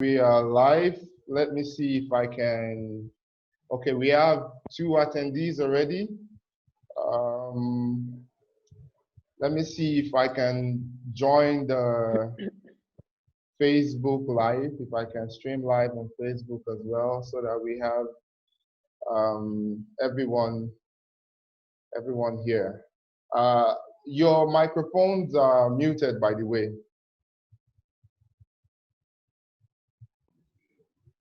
We are live. Let me see if I can. Okay, we have 2 attendees already. Let me see if I can join the Facebook Live, if I can stream live on Facebook as well, so that we have everyone here. Your microphones are muted, by the way.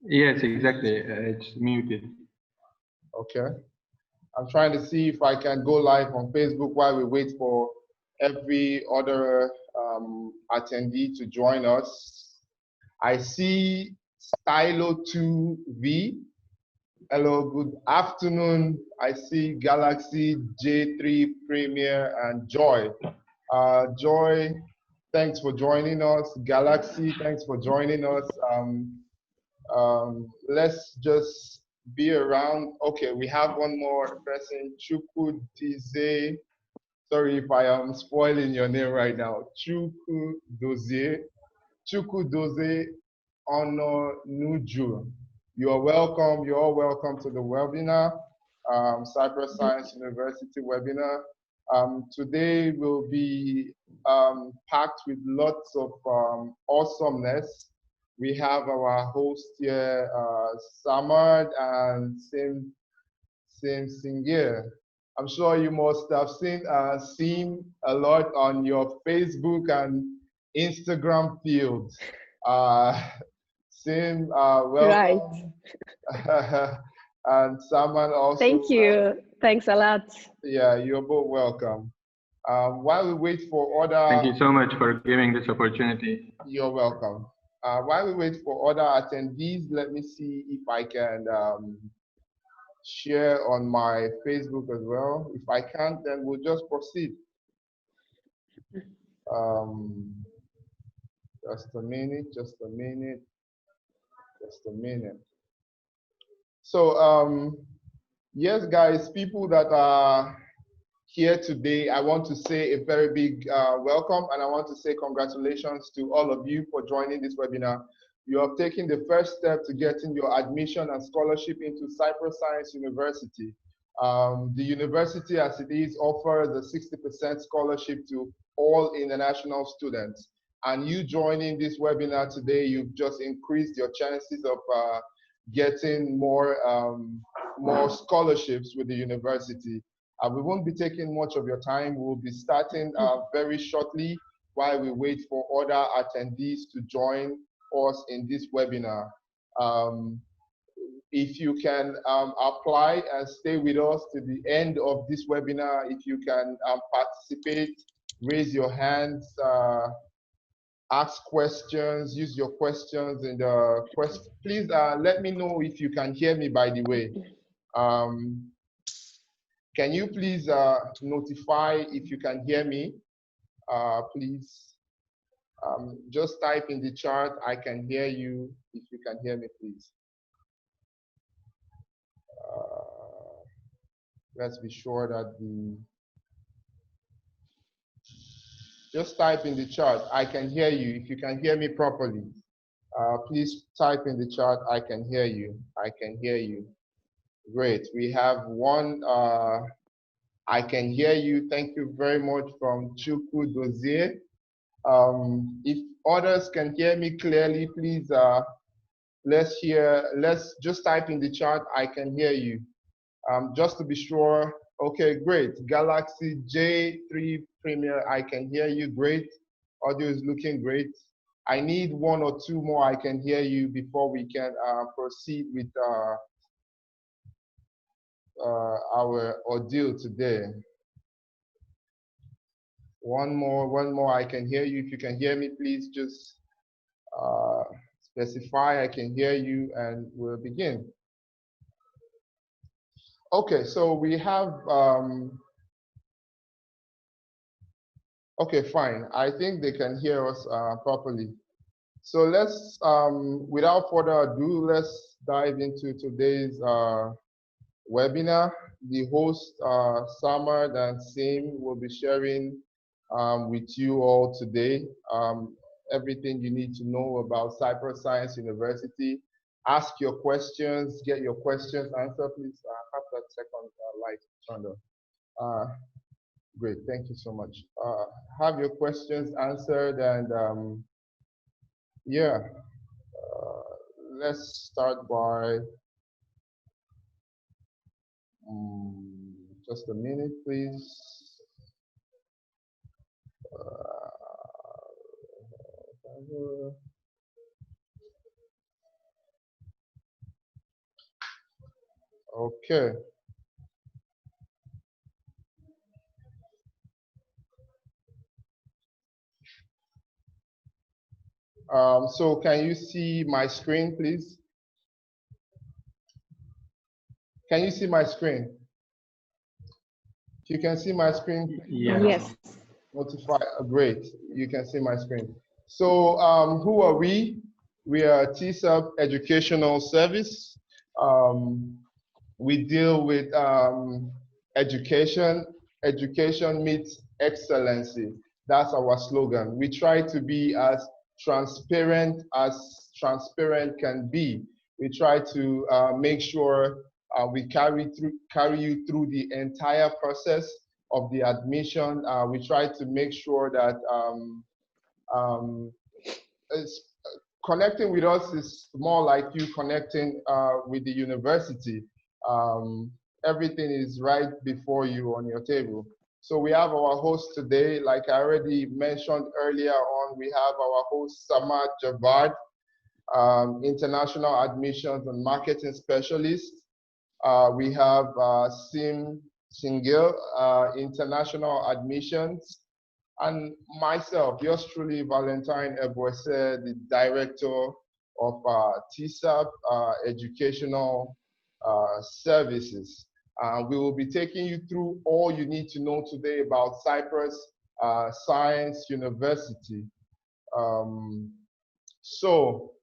Yes, exactly. It's muted. Okay. I'm trying to see if I can go live on Facebook while we wait for every other attendee to join us. I see Stylo2V. Hello, good afternoon. I see Galaxy J3 Premier and Joy. Joy, thanks for joining us. Galaxy, thanks for joining us. Let's just be around. Okay, we have one more person, Chukwudize. Sorry if I am spoiling your name right now. Chukwudozie Ononuju. You are welcome. You're all welcome to the webinar, Cyprus Science University webinar. Today will be packed with lots of awesomeness. We have our host here, Samad and Sim Singir. I'm sure you must have seen a lot on your Facebook and Instagram feeds. Sim, welcome. Right. And Saman also. Thank you. Thanks a lot. Yeah, you're both welcome. While we wait for other. Thank you so much for giving this opportunity. You're welcome. While we wait for other attendees, let me see if I can share on my Facebook as well. If I can't, then we'll just proceed. Just a minute. So, yes, guys, people that are here today, I want to say a very big welcome, and I want to say congratulations to all of you for joining this webinar. You have taken the first step to getting your admission and scholarship into Cyprus Science University. The university, as it is, offers a 60% scholarship to all international students. And you joining this webinar today, you've just increased your chances of getting more scholarships with the university. We won't be taking much of your time. We'll be starting very shortly while we wait for other attendees to join us in this webinar. If you can apply and stay with us to the end of this webinar, if you can participate, raise your hands, ask questions, use your questions in the question. Please let me know if you can hear me, by the way. Can you please notify if you can hear me, please? Just type in the chat, I can hear you, if you can hear me, please. Let's be sure that just type in the chat, I can hear you, if you can hear me properly. Please type in the chat, I can hear you, I can hear you. Great, we have one, I can hear you, thank you very much, from Chukwudozie. If others can hear me clearly, please let's just type in the chat, I can hear you. Just to be sure. Okay, great. Galaxy J3 Premier, I can hear you, great. Audio is looking great. I need 1 or 2 more, I can hear you, before we can proceed with our ordeal today. One more, I can hear you. If you can hear me, please just specify I can hear you, and we'll begin. Okay, so we have, okay, fine. I think they can hear us properly. So let's, without further ado, let's dive into today's webinar. The host, Samad and Sim, will be sharing with you all today. everything you need to know about Cyprus Science University. Ask your questions, get your questions answered. Please have that second light turned on. Great, thank you so much. Have your questions answered, and yeah, let's start by just a minute, please. Okay. So can you see my screen, please? Can you see my screen? If you can see my screen, Yes. notify. Great, you can see my screen. So who are we? We are TSAP Educational Service. We deal with education. Education meets excellency. That's our slogan. We try to be as transparent can be. We try to make sure we carry you through the entire process of the admission. We try to make sure that connecting with us is more like you connecting with the university. Everything is right before you on your table. So we have our host today, like I already mentioned earlier on, we have our host Samad Javad, International Admissions and Marketing Specialist. We have Sim Singil, International Admissions, and myself, yours truly, Valentine Ebwese, the Director of TSAP Educational Services. We will be taking you through all you need to know today about Cyprus Science University. So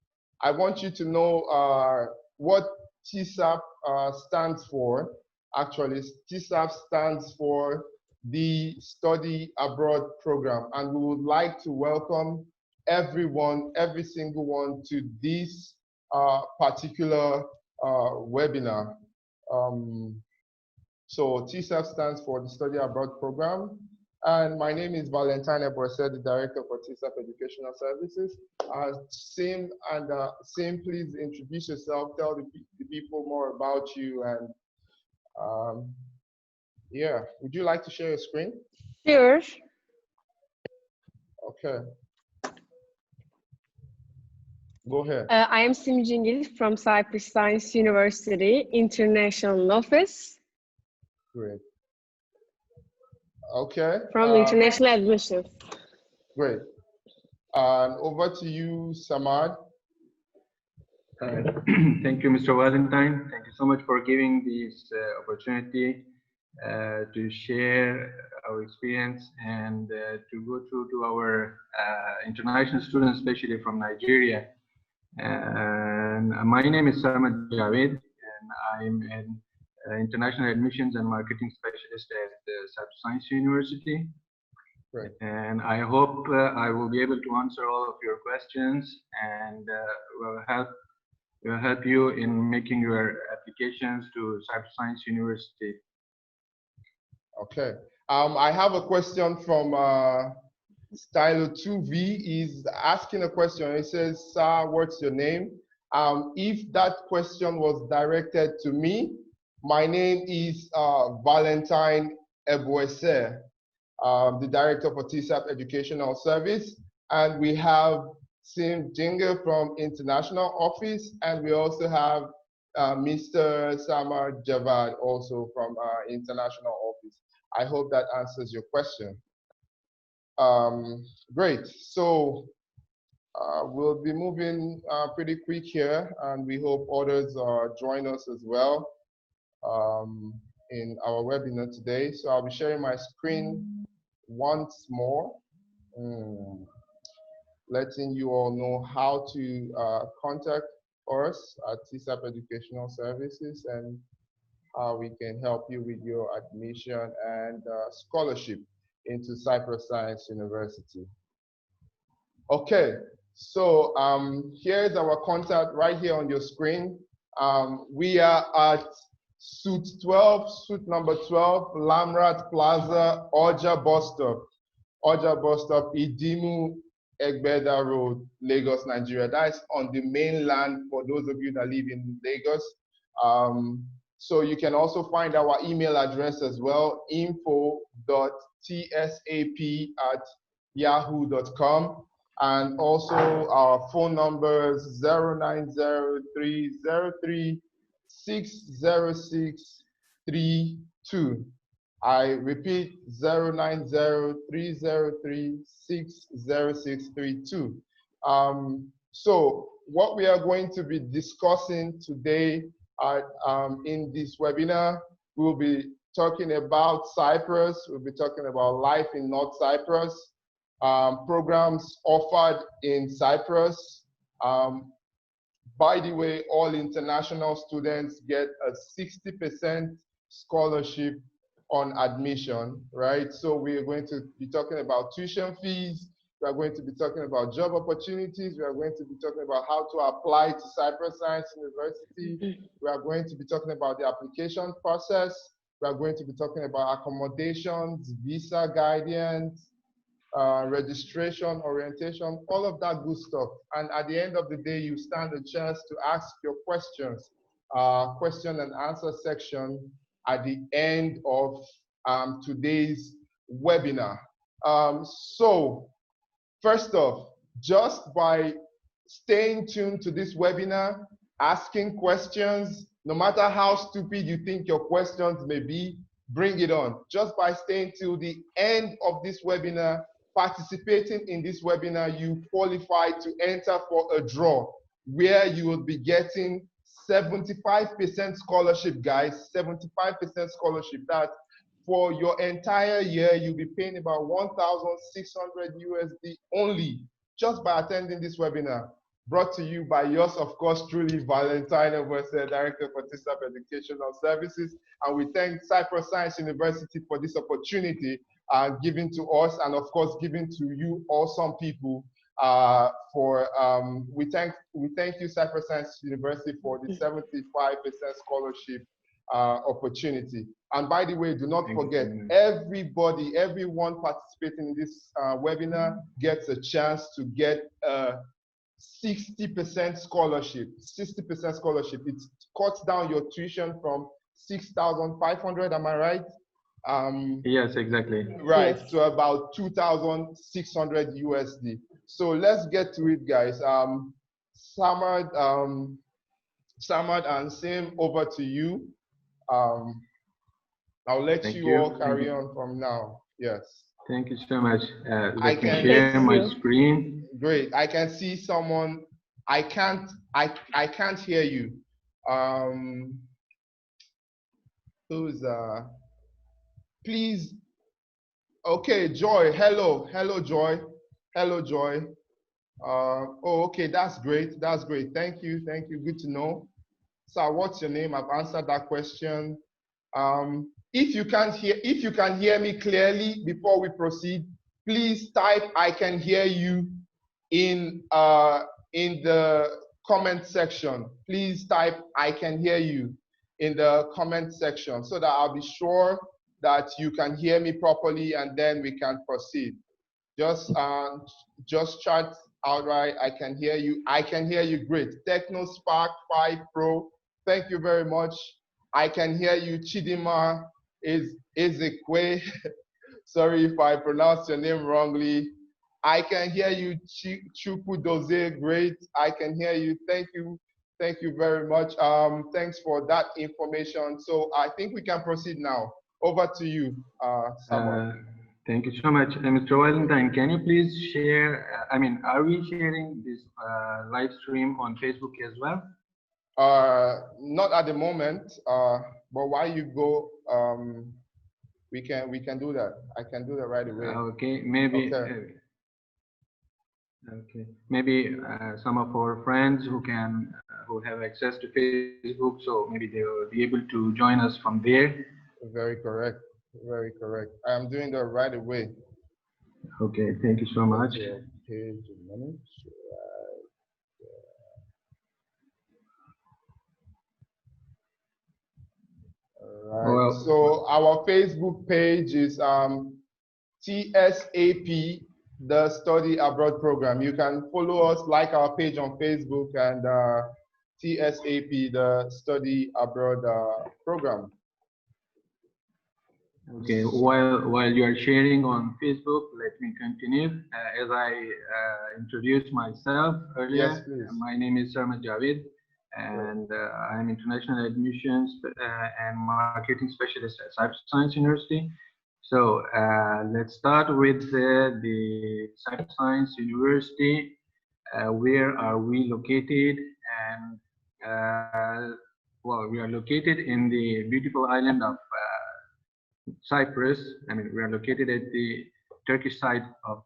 I want you to know what TSAP stands for. Actually, TSAP stands for the Study Abroad Program, and we would like to welcome everyone, every single one, to this particular webinar. So TSAP stands for the Study Abroad Program, and my name is Valentine Ebwese, the Director for TSAP Educational Services. Sim, please introduce yourself, tell the people more about you, and yeah, would you like to share your screen? Sure. Okay. Go ahead. I am Sim Jingil from Cyprus Science University International Office. Great. Okay. From International Admissions. Great. And over to you, Samad. Thank you, Mr. Valentine. Thank you so much for giving this opportunity to share our experience and to go through to our international students, especially from Nigeria. And my name is Samad Javed, and I'm an international admissions and marketing specialist at Cyprus Science University. Great. And I hope I will be able to answer all of your questions and will help you in making your applications to Cyprus Science University. Okay. I have a question from Stylo2V. He's asking a question. He says, "Sir, what's your name?" If that question was directed to me, my name is Valentine Ebwese, the Director for TSAP Educational Service, and we have Sim Jinga from International Office, and we also have Mr. Samar Javad also from International Office. I hope that answers your question. Great. So we'll be moving pretty quick here, and we hope others join us as well in our webinar today. So I'll be sharing my screen once more, letting you all know how to contact us at TSAP Educational Services and how we can help you with your admission and scholarship into Cyprus Science University. Okay, so here's our contact right here on your screen. We are at suite number 12, Lamrat Plaza, Oja Bus Stop, Idimu Egbeda Road, Lagos, Nigeria. That's on the mainland for those of you that live in Lagos. So you can also find our email address as well, info.tsap@yahoo.com. And also our phone numbers 090-303-60632. I repeat 090-303-60632. So what we are going to be discussing today in this webinar, we'll be talking about Cyprus, we'll be talking about life in North Cyprus, programs offered in Cyprus. By the way, all international students get a 60% scholarship on admission, right? So we are going to be talking about tuition fees. We are going to be talking about job opportunities. We are going to be talking about how to apply to Cyprus Science University. We are going to be talking about the application process. We are going to be talking about accommodations, visa guidance, registration, orientation, all of that good stuff. And at the end of the day, you stand a chance to ask your questions, question and answer section at the end of today's webinar. So first off, just by staying tuned to this webinar, asking questions, no matter how stupid you think your questions may be, bring it on. Just by staying till the end of this webinar, participating in this webinar, you qualify to enter for a draw where you will be getting 75% scholarship, guys, 75% scholarship. That for your entire year, you'll be paying about 1,600 USD only just by attending this webinar. Brought to you by yours, of course, truly, Valentine Overseer, Director for TSAP Educational Services. And we thank Cyprus Science University for this opportunity given to us, and of course, given to you awesome people. We thank you, Cyprus Science University, for the 75% scholarship opportunity. And by the way, do not forget, everybody, everyone participating in this webinar gets a chance to get a 60% scholarship. 60% scholarship. It cuts down your tuition from 6,500. Am I right? Yes, exactly. Right, Yes. to about 2,600 USD. So let's get to it, guys. Samad and Sim, over to you. I'll let you all carry on from now. Yes. Thank you so much. I Let me can share my screen. Great. I can see someone. I can't hear you. Who's please. Okay, Joy. Hello, Joy. Hello, Joy. Oh, okay, that's great. That's great. Thank you. Good to know. So, what's your name? I've answered that question. If you can hear me clearly before we proceed, please type "I can hear you" in the comment section. Please type "I can hear you" in the comment section so that I'll be sure that you can hear me properly, and then we can proceed. Just chat outright. I can hear you. I can hear you. Great. Techno Spark 5 Pro. Thank you very much. I can hear you. Chidima is Ezekwe. Sorry if I pronounced your name wrongly. I can hear you. Chukwudozie. Great. I can hear you. Thank you. Thank you very much. Thanks for that information. So I think we can proceed now. Over to you, Samuel. Thank you so much. Mr. Valentine, can you please share, are we sharing this live stream on Facebook as well? Not at the moment, but while you go, we can do that. I can do that right away. Okay, maybe. Okay. Okay, maybe some of our friends who have access to Facebook, so maybe they will be able to join us from there. Very correct. Very correct. I am doing that right away. Okay, thank you so much. page a minute. All right. Well, So our Facebook page is TSAP, the Study Abroad Program. You can follow us, like our page on Facebook, and TSAP, the Study Abroad Program. okay, while you are sharing on Facebook, let me continue. As I introduced myself earlier, Yes, please. my name is Sarma Javid, and I'm International Admissions and Marketing Specialist at Cyprus Science University. So let's start with the Cyprus Science University. Where are we located? And well, we are located in the beautiful island of Cyprus. I mean, we are located at the Turkish side of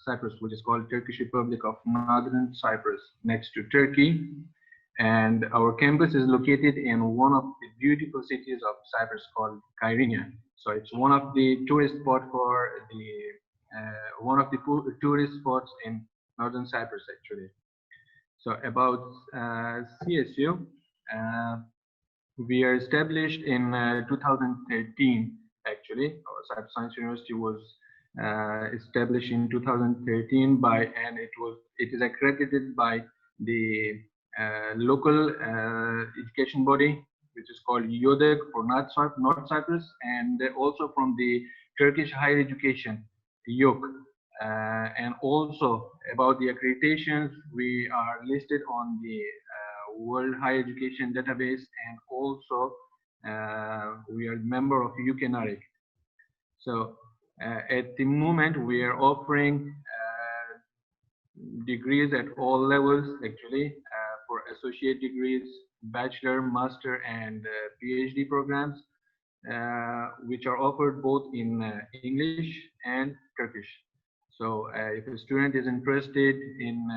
Cyprus, which is called Turkish Republic of Northern Cyprus, next to Turkey. And our campus is located in one of the beautiful cities of Cyprus called Kyrenia. So it's one of the tourist spots for the tourist spots in Northern Cyprus, actually. So about CSU, we are established in 2013. Actually, our Cyprus Science University was established in 2013 and it is accredited by the local education body, which is called YÖDEK for North Cyprus, and also from the Turkish higher education, YÖK. And also about the accreditations, we are listed on the World Higher Education Database, and also we are a member of UKNARIC. So at the moment we are offering degrees at all levels, actually, for associate degrees, bachelor, master, and PhD programs, which are offered both in English and Turkish. So if a student is interested in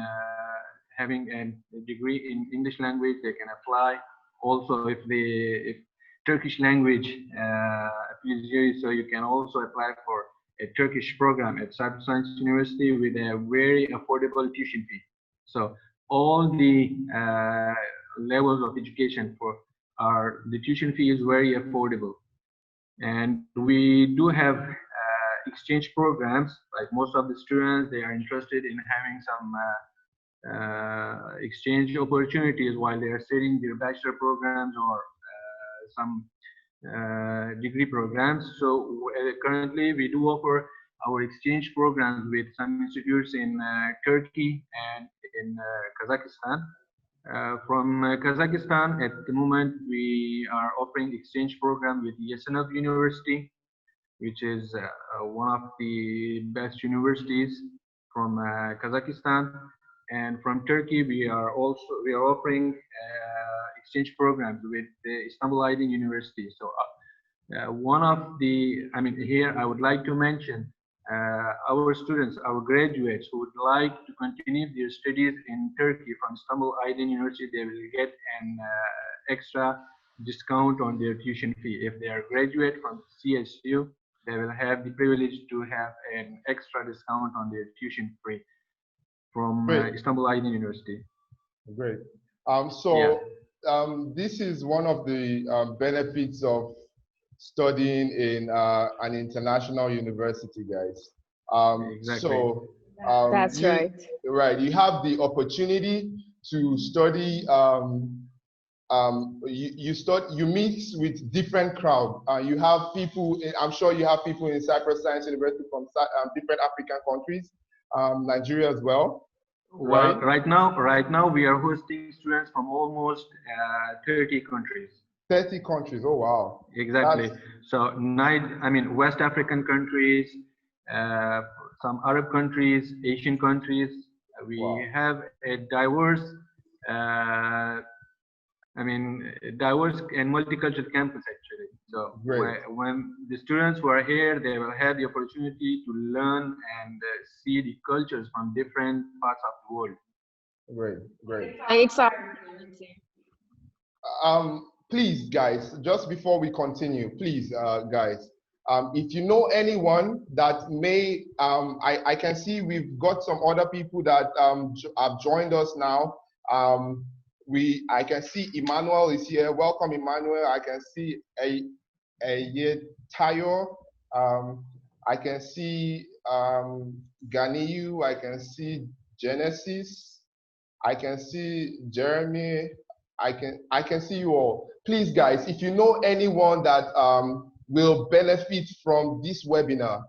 having a degree in English language, they can apply. Also, if Turkish language appeals you, so you can also apply for a Turkish program at Cyprus Science University with a very affordable tuition fee. So all the levels of education for the tuition fee is very affordable. And we do have exchange programs. Like most of the students, they are interested in having some exchange opportunities while they are studying their bachelor programs or some degree programs. So currently we do offer our exchange programs with some institutes in Turkey and in Kazakhstan. From Kazakhstan, at the moment we are offering exchange program with Yesenev University, which is one of the best universities from Kazakhstan. And from Turkey, we are offering exchange programs with the Istanbul Aydın University. So one of the, I mean, here I would like to mention our students, our graduates who would like to continue their studies in Turkey from Istanbul Aydın University, they will get an extra discount on their tuition fee. If they are graduate from CSU, they will have the privilege to have an extra discount on their tuition fee from Istanbul Aydın University. Great. This is one of the benefits of studying in an international university, guys. Exactly. So that's right. Right. You have the opportunity to study. You mix with different crowd. You have people. I'm sure you have people in Cyprus Science University from different African countries, Nigeria as well. Well, right now we are hosting students from almost 30 countries. 30 countries. Oh wow. Exactly. So West African countries, some Arab countries, Asian countries. We have a diverse diverse and multicultural campus, actually. So when the students who are here, they will have the opportunity to learn and see the cultures from different parts of the world. Great. It's please, guys, just before we continue, please, guys, If you know anyone that may, I can see we've got some other people that have joined us now. I can see Emmanuel is here. Welcome, Emmanuel. I can see Tayo. I can see Ganiyu. I can see Genesis. I can see Jeremy. I can see you all. Please, guys, if you know anyone that will benefit from this webinar,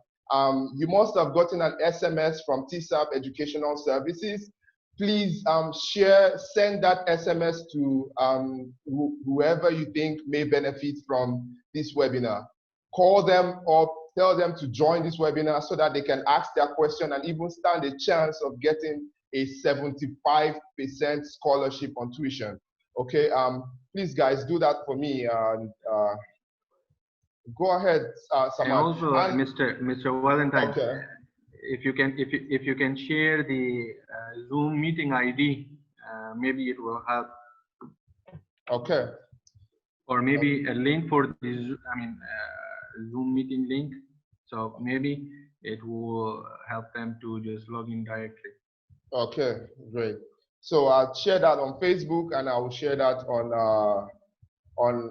you must have gotten an SMS from TSAP Educational Services. Please send that SMS to whoever you think may benefit from this webinar. Call them up, tell them to join this webinar so that they can ask their question and even stand a chance of getting a 75% scholarship on tuition. Okay, please guys, do that for me. Go ahead, Samad. And also, Mr. Valentine, okay. If you can share the Zoom meeting ID, maybe it will help. Okay. Or maybe a link for the Zoom meeting link. So maybe it will help them to just log in directly. Okay, great. So I'll share that on Facebook and I will share that on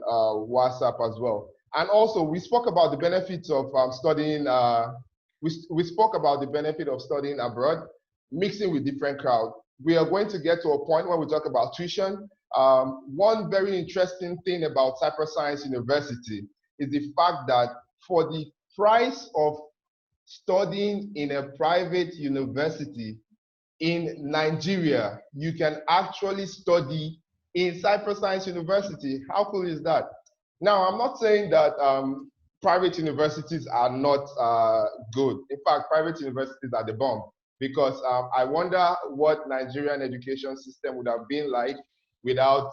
WhatsApp as well. And also, we spoke about the benefits of studying. We spoke about the benefit of studying abroad, mixing with different crowds. We are going to get to a point where we talk about tuition. One very interesting thing about Cyprus Science University is the fact that for the price of studying in a private university in Nigeria, you can actually study in Cyprus Science University. How cool is that? Now, I'm not saying that private universities are not good. In fact, private universities are the bomb, because I wonder what Nigerian education system would have been like without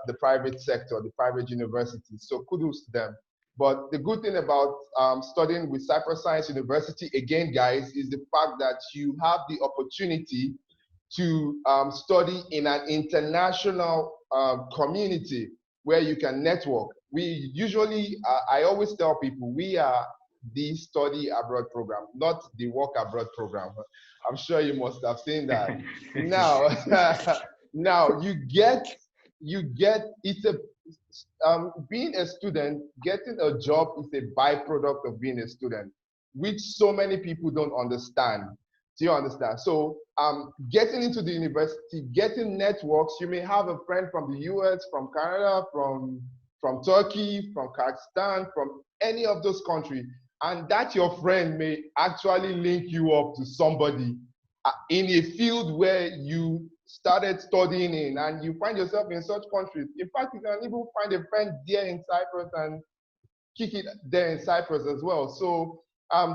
the private sector, the private universities. So kudos to them. But the good thing about studying with Cyprus Science University, again, guys, is the fact that you have the opportunity to study in an international community where you can network. We usually, I always tell people, we are the study abroad program, not the work abroad program. I'm sure you must have seen that. Now, now it's being a student, getting a job is a byproduct of being a student, which so many people don't understand. Do you understand? So getting into the university, getting networks, you may have a friend from the US, from Canada, from Turkey, from Kazakhstan, from any of those countries, and that your friend may actually link you up to somebody in a field where you started studying in, and you find yourself in such countries. In fact, you can even find a friend there in Cyprus and kick it there in Cyprus as well. So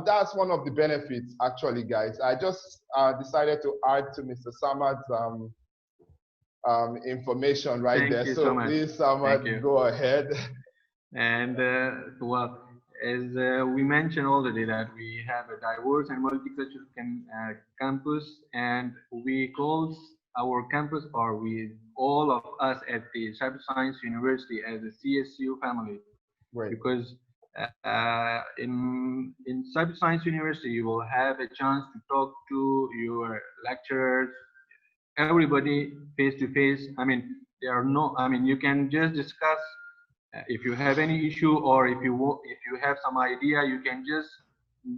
that's one of the benefits, actually, guys. I just decided to add to Mr. Samad's information right there. So please, Samad, go ahead. And well, as we mentioned already, that we have a diverse and multicultural campus, and we call our campus, or all of us at the Cyprus Science University, as a CSU family. Right. Because in Cyprus Science University, you will have a chance to talk to your lecturers, everybody face to face. I mean, you can just discuss if you have any issue, or if you have some idea, you can just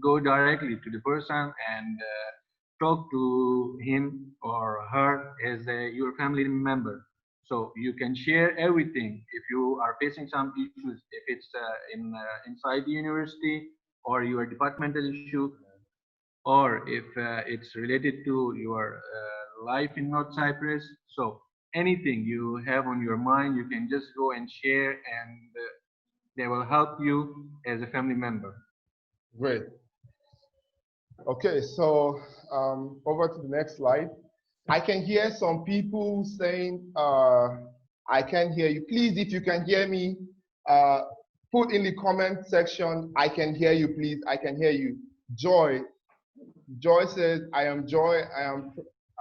go directly to the person and talk to him or her as your family member. So you can share everything if you are facing some issues, if it's inside the university or your departmental issue, or if it's related to your life in North Cyprus. So anything you have on your mind, you can just go and share, and they will help you as a family member. Great. Okay, so over to the next slide. I can hear some people saying, I can't hear you. Please, if you can hear me, put in the comment section, I can hear you, please. I can hear you. Joy says, I am Joy. I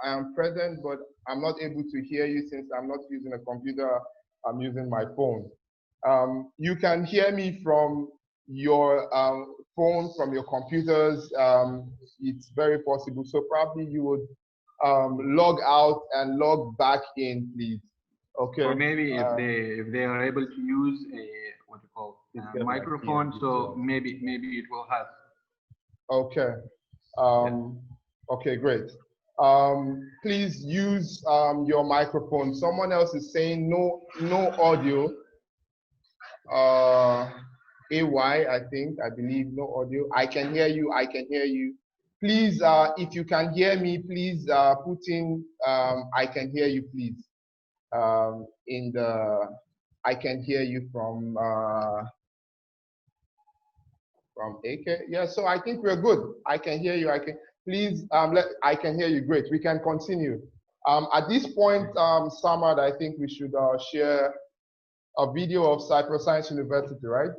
am present, but I'm not able to hear you since I'm not using a computer. I'm using my phone. You can hear me from your phone from your computers, it's very possible. So probably you would log out and log back in, please. Okay. Or maybe if they are able to use a what you call microphone, so maybe it will help. Okay. Okay, great. Please use your microphone. Someone else is saying no audio. AY, I believe no audio. I can hear you. I can hear you. Please, if you can hear me, please put in I can hear you, please. In the I can hear you from AK. Yeah, so I think we're good. I can hear you. I can please I can hear you. Great. We can continue. At this point, Samad, I think we should share a video of Cyprus Science University, right?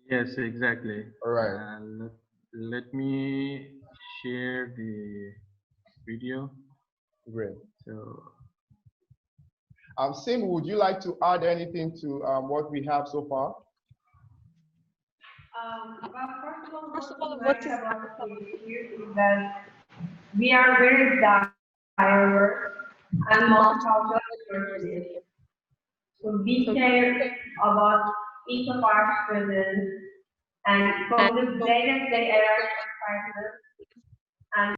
Yes, exactly. All right. Let me share the video. Great. So, Sim, would you like to add anything to what we have so far? Well, first of all, what is about TSU is that we are very diverse and multicultural university. So we care about each of our students, and from the day that they arrive at Cyprus, and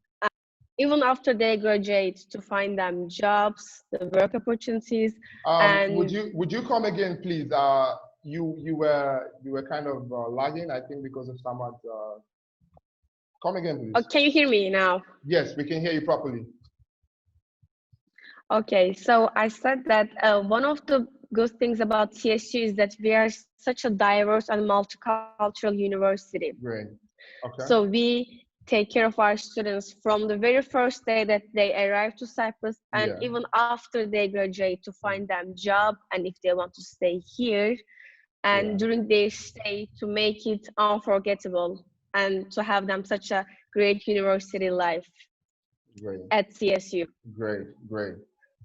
even after they graduate, to find them jobs, the work opportunities. And would you come again, please? You were kind of lagging, I think, because of Samad. Come again, please. Oh, can you hear me now? Yes, we can hear you properly. Okay, so I said that one of the good things about TSU is that we are such a diverse and multicultural university. Great. Okay. So we take care of our students from the very first day that they arrive to Cyprus, and even after they graduate, to find them job, and if they want to stay here, and during their stay, to make it unforgettable and to have them such a great university life at CSU. Great, great.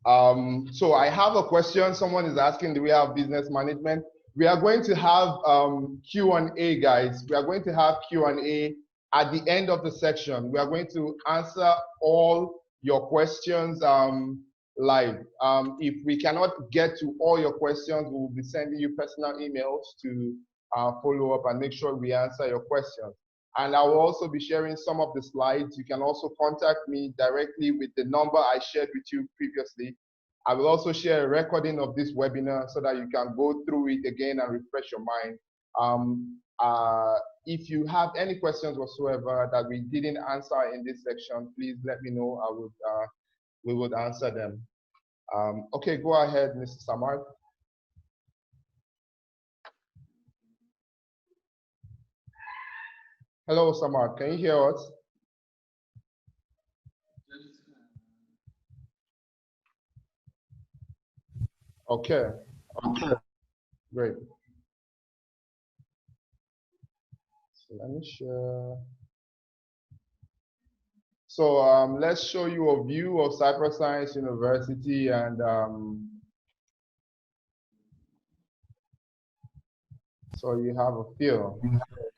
So I have a question. Someone is asking, do we have business management? We are going to have Q&A, guys. We are going to have Q&A at the end of the section. We are going to answer all your questions live. If we cannot get to all your questions, we will be sending you personal emails to follow up and make sure we answer your questions. And I will also be sharing some of the slides. You can also contact me directly with the number I shared with you previously. I will also share a recording of this webinar so that you can go through it again and refresh your mind. If you have any questions whatsoever that we didn't answer in this section, please let me know. We would answer them. Okay, go ahead, Mr. Samad. Hello, Samad. Can you hear us? Okay. Great. So let me share. So let's show you a view of Cyprus Science University, and so you have a feel.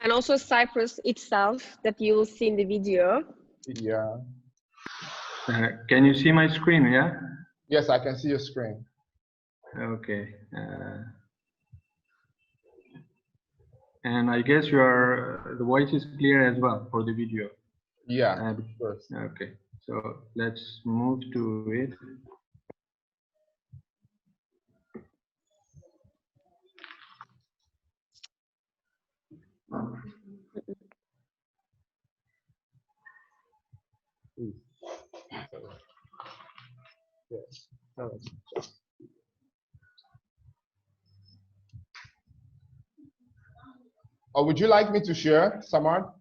And also Cyprus itself that you will see in the video. Yeah. Can you see my screen? Yeah. Yes, I can see your screen. Okay. And I guess the voice is clear as well for the video. Yeah. Of course. Okay. So let's move to it. Yes. Or would you like me to share, Samad?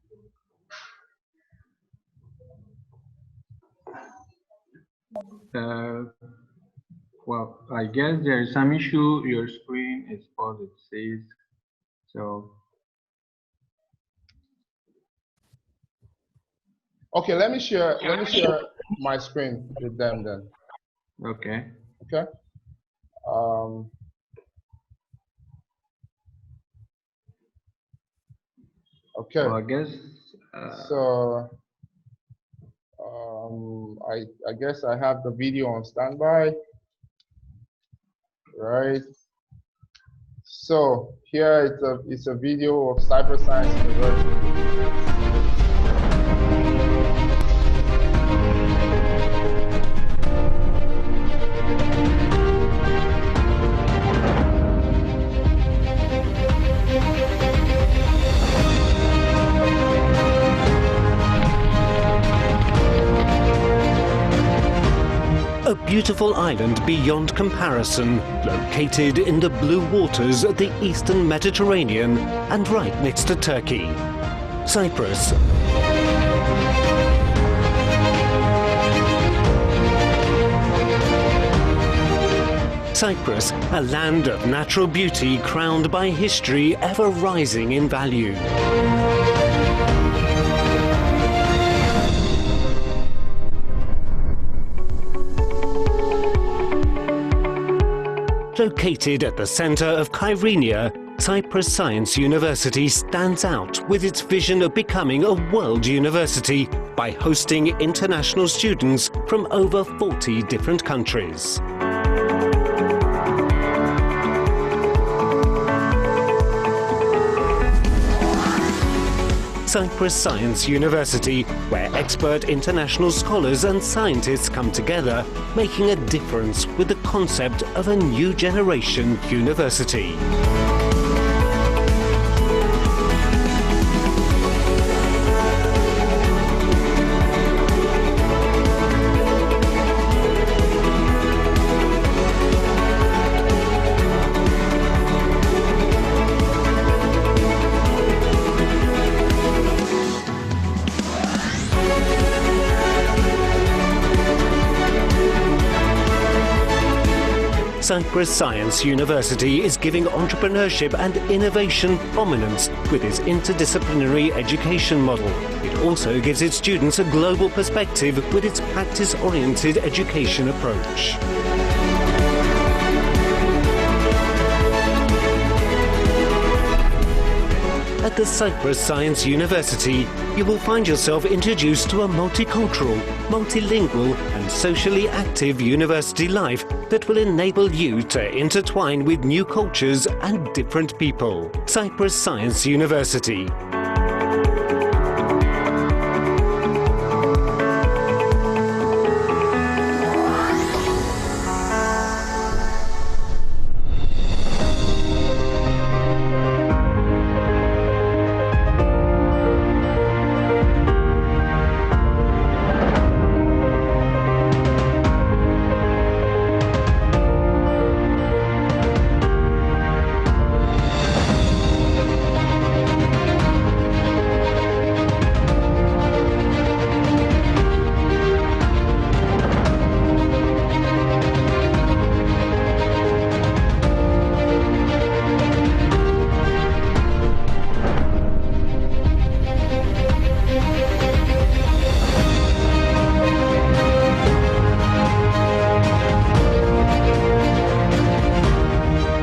Well, I guess there is some issue. Your screen is paused, it says. So. Okay, let me share my screen with them then. Okay. Okay. Okay. So I guess. So I guess I have the video on standby, right? So here it's a video of Cyprus Science University. A beautiful island beyond comparison, located in the blue waters of the eastern Mediterranean and right next to Turkey. Cyprus. Cyprus, a land of natural beauty crowned by history ever rising in value. Located at the center of Kyrenia, Cyprus Science University stands out with its vision of becoming a world university by hosting international students from over 40 different countries. Cyprus Science University, where expert international scholars and scientists come together, making a difference with the concept of a new generation university. Cyprus Science University is giving entrepreneurship and innovation prominence with its interdisciplinary education model. It also gives its students a global perspective with its practice-oriented education approach. At the Cyprus Science University, you will find yourself introduced to a multicultural, multilingual and socially active university life that will enable you to intertwine with new cultures and different people. Cyprus Science University.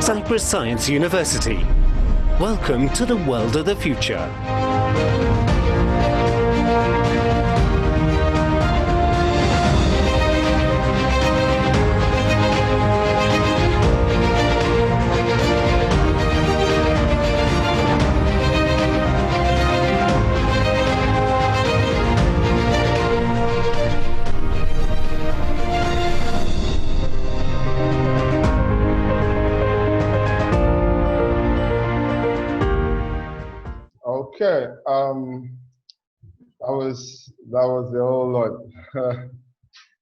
Cyprus Science University. Welcome to the world of the future. Okay, that was the whole lot.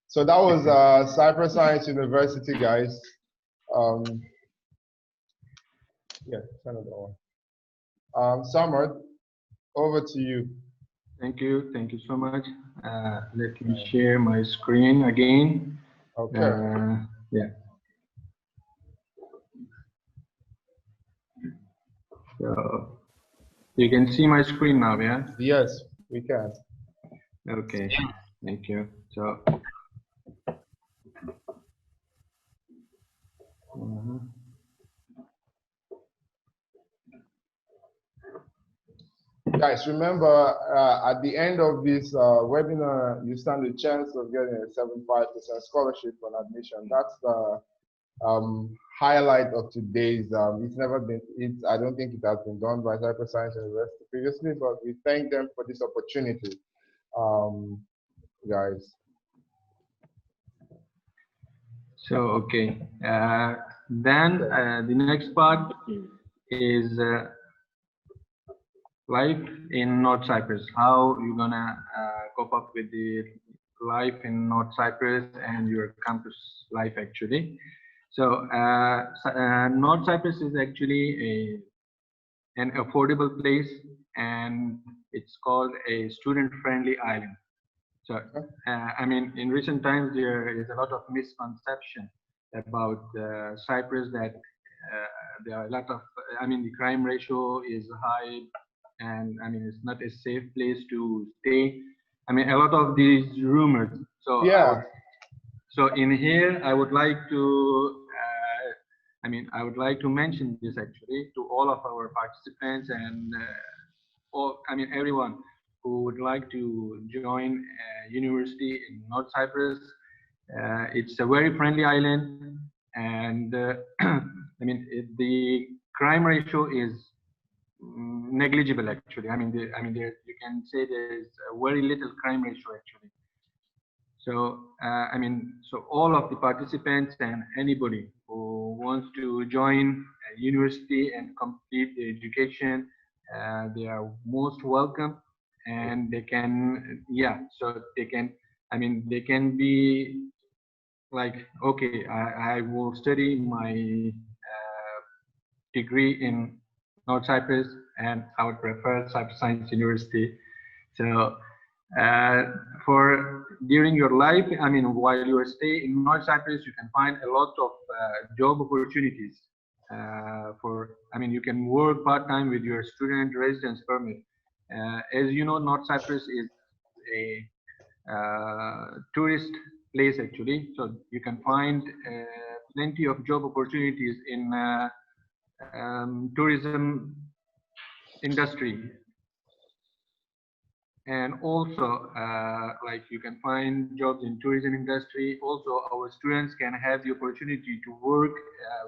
So that was Cyprus Science University, guys. Yeah, kind of that one. Samad, over to you. Thank you so much. Let me share my screen again. Okay. Yeah. So you can see my screen now, yeah? Yes, we can. Okay, thank you. So, Guys, remember, at the end of this webinar, you stand a chance of getting a 75% scholarship on admission. That's the highlight of today's. It's never been, I don't think it has been done by Cyprus Science University previously, but we thank them for this opportunity, guys. So, okay. Then the next part is life in North Cyprus. How you gonna cope up with the life in North Cyprus and your campus life actually. So North Cyprus is actually an affordable place, and it's called a student-friendly island. So I mean, in recent times there is a lot of misconception about Cyprus, that there are a lot of, I mean, the crime ratio is high, and I mean, it's not a safe place to stay. I mean, a lot of these rumors. So yeah. So in here, I would like to, I would like to mention this actually to all of our participants and everyone who would like to join a university in North Cyprus. It's a very friendly island, and I mean, the crime ratio is negligible actually. I mean, there, you can say there is a very little crime ratio actually. So I mean, so all of the participants and anybody who wants to join a university and complete the education, they are most welcome, and they can, yeah, so they can, I mean, they can be like, okay, I will study my degree in North Cyprus, and I would prefer Cyprus Science University. So for during your life, I mean, while you stay in North Cyprus, you can find a lot of job opportunities. I mean, you can work part-time with your student residence permit. As you know, North Cyprus is a tourist place actually, so you can find plenty of job opportunities in tourism industry. And also, like, you can find jobs in tourism industry. Also, our students can have the opportunity to work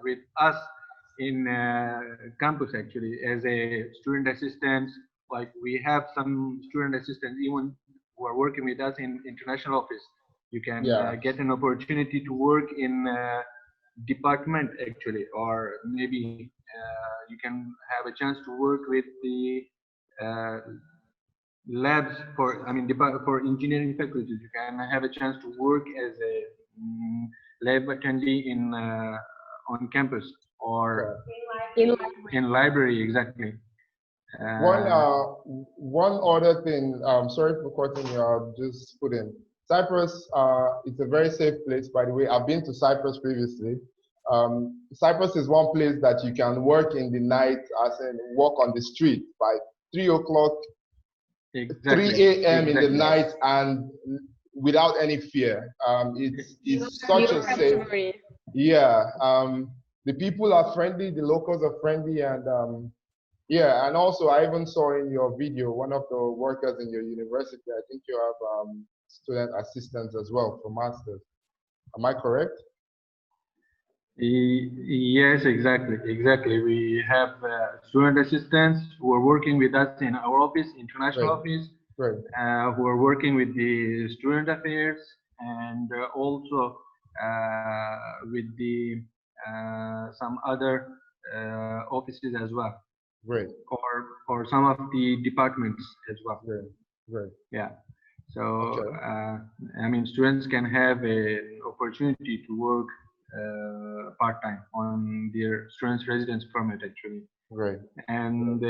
with us in campus actually as a student assistant. Like, we have some student assistants even who are working with us in international office. You can get an opportunity to work in department actually, or maybe you can have a chance to work with the labs for, I mean, for engineering faculties. You can have a chance to work as a lab attendee in on campus, or in library, exactly. One other thing, sorry for cutting you, I'll just put in. Cyprus, it's a very safe place, by the way. I've been to Cyprus previously. Cyprus is one place that you can work in the night, as in walk on the street by 3 o'clock, exactly. 3 a.m. in the night, and without any fear. It's such a safe, yeah. The people are friendly, the locals are friendly, and yeah, and also I even saw in your video, one of the workers in your university, I think you have student assistants as well for masters. Am I correct? Yes, exactly. We have student assistants who are working with us in our office, international office, who are working with the student affairs, and also with the some other offices as well. Great. Or some of the departments as well. Great. Yeah. So I mean, students can have an opportunity to work part-time on their student's residence permit actually. Right. And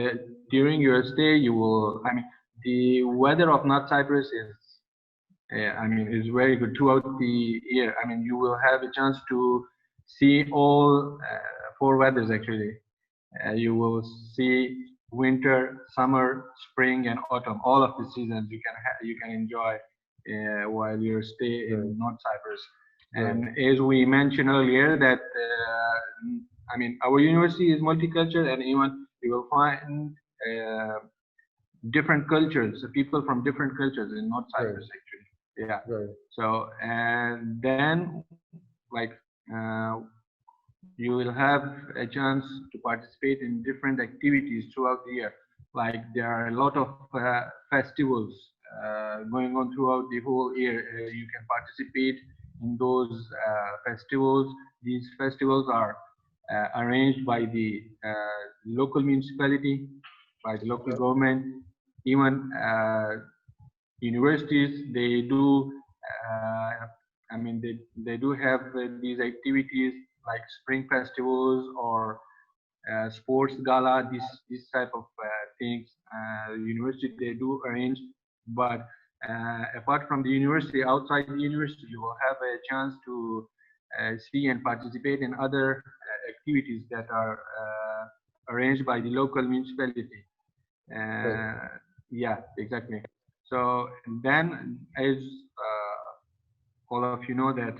during your stay, you will, I mean, the weather of North Cyprus is, I mean, is very good throughout the year. I mean, you will have a chance to see all 4 weathers actually. You will see winter, summer, spring, and autumn. All of the seasons you can enjoy while you stay in North Cyprus. And as we mentioned earlier, that I mean, our university is multicultural, and even you will find different cultures, people from different cultures in North Cyprus, actually. Yeah. So, and then like you will have a chance to participate in different activities throughout the year. Like there are a lot of festivals going on throughout the whole year. You can participate in those festivals. These festivals are arranged by the local municipality, by the local government, even universities. They do, I mean, they do have these activities like spring festivals or sports gala, this type of things. University, they do arrange, but apart from the university, outside the university, you will have a chance to see and participate in other activities that are arranged by the local municipality. Yeah, exactly. So then, as all of you know, that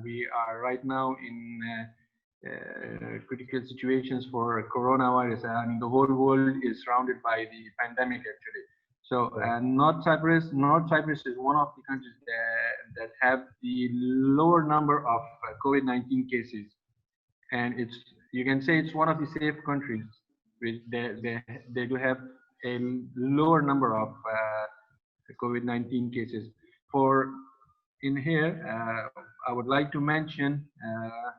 we are right now in critical situations for coronavirus. I mean, the whole world is surrounded by the pandemic, actually. So North Cyprus is one of the countries that have the lower number of COVID-19 cases, and you can say it's one of the safe countries. They do have a lower number of COVID-19 cases. In here, I would like to mention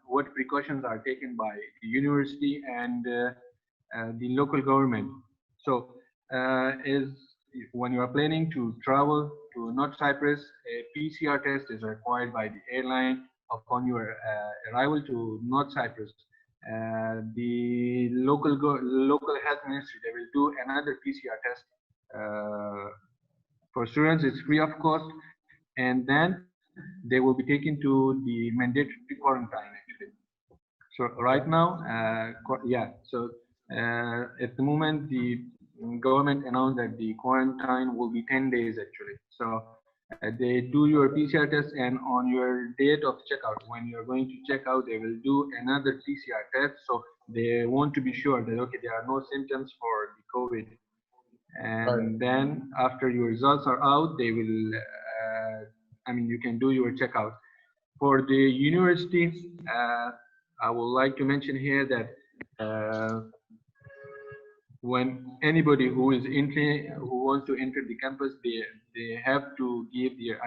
what precautions are taken by the university and the local government. So, when you are planning to travel to North Cyprus, a PCR test is required by the airline upon your arrival to North Cyprus. The local health ministry, they will do another PCR test for students. It's free of cost, and then they will be taken to the mandatory quarantine, actually. So right now, so at the moment, the government announced that the quarantine will be 10 days, actually. So they do your PCR test, and on your date of checkout, when you're going to check out, they will do another PCR test. So they want to be sure that, okay, there are no symptoms for the COVID. And then after your results are out, they will, you can do your checkout. For the university, I would like to mention here that when anybody who wants to enter the campus, they have to give their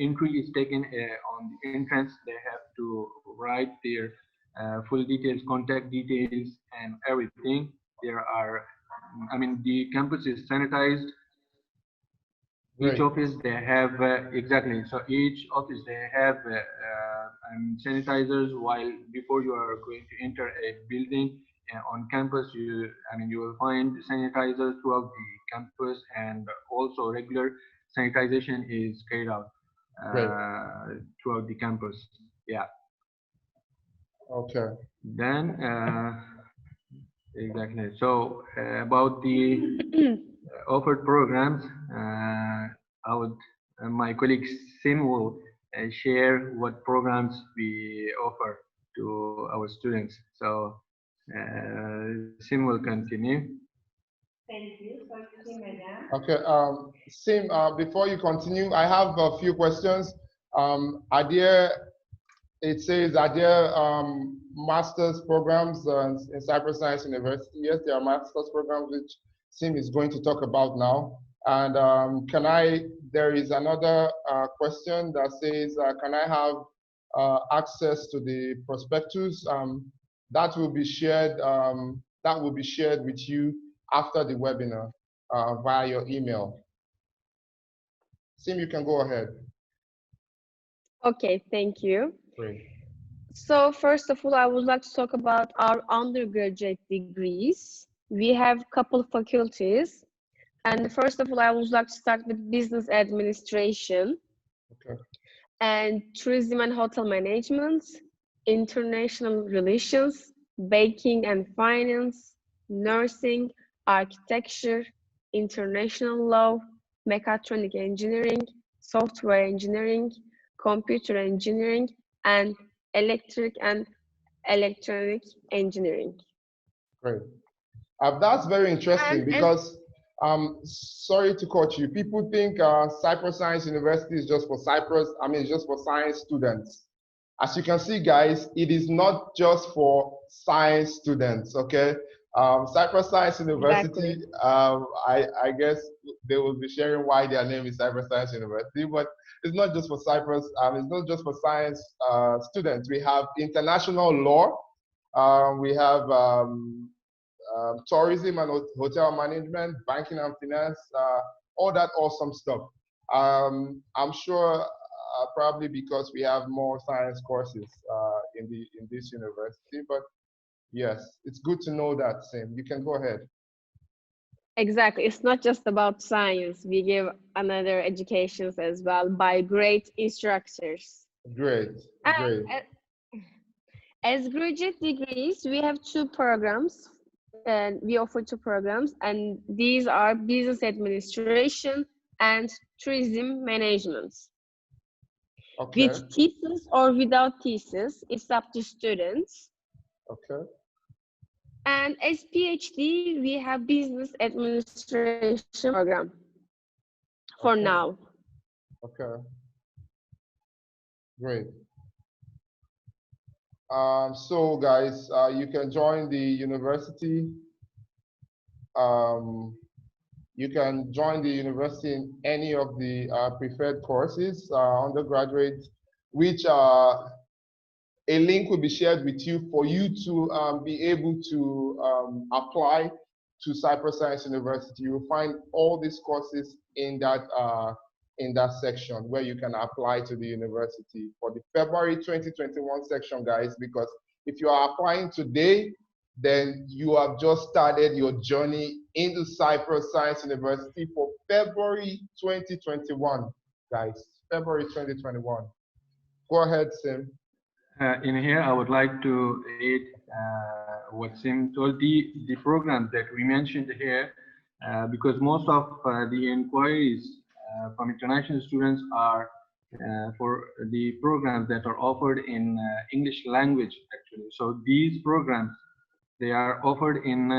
entry is taken on the entrance. They have to write their full details, contact details, and everything. The campus is sanitized. Each office they have exactly. So each office they have sanitizers. While before you are going to enter a building on campus, you will find sanitizers throughout the campus, and also regular sanitization is carried out throughout the campus. Yeah. Okay. Then exactly. So about the offered programs, my colleague Sim will share what programs we offer to our students. So Sim will continue. Thank you. So Sim again. Okay, Sim, before you continue, I have a few questions. It says, are there master's programs in Cyprus Science University? Yes, there are master's programs which Sim is going to talk about now. And there is another question that says, can I have access to the prospectus? That will be shared with you after the webinar via your email. Sim, you can go ahead. Okay, thank you. Great. So first of all, I would like to talk about our undergraduate degrees. We have a couple of faculties. And first of all, I would like to start with business administration, and tourism and hotel management, international relations, banking and finance, nursing, architecture, international law, mechatronic engineering, software engineering, computer engineering, and electric and electronic engineering. Great. That's very interesting because Sorry to cut you. People think Cyprus Science University is just for Cyprus. I mean, it's just for science students. As you can see, guys, it is not just for science students, okay? Cyprus Science University, Exactly. I guess they will be sharing why their name is Cyprus Science University, but it's not just for Cyprus, it's not just for science students. We have international law, we have tourism and hotel management, banking and finance, all that awesome stuff. I'm sure probably because we have more science courses in this university, but yes, it's good to know that, Sim. You can go ahead. Exactly. It's not just about science. We give another educations as well by great instructors. Great, great. As graduate degrees, we have two programs, and we offer two programs, and these are business administration and tourism management. Okay. With thesis or without thesis, it's up to students. Okay. And as PhD, we have business administration program for Okay. now. Okay. Great. So guys, you can join the university. You can join the university in any of the preferred courses, undergraduate, which a link will be shared with you for you to be able to apply to Cyprus Science University. You will find all these courses in that section where you can apply to the university for the February 2021 section, guys, because if you are applying today, then you have just started your journey into Cyprus Science University for February 2021, guys, February 2021. Go ahead, Sim. In here, I would like to add what Sim told, the programs that we mentioned here, because most of the inquiries from international students are for the programs that are offered in English language, actually. So these programs, they are offered in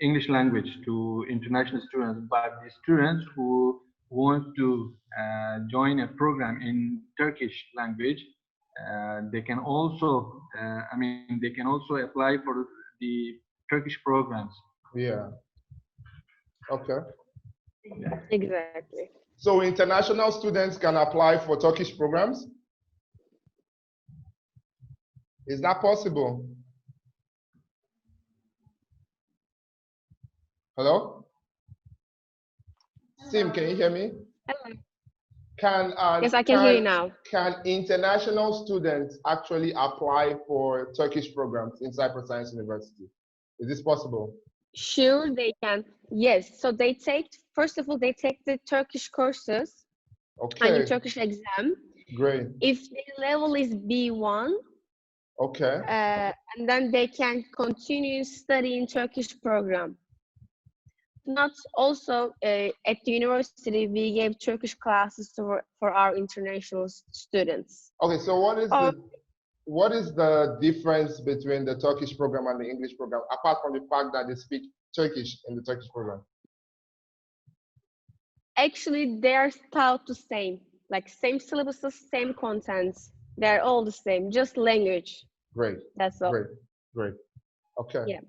English language to international students, but the students who want to join a program in Turkish language, they can also, they can also apply for the Turkish programs. Yeah. Okay. Exactly. So international students can apply for Turkish programs? Is that possible? Hello? Sim, can you hear me? Hello. Yes, I can hear you now. Can international students actually apply for Turkish programs in Cyprus Science University? Is this possible? Sure, they can. Yes. So they take, first of all, they take the Turkish courses and the Turkish exam. Great. If their level is B1, okay, and then they can continue studying Turkish program. Not also at the university, we gave Turkish classes for our international students. Okay, so what is the difference between the Turkish program and the English program, apart from the fact that they speak Turkish in the Turkish program? Actually, they are taught the same, like same syllabuses, same contents. They're all the same, just language. Great. That's all. Great. Okay. Yeah.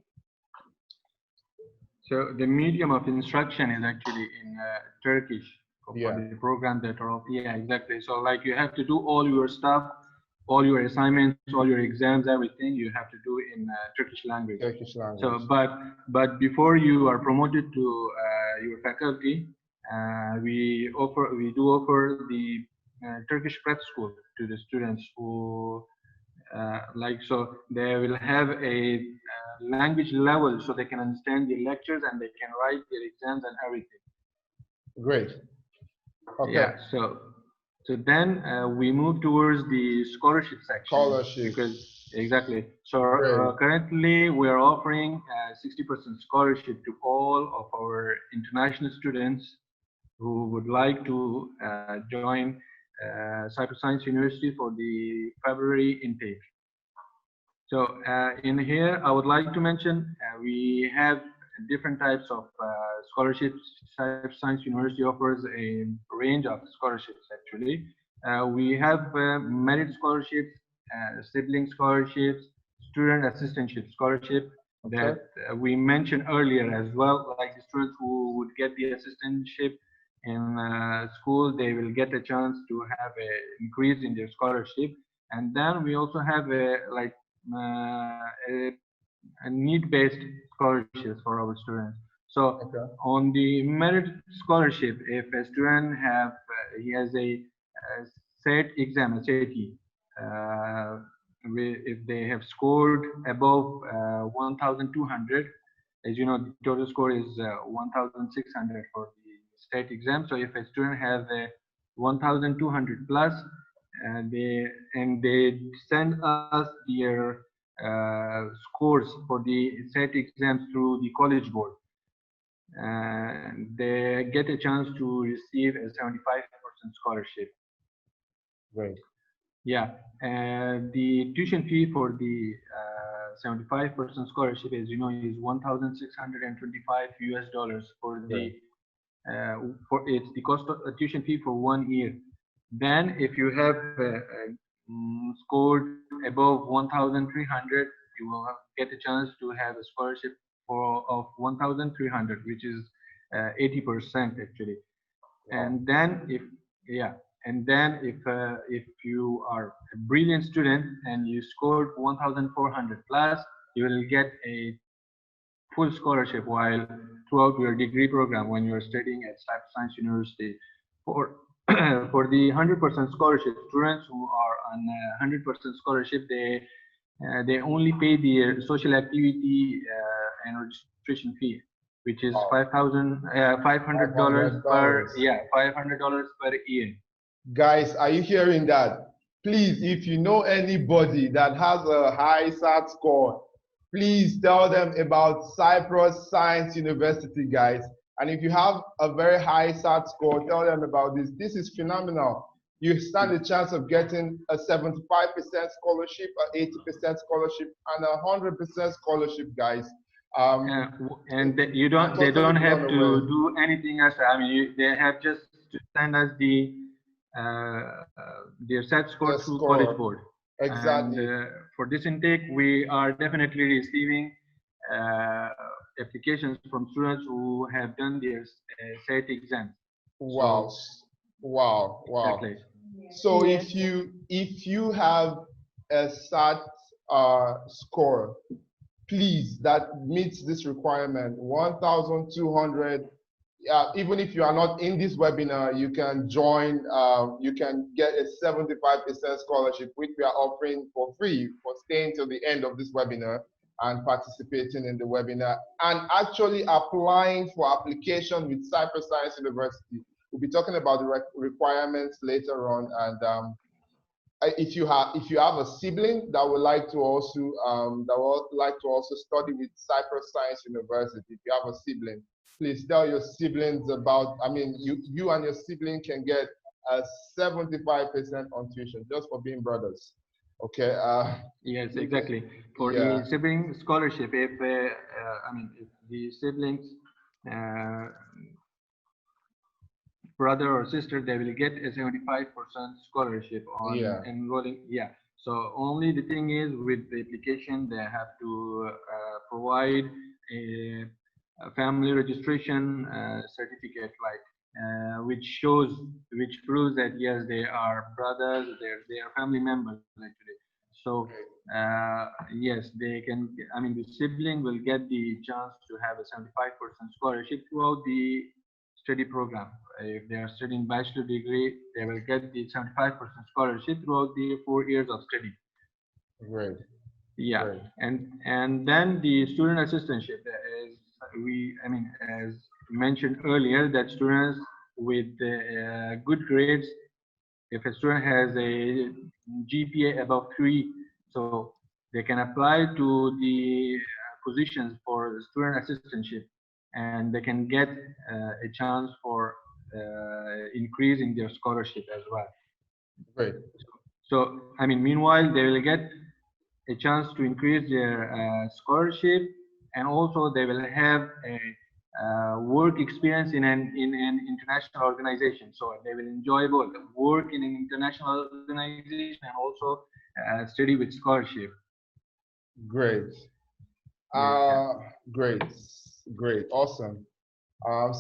So the medium of instruction is actually in Turkish for the program that are, yeah, exactly. So like you have to do all your stuff, all your assignments, all your exams, everything you have to do in Turkish language. Turkish language. So, but before you are promoted to your faculty, we do offer the Turkish prep school to the students who so they will have a language level so they can understand the lectures and they can write their exams and everything. Great. Okay. Yeah. So then we move towards the scholarship section. Scholarship. Exactly. So currently we are offering 60% scholarship to all of our international students who would like to join Cyprus Science University for the February intake. So in here, I would like to mention we have different types of scholarships. Cyprus Science University offers a range of scholarships actually. We have merit scholarships, sibling scholarships, student assistantship scholarship that we mentioned earlier as well. Like the students who would get the assistantship in school, they will get a chance to have an increase in their scholarship. And then we also have a need-based scholarships for our students. So on the merit scholarship, if a student he has a SAT exam, a SAT, if they have scored above 1,200, as you know, the total score is 1,600 for the SAT exam. So if a student has a 1,200 plus, they send us their scores for the SAT exams through the college board, and they get a chance to receive a 75% scholarship. Right. Yeah, and the tuition fee for the 75% scholarship, as you know, is $1,625 for the it's the cost of tuition fee for 1 year. Then, if you have scored above 1,300, you will get a chance to have a scholarship of 1,300, which is 80% actually. And then, if you are a brilliant student and you scored 1,400 plus, you will get a full scholarship while throughout your degree program when you are studying at Cyprus Science University. For the 100% scholarship, students who are on 100% scholarship, they only pay the social activity and registration fee, which is $500 per $500 per year. Guys, are you hearing that? Please, if you know anybody that has a high SAT score, please tell them about Cyprus Science University, guys. And if you have a very high SAT score, tell them about this. This is phenomenal. You stand a chance of getting a 75% scholarship, an 80% scholarship, and 100% scholarship, guys. And they don't have to do anything else. I mean, they have just to send us their SAT score to college board. Exactly. And for this intake, we are definitely receiving applications from students who have done their SAT exam. Wow. So, wow. Exactly. So if you have a SAT score, please, that meets this requirement, 1,200. Even if you are not in this webinar, you can join, you can get a 75% scholarship, which we are offering for free for staying till the end of this webinar and participating in the webinar and actually applying for application with Cyprus Science University. We'll be talking about the requirements later on. And if you have a sibling that would like to also study with Cyprus Science University, if you have a sibling, please tell your siblings about, I mean, you and your sibling can get a 75% on tuition just for being brothers. Okay. Yes, exactly. For the sibling scholarship, if if the siblings, brother or sister, they will get a 75% scholarship on enrolling. Yeah. So only the thing is, with the application, they have to provide a family registration certificate, which proves that yes, they are brothers, they are family members actually. So yes, they can. I mean, the sibling will get the chance to have a 75% scholarship throughout the study program. If they are studying bachelor degree, they will get the 75% scholarship throughout the 4 years of study. Great. Yeah. Great. And then the student assistantship, as mentioned earlier, that students with good grades, if a student has a GPA above 3, so they can apply to the positions for student assistantship, and they can get a chance for increasing their scholarship as well. Great. So, I mean, meanwhile, they will get a chance to increase their scholarship and also they will have a work experience in an international organization. So they will enjoy both work in an international organization and also study with scholarship. Great. Great, awesome.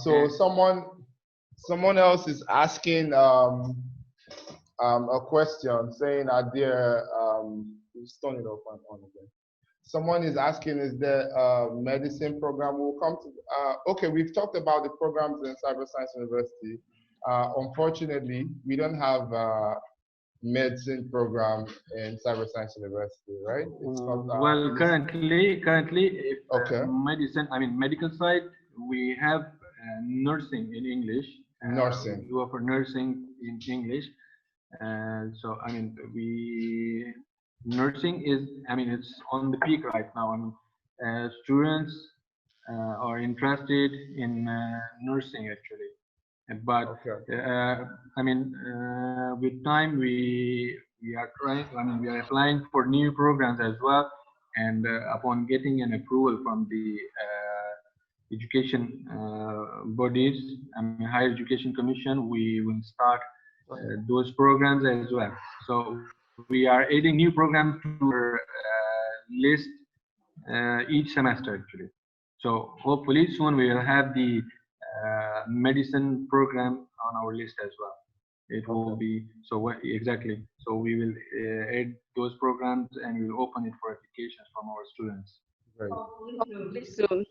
So someone else is asking a question, saying, "Are there?" Just turn it off on again. Someone is asking, "Is there a medicine program?" We'll come to. Okay, we've talked about the programs in Cyprus Science University. Unfortunately, we don't have a medicine program in Cyprus Science University, right? It's not, well, currently, if okay. medicine, I mean medical side, we have nursing in English. Nursing. We offer nursing in English. So I mean, nursing is, I mean, it's on the peak right now. I mean, students are interested in nursing actually, but I mean, with time we are trying. I mean, we are applying for new programs as well, and upon getting an approval from the education bodies, I mean, Higher Education Commission, we will start those programs as well. So we are adding new programs to our list each semester actually. So hopefully soon we will have the medicine program on our list as well. It will be so exactly. So we will add those programs and we will open it for applications from our students. Hopefully soon.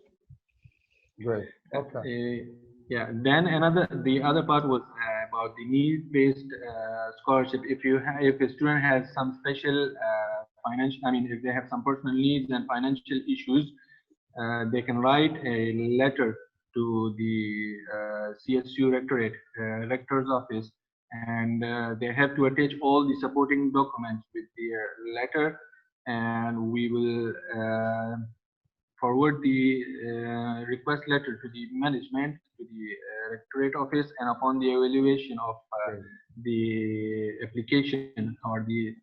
Great. Okay. Yeah. Then the other part was about the need-based scholarship. If a student has some special financial, I mean, if they have some personal needs and financial issues, they can write a letter to the CSU rector's office, and they have to attach all the supporting documents with their letter, and we will forward the request letter to the management, to the rectorate office, and upon the evaluation of the application or the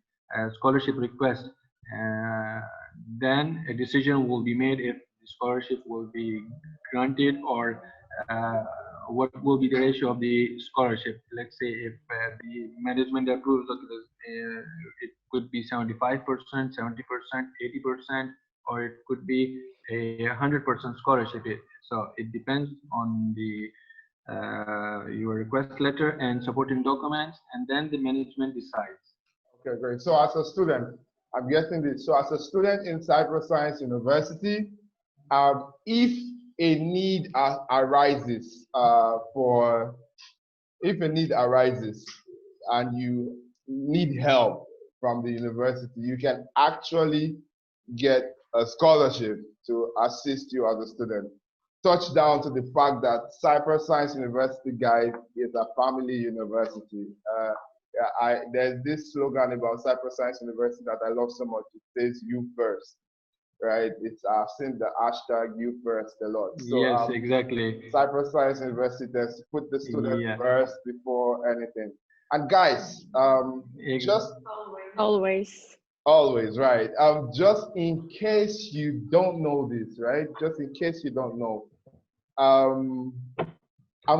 scholarship request, then a decision will be made if the scholarship will be granted or what will be the ratio of the scholarship. Let's say if the management approves it could be 75%, 70%, 80%, or it could be a 100% scholarship. So it depends on the your request letter and supporting documents, and then the management decides. Okay, great. So as a student, I'm getting this. So as a student in Cyprus Science University, if a need arises and you need help from the university, you can actually get a scholarship to assist you as a student. Touch down to the fact that Cyprus Science University, guys, is a family university. There's this slogan about Cyprus Science University that I love so much. It says "You first," right? I've seen the hashtag "You first" a lot. So, yes, exactly. Cyprus Science University has put the student first before anything. And guys, just always, right? Just in case you don't know this, right? Just in case you don't know, I'm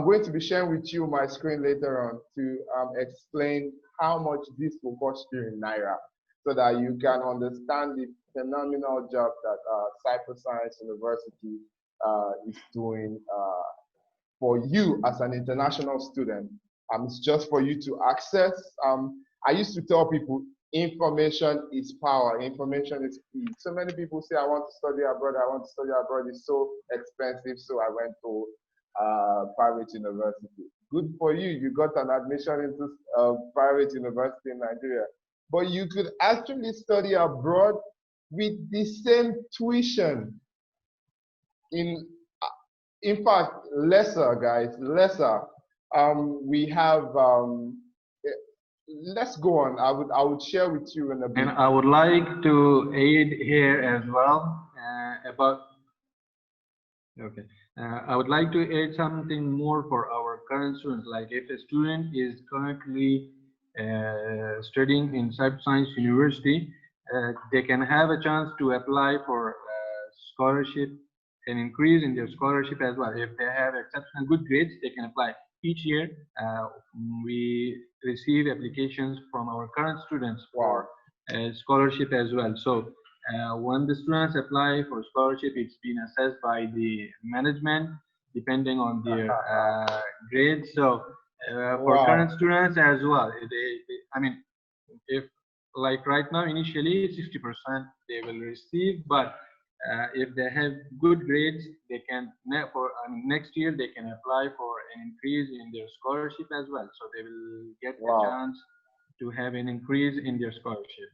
going to be sharing with you my screen later on to explain how much this will cost you in Naira, so that you can understand the phenomenal job that Cyprus Science University is doing for you as an international student. It's just for you to access. I used to tell people, information is power, information is key. So many people say, I want to study abroad, it's so expensive, so I went to private university. Good for you, you got an admission into private university in Nigeria. But you could actually study abroad with the same tuition. In fact, lesser, guys, lesser. We have, let's go on. I would share with you in a bit. And I would like to add here as well I would like to add something more for our current students. Like if a student is currently studying in Cyprus Science University, they can have a chance to apply for scholarship an increase in their scholarship as well. If they have exceptional good grades, they can apply. Each year, we receive applications from our current students for scholarship as well. So when the students apply for scholarship, it's been assessed by the management depending on their grades. So for current students as well, I mean, if like right now, initially 60% they will receive, but if they have good grades, they can next year they can apply for an increase in their scholarship as well. So they will get a chance to have an increase in their scholarship.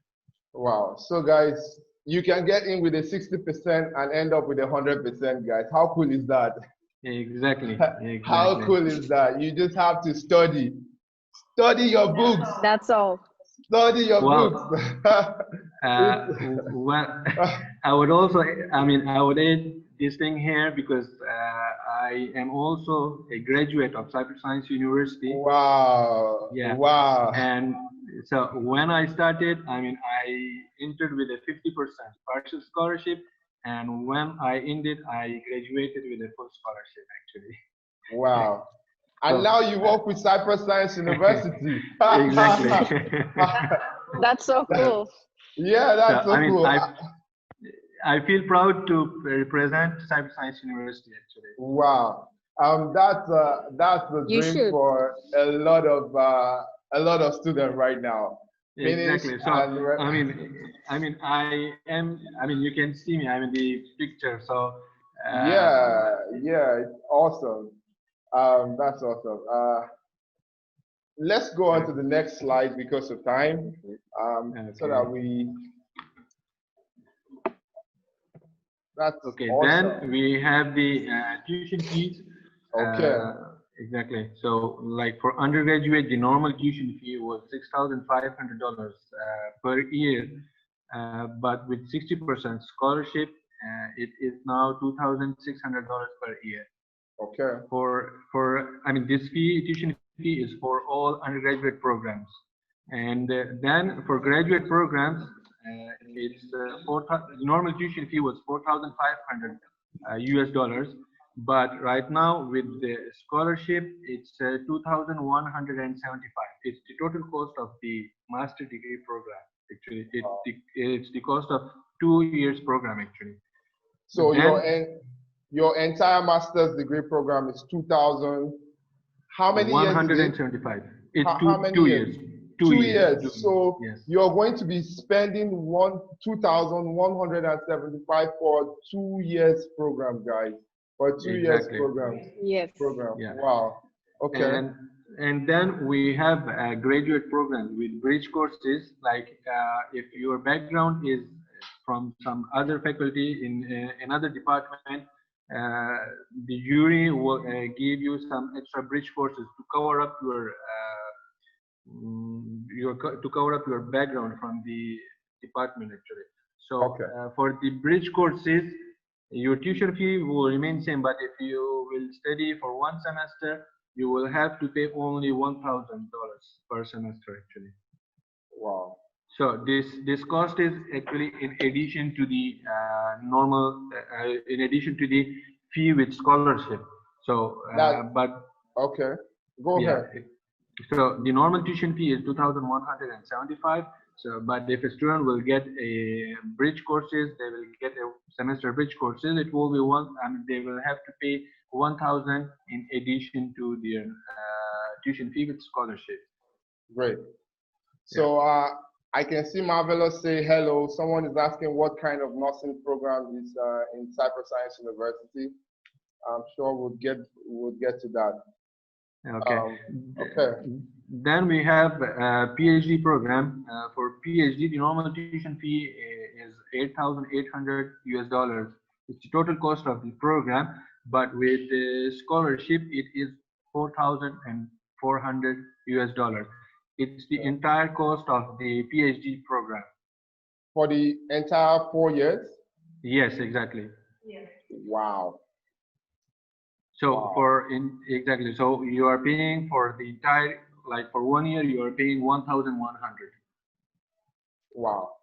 Wow. So guys, you can get in with a 60% and end up with 100%, guys. How cool is that? Exactly. How cool is that? You just have to study your books. That's all. Study your books. Well, I would also, I would add this thing here because I am also a graduate of Cyprus Science University. Wow. Yeah. Wow. And so when I started, I entered with a 50% partial scholarship, and when I ended, I graduated with a full scholarship actually. Wow. And now you work with Cyprus Science University. Exactly. That's so cool. Yeah, that's so cool. I feel proud to represent Cyprus Science University actually. Wow. That's the dream for a lot of students right now. Exactly. So you can see me. I'm in the picture. So yeah, it's awesome. That's awesome. Let's go on to the next slide because of time. So that we. That's okay. Awesome. Then we have the tuition fees. Okay. Exactly. So, like for undergraduate, the normal tuition fee was $6,500 per year, but with 60% scholarship, it is now $2,600 per year. Okay. This tuition fee is for all undergraduate programs, and then for graduate programs, it's the normal tuition fee was $4,500 US, but right now with the scholarship, it's $2,175. It's the total cost of the master degree program. Actually, it's the cost of 2 years program actually. So your entire master's degree program is 2,000. How many years? 175. It's how many 2 years. 2 years. So yes. You're going to be spending 2,175 for 2 years program, guys. For 2 years program. Yes. Program. Yeah. Wow. Okay. And then we have graduate programs with bridge courses. Like if your background is from some other faculty in another department, the jury will give you some extra bridge courses to cover up your background from the department actually. So for the bridge courses, your tuition fee will remain same, but if you will study for 1 semester, you will have to pay only $1,000 per semester actually. Wow. So this cost is actually in addition to the in addition to the fee with scholarship. So okay, go ahead. So the normal tuition fee is $2,175. So, but if a student will get a bridge courses, they will get a semester bridge courses. It will be they will have to pay $1,000 in addition to their tuition fee with scholarship. Great. So I can see Marvelous say hello. Someone is asking what kind of nursing program is in Cyprus Science University. I'm sure we'll get to that. Okay. Okay. Then we have a PhD program. For PhD, the normal tuition fee is $8,800 US. It's the total cost of the program, but with the scholarship, it is $4,400 US. It's the entire cost of the PhD program. For the entire 4 years? Yes, exactly. Yes. Wow. So exactly. So you are paying for the entire, like for 1 year, you are paying $1,100. Wow.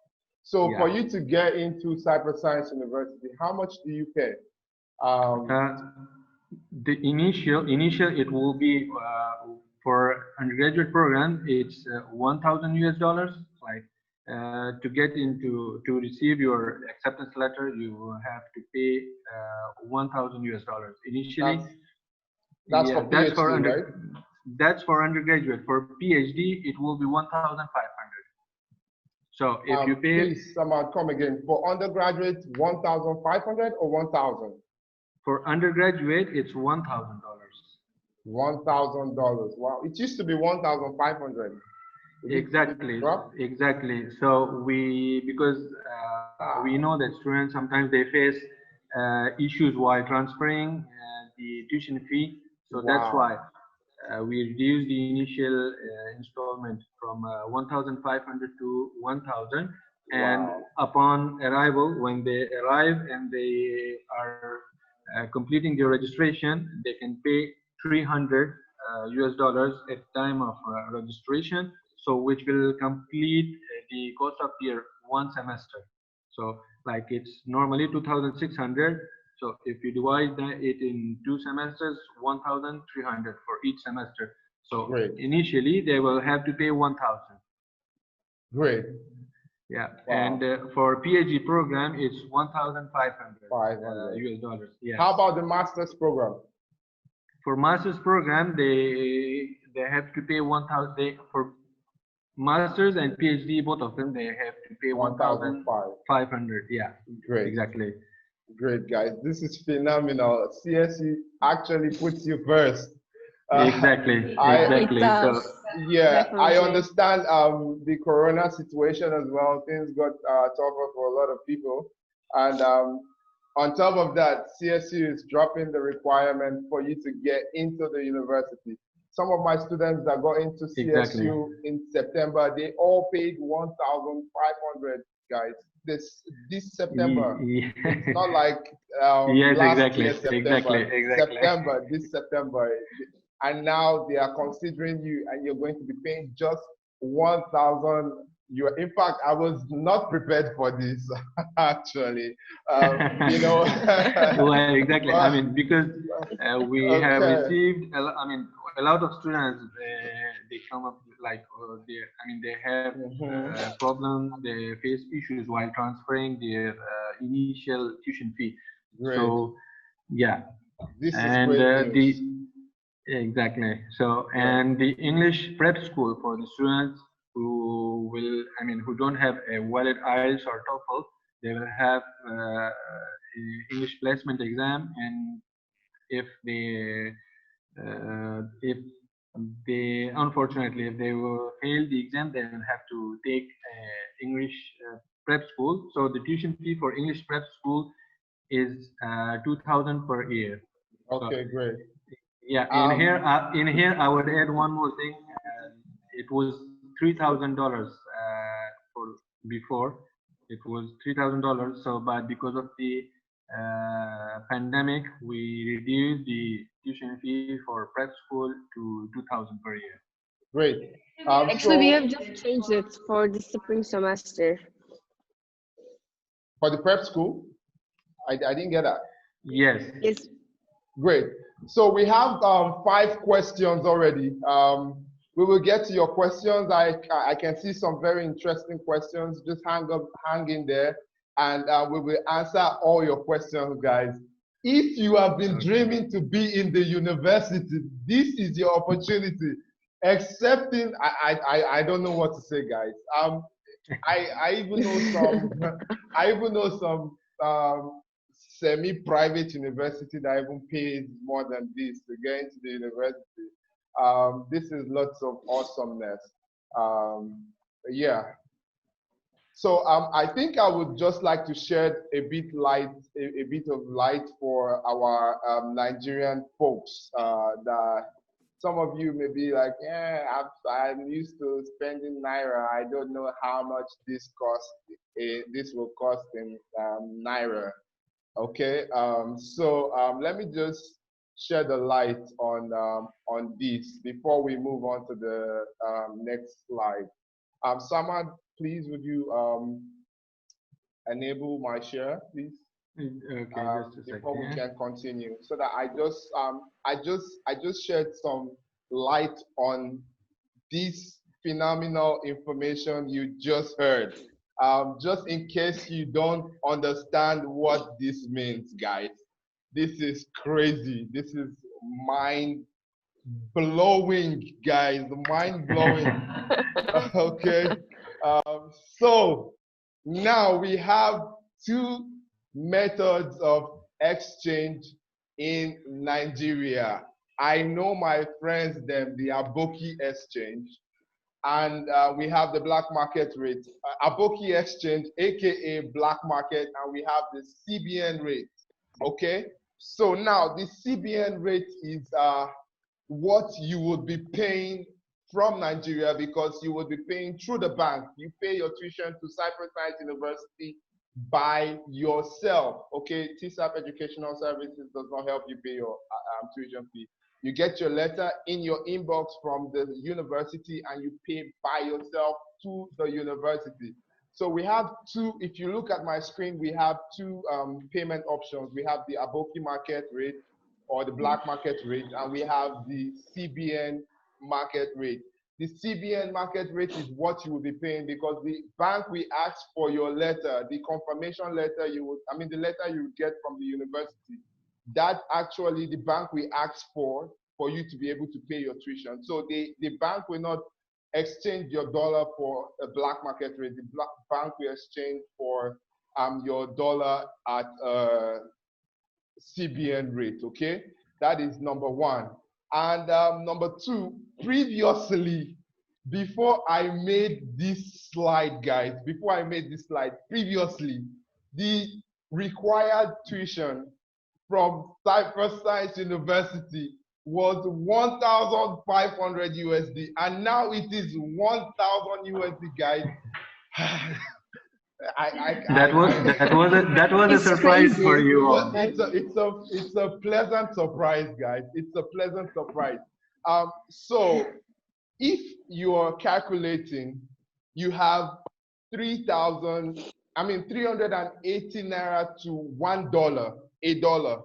So for you to get into Cyprus Science University, how much do you pay? The initial it will be for undergraduate program. It's 1,000 US dollars. Like to get into to receive your acceptance letter, you have to pay 1,000 US dollars initially. That's for PhD, right? That's for undergraduate. For PhD, it will be 1,500. So if you pay, please, someone come again. For undergraduate, 1,500 or 1,000? For undergraduate, it's $1,000. $1,000. Wow, it used to be 1,500. Exactly. So because we know that students sometimes they face issues while transferring the tuition fee. So that's why we reduced the initial installment from 1,500 to 1,000. And upon arrival, when they arrive and they are completing their registration, they can pay 300 US dollars at time of registration. So which will complete the cost of their one semester. So like it's normally 2,600. So if you divide it in 2 semesters, 1,300 for each semester. So initially they will have to pay 1,000. Great. Yeah, and for PhD program, it's 1,500 US dollars. Yeah. How about the master's program? For master's program, they have to pay 1,000. For masters and PhD, both of them, they have to pay 1,500. Yeah. Great. Exactly. Great, guys. This is phenomenal. CSU actually puts you first. Exactly. So, yeah, definitely. I understand the corona situation as well. Things got tougher for a lot of people. And on top of that, CSU is dropping the requirement for you to get into the university. Some of my students that got into CSU in September, they all paid 1,500, guys. This September. It's not like last year September. September, this September. And now they are considering you and you're going to be paying just 1,000. In fact, I was not prepared for this, actually. You know. Well, exactly. But, I mean, because we have received, a lot of students, they come up like, they have problems, they face issues while transferring their initial tuition fee. Great. So, yeah. This is great news. Exactly. So, and the English prep school for the students who will, who don't have a valid IELTS or TOEFL, they will have English placement exam, and if unfortunately, if they will fail the exam, they will have to take English prep school. So the tuition fee for English prep school is 2,000 per year. Okay, so, great. Yeah, in here I would add one more thing. It was $3,000 for before. It was $3,000. So, but because of the pandemic, we reduced the tuition fee for prep school to 2,000 per year. Great. Actually, we have just changed it for the spring semester. For the prep school? I didn't get that. Yes. Yes. Great. So we have 5 questions already. We will get to your questions. I can see some very interesting questions. Just hang in there, and we will answer all your questions, guys. If you have been dreaming to be in the university, this is your opportunity. Excepting, I don't know what to say, guys. I even know some semi-private university that even pays more than this to get into the university. This is lots of awesomeness. Yeah. So I think I would just like to shed a bit of light for our Nigerian folks. That some of you may be like, yeah, I'm used to spending Naira. I don't know how much this will cost in Naira. Okay, so let me just shed the light on this before we move on to the next slide. Samad, please, would you enable my share, please? Okay, just a before we second. can continue, so that I just shared some light on this phenomenal information you just heard. Just in case you don't understand what this means, guys, this is crazy. This is mind blowing, guys, mind blowing. Okay. So now we have two methods of exchange in Nigeria. I know my friends, them, the Aboki exchange, and we have the black market rate. Aboki exchange, aka black market, and we have the CBN rate. Okay. So now the CBN rate is what you would be paying from Nigeria, because you would be paying through the bank. You pay your tuition to Cyprus Science University by yourself. Okay, TSAP Educational Services does not help you pay your tuition fee. You get your letter in your inbox from the university and you pay by yourself to the university. So we have two, if you look at my screen, we have two payment options. We have the Aboki market rate or the black market rate, and we have the CBN market rate. The CBN market rate is what you will be paying, because the bank will ask for your letter, the confirmation letter the letter you get from the university. That actually the bank will ask for you to be able to pay your tuition. So the bank will not exchange your dollar for a black market rate. The bank will exchange for your dollar at CBN rate, okay? That is number one. And number two, previously, before I made this slide, guys, previously, the required tuition from Cyprus Science University was 1,500 USD, and now it is 1,000 USD, guys. That was a surprise crazy. for you all. It's a pleasant surprise, guys. It's a pleasant surprise. So if you are calculating, you have 380 naira to $1. A dollar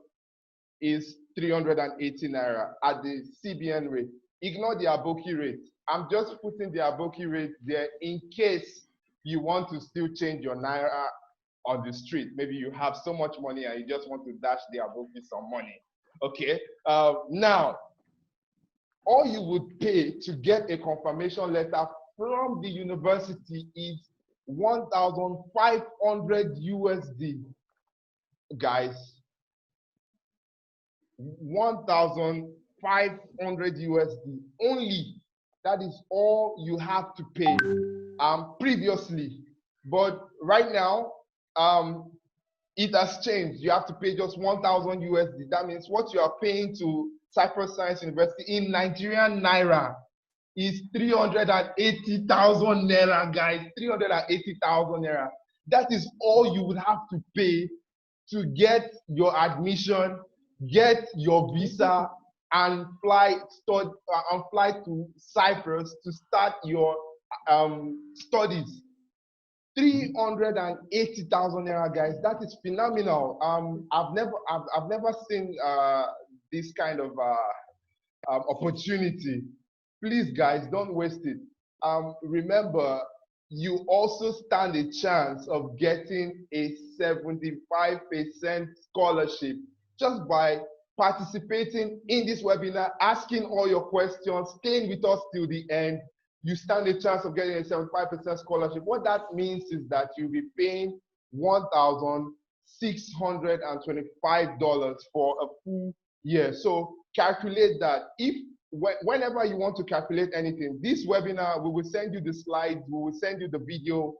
is 380 naira at the CBN rate. Ignore the Aboki rate. I'm just putting the Aboki rate there in case you want to still change your naira on the street. Maybe you have so much money and you just want to dash the Aboki some money. Okay. Now, all you would pay to get a confirmation letter from the university is 1,500 USD, guys. 1,500 USD only. That is all you have to pay previously. But right now, it has changed. You have to pay just 1,000 USD. That means what you are paying to Cyprus Science University in Nigerian naira is 380,000 naira, guys. 380,000 naira. That is all you would have to pay to get your admission, get your visa, and fly to Cyprus to start your studies. 380,000 naira, guys. That is phenomenal. I've never seen this kind of opportunity. Please, guys, don't waste it. Remember, you also stand a chance of getting a 75% scholarship just by participating in this webinar, asking all your questions, staying with us till the end. You stand a chance of getting a 75% scholarship. What that means is that you'll be paying $1,625 for a full year. So calculate that. Whenever you want to calculate anything, this webinar, we will send you the slides, we will send you the video,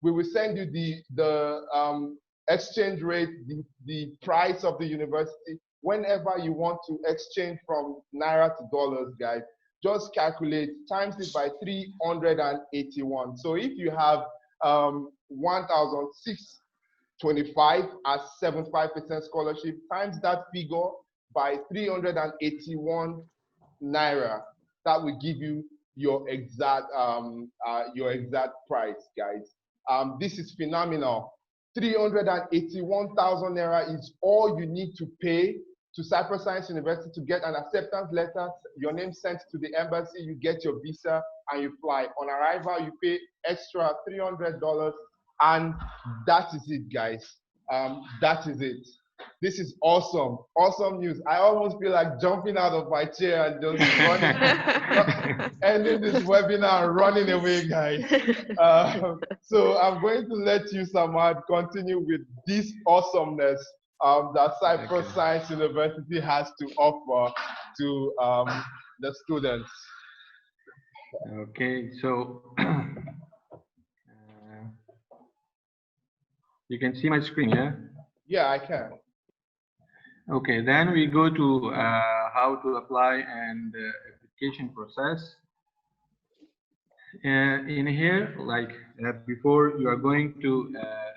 we will send you the exchange rate, the price of the university. Whenever you want to exchange from naira to dollars, guys, just calculate, times it by 381. So if you have 1,625 as 75% scholarship, times that figure by 381 naira, that will give you your exact price, guys. This is phenomenal. 381,000 naira is all you need to pay to Cyprus Science University to get an acceptance letter, your name sent to the embassy, you get your visa, and you fly. On arrival, you pay extra $300, and that is it, guys. That is it. This is awesome, awesome news. I almost feel like jumping out of my chair and just running, ending this webinar and running away, guys. So I'm going to let you, Samad, continue with this awesomeness that Cyprus Science University has to offer to the students. Okay, so you can see my screen, yeah? Yeah, I can. Okay, then we go to how to apply and application process. In here, like before you are going to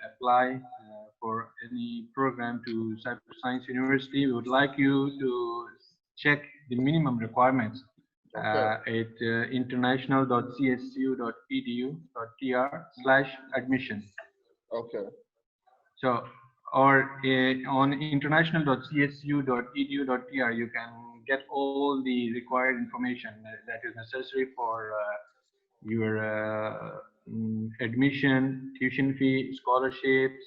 apply for any program to Cyprus Science University, we would like you to check the minimum requirements at international.csu.edu.tr/admission. Okay. So, or on international.csu.edu.tr, you can get all the required information that is necessary for your admission, tuition fee, scholarships,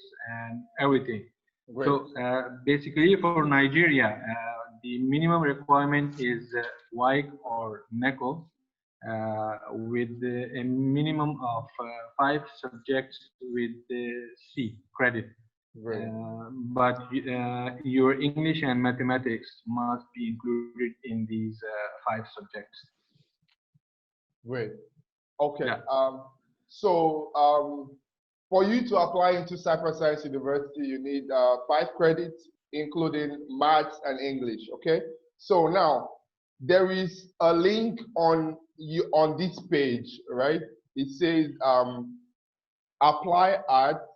and everything. Great. So basically for Nigeria, the minimum requirement is WAEC or NECO with a minimum of 5 subjects with C credit. Right. But your English and mathematics must be included in these 5 subjects. Great. Okay. Yeah. So for you to apply into Cyprus Science University, you need 5 credits, including maths and English. Okay. So now there is a link on this page, right? It says apply at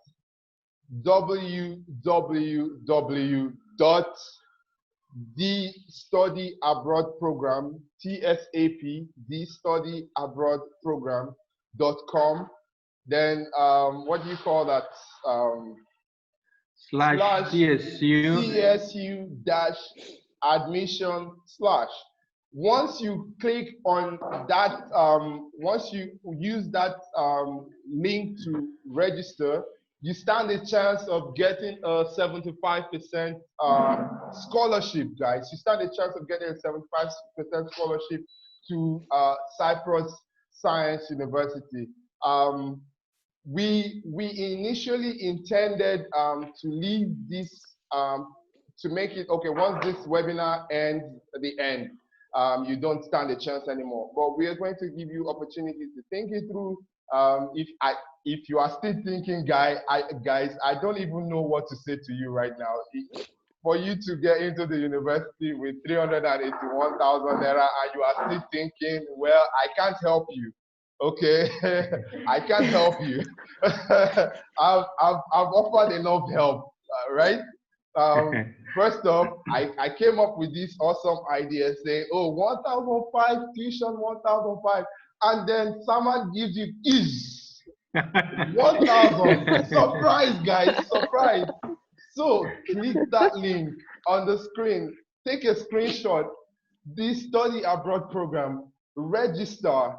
www.thestudyabroadprogram, TSAP, thestudyabroadprogram.com. Then what do you call that? Slash TSU-admission slash. Once you click on that, once you use that link to register, you stand a chance of getting a 75% scholarship, guys. You stand a chance of getting a 75% scholarship to Cyprus Science University. We initially intended to leave this, to make it, okay, once this webinar ends at the end, you don't stand a chance anymore. But we are going to give you opportunities to think it through. If you are still thinking, guys, I don't even know what to say to you right now. For you to get into the university with 381,000 naira and you are still thinking, well, I can't help you. Okay, I can't help you. I've offered enough help, right? First off, I came up with this awesome idea saying, oh, 1,005 tuition, 1,005, and then someone gives you 1,000. Surprise, guys, surprise. So click that link on the screen, take a screenshot, this study abroad program, register.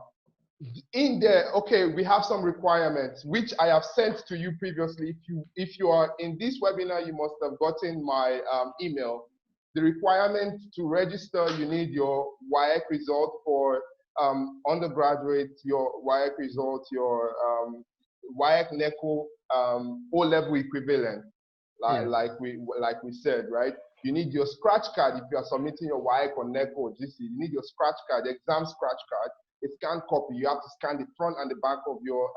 In there, okay, we have some requirements which I have sent to you previously. If you are in this webinar, you must have gotten my email. The requirement to register, you need your WAEC result for undergraduate, your WAEC result, your WAEC NECO O-level equivalent, like we said, right? You need your scratch card if you are submitting your WAEC or NECO or GC. You need your scratch card, exam scratch card. A scanned copy. You have to scan the front and the back of your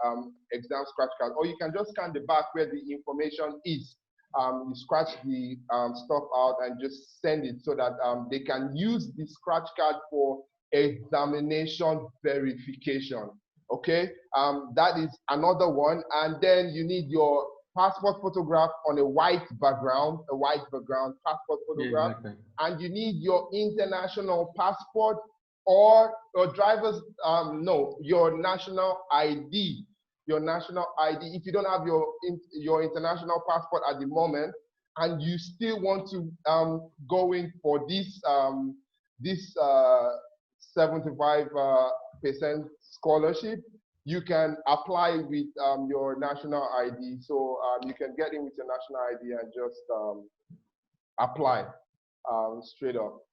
exam scratch card, or you can just scan the back where the information is. You scratch the stuff out and just send it so that they can use the scratch card for examination verification. Okay, that is another one. And then you need your passport photograph on a white background, passport photograph, yeah, exactly. And you need your international passport or your driver's, your national ID. your national ID, if you don't have your international passport at the moment, and you still want to go in for this 75% scholarship, you can apply with your national ID. So you can get in with your national ID and just apply straight up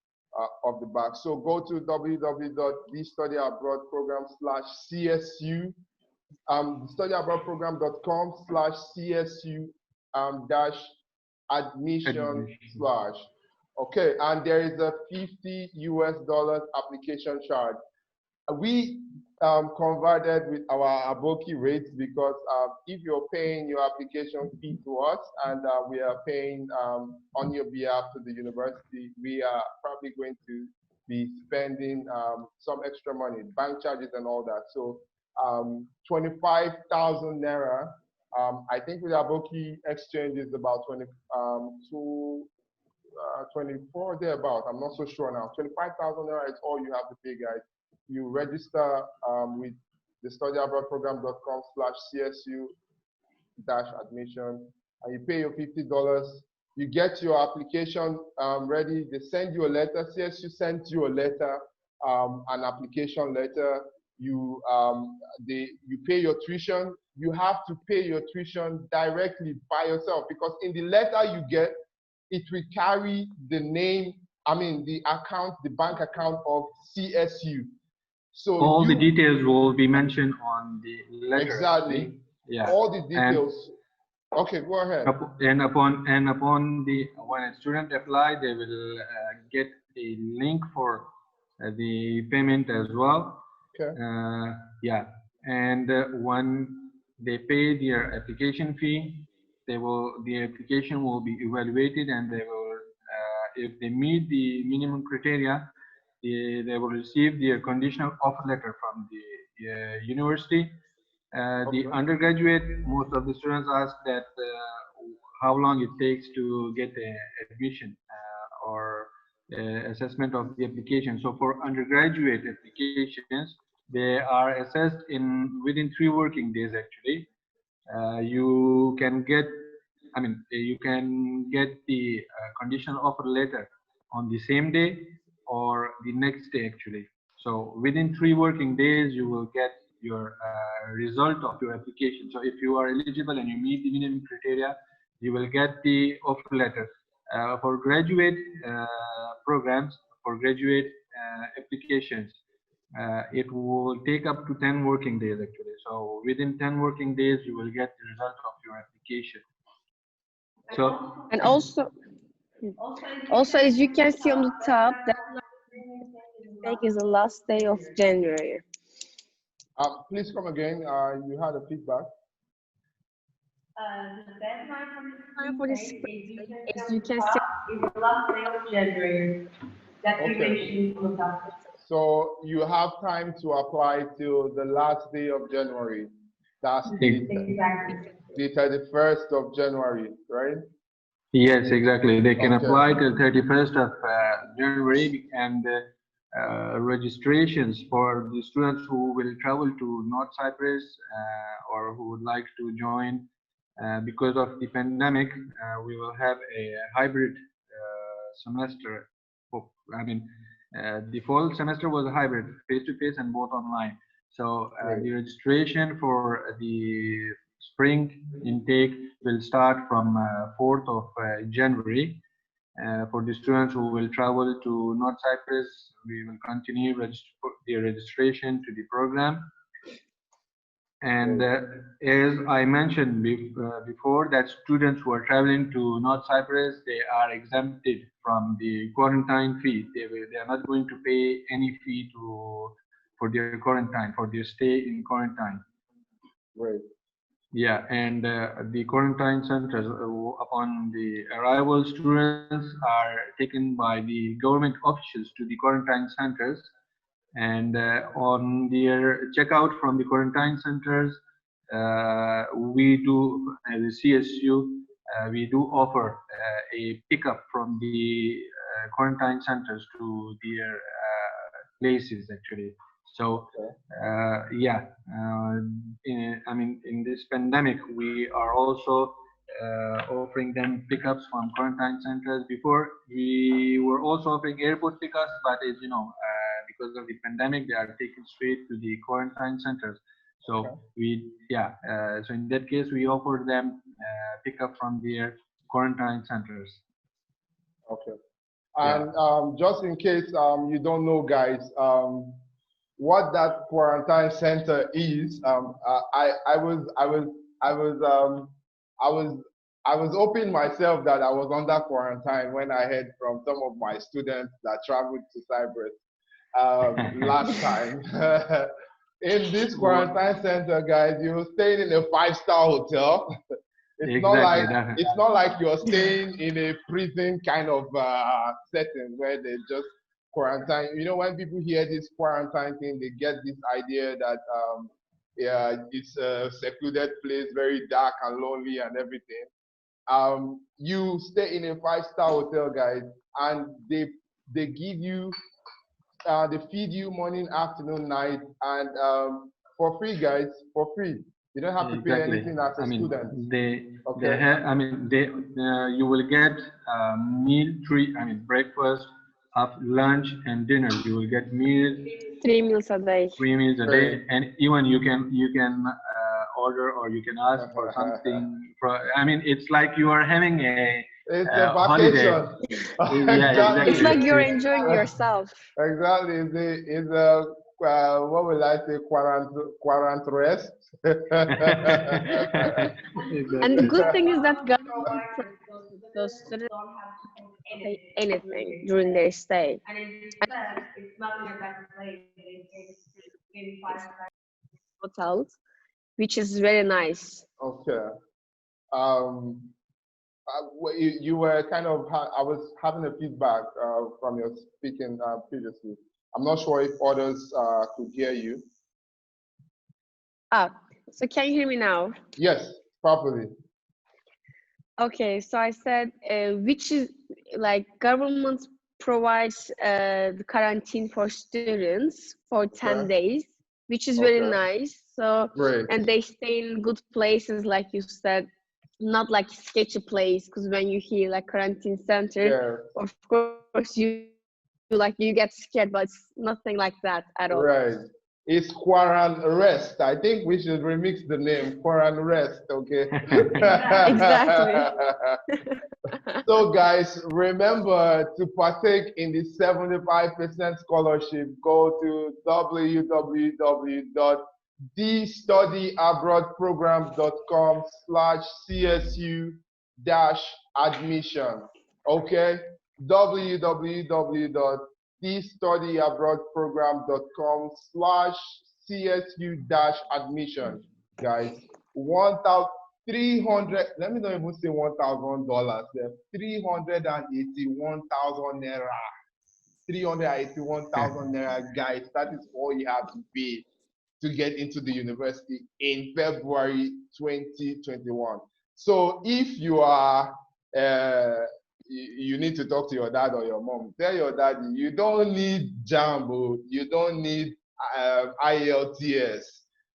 off the back. So go to www.thestudyabroadprogram/CSU, studyabroadprogram.com/CSU dash admission slash. Okay, and there is a $50 application charge. We converted with our Aboki rates because if you're paying your application fee to us and we are paying on your behalf to the university, we are probably going to be spending some extra money, bank charges and all that. So 25,000 Naira, I think with Aboki exchange is about 24 thereabout. I'm not so sure now. 25,000 Naira is all you have to pay, guys. You register with the studyabroadprogram.com/CSU-admission, and you pay your $50. You get your application ready. They send you a letter. CSU sends you a letter, an application letter. You pay your tuition. You have to pay your tuition directly by yourself, because in the letter you get, it will carry the name, the account, the bank account of CSU. So all the details will be mentioned on the letter. Exactly. Yeah. All the details. Okay, go ahead. And upon when a student apply, they will get a link for the payment as well. Okay. Yeah. And when they pay their application fee, the application will be evaluated, and they will, if they meet the minimum criteria, they will receive their conditional offer letter from the university. The undergraduate, most of the students ask that how long it takes to get admission or assessment of the application. So for undergraduate applications, they are assessed within 3 working days. Actually, you can get the conditional offer letter on the same day or the next day, actually. So within 3 working days, you will get your result of your application. So if you are eligible and you meet the minimum criteria, you will get the offer letter. For graduate programs, for graduate applications, it will take up to 10 working days, actually. So within 10 working days, you will get the result of your application. So, and also as you can see on the top, that is the last day of January. Please come again. You had a feedback. The deadline For this, as you can see, is the last day of January. That we mentioned on the top. So you have time to apply till the last day of January. That's the 31st of January, right? Yes, exactly. They can apply till 31st of January, and registrations for the students who will travel to North Cyprus or who would like to join because of the pandemic. We will have a hybrid semester. The fall semester was a hybrid, face-to-face and both online. So the registration for the spring intake will start from 4th of January. For the students who will travel to North Cyprus, we will continue the registration to the program. And as I mentioned before, that students who are traveling to North Cyprus, they are exempted from the quarantine fee. They are not going to pay any fee for their quarantine, for their stay in quarantine. Right. Yeah, and the quarantine centers upon the arrival, students are taken by the government officials to the quarantine centers. And on their checkout from the quarantine centers, we do, as a CSU, we do offer a pickup from the quarantine centers to their places, actually. So yeah, I mean, in this pandemic, we are also offering them pickups from quarantine centers. Before, we were also offering airport pickups, but as you know, because of the pandemic, they are taken straight to the quarantine centers. So so in that case, we offer them pickup from their quarantine centers. Okay. And just in case you don't know, guys, what that quarantine center is, I was hoping myself that I was under quarantine when I heard from some of my students that traveled to Cyprus last time. In this quarantine center, guys, you're staying in a 5-star hotel. It's not like you're staying in a prison kind of setting where they just quarantine. You know, when people hear this quarantine thing, they get this idea that it's a secluded place, very dark and lonely and everything. You stay in a 5-star hotel, guys, and they give you, they feed you morning, afternoon, night, and for free, guys, for free. You don't have to pay anything as a student. You will get breakfast, lunch, and dinner. You will get meals. 3 meals a day. 3 meals a day, and even you can order or you can ask for something. It's like you are having a vacation. Exactly. It's like you're enjoying yourself. Exactly. It's a what will I say? Quarant rest. And the good thing is that government those students don't pay anything during their stay. And it's not in a bad place. It's hotels, which is very nice. Okay. You were kind of, I was having a feedback from your speaking previously. I'm not sure if others could hear you. So can you hear me now? Yes, properly. Okay, so I said, which is like government provides the quarantine for students for 10 days, which is very nice. So, and they stay in good places, like you said, not like sketchy place, because when you hear like quarantine center, of course you get scared, but it's nothing like that at all. Right. It's Quarant Rest. I think we should remix the name, Quarant Rest, okay? Exactly. So guys, remember to partake in the 75% scholarship. Go to www.thestudyabroadprogram.com/CSU-admission, okay? www.thestudyabroadprogram.com/CSU-admission, guys. 1,300, let me not even say $1,000, $381,000 naira. 381,000 naira, guys. That is all you have to pay to get into the university in February 2021. So if you are you need to talk to your dad or your mom. Tell your daddy, you don't need Jambo, you don't need IELTS,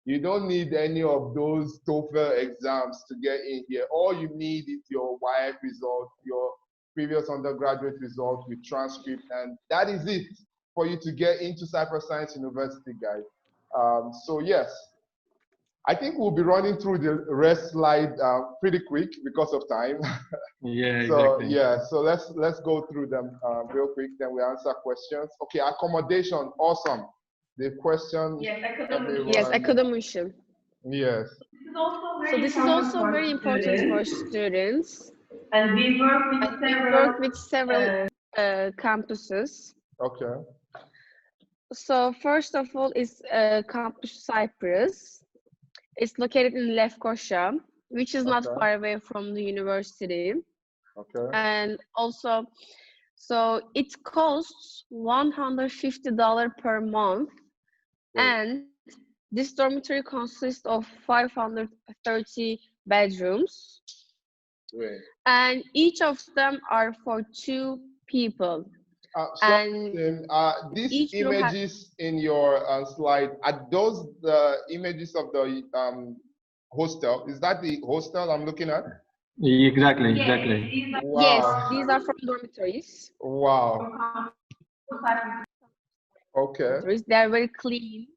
you don't need any of those TOEFL exams to get in here. All you need is your WIFE result, your previous undergraduate result with transcript, and that is it for you to get into Cyprus Science University, guys. So yes, I think we'll be running through the rest slide pretty quick because of time. Yeah, so exactly. yeah, so let's go through them real quick, then we answer questions. Okay, accommodation, awesome. The question. Yes, accommodation. Yes. So this is also very important for students. And we work with several campuses. Okay. So first of all is Campus Cyprus. It's located in Lefkoşa, which is not far away from the university. Okay. And also, so it costs $150 per month. Right. And this dormitory consists of 530 bedrooms. Right. And each of them are for 2 people. And these each room has, images in your slide, are those the images of the hostel? Is that the hostel I'm looking at? Exactly, exactly. yes, Wow. these are from dormitories. Wow. Okay. They're very clean.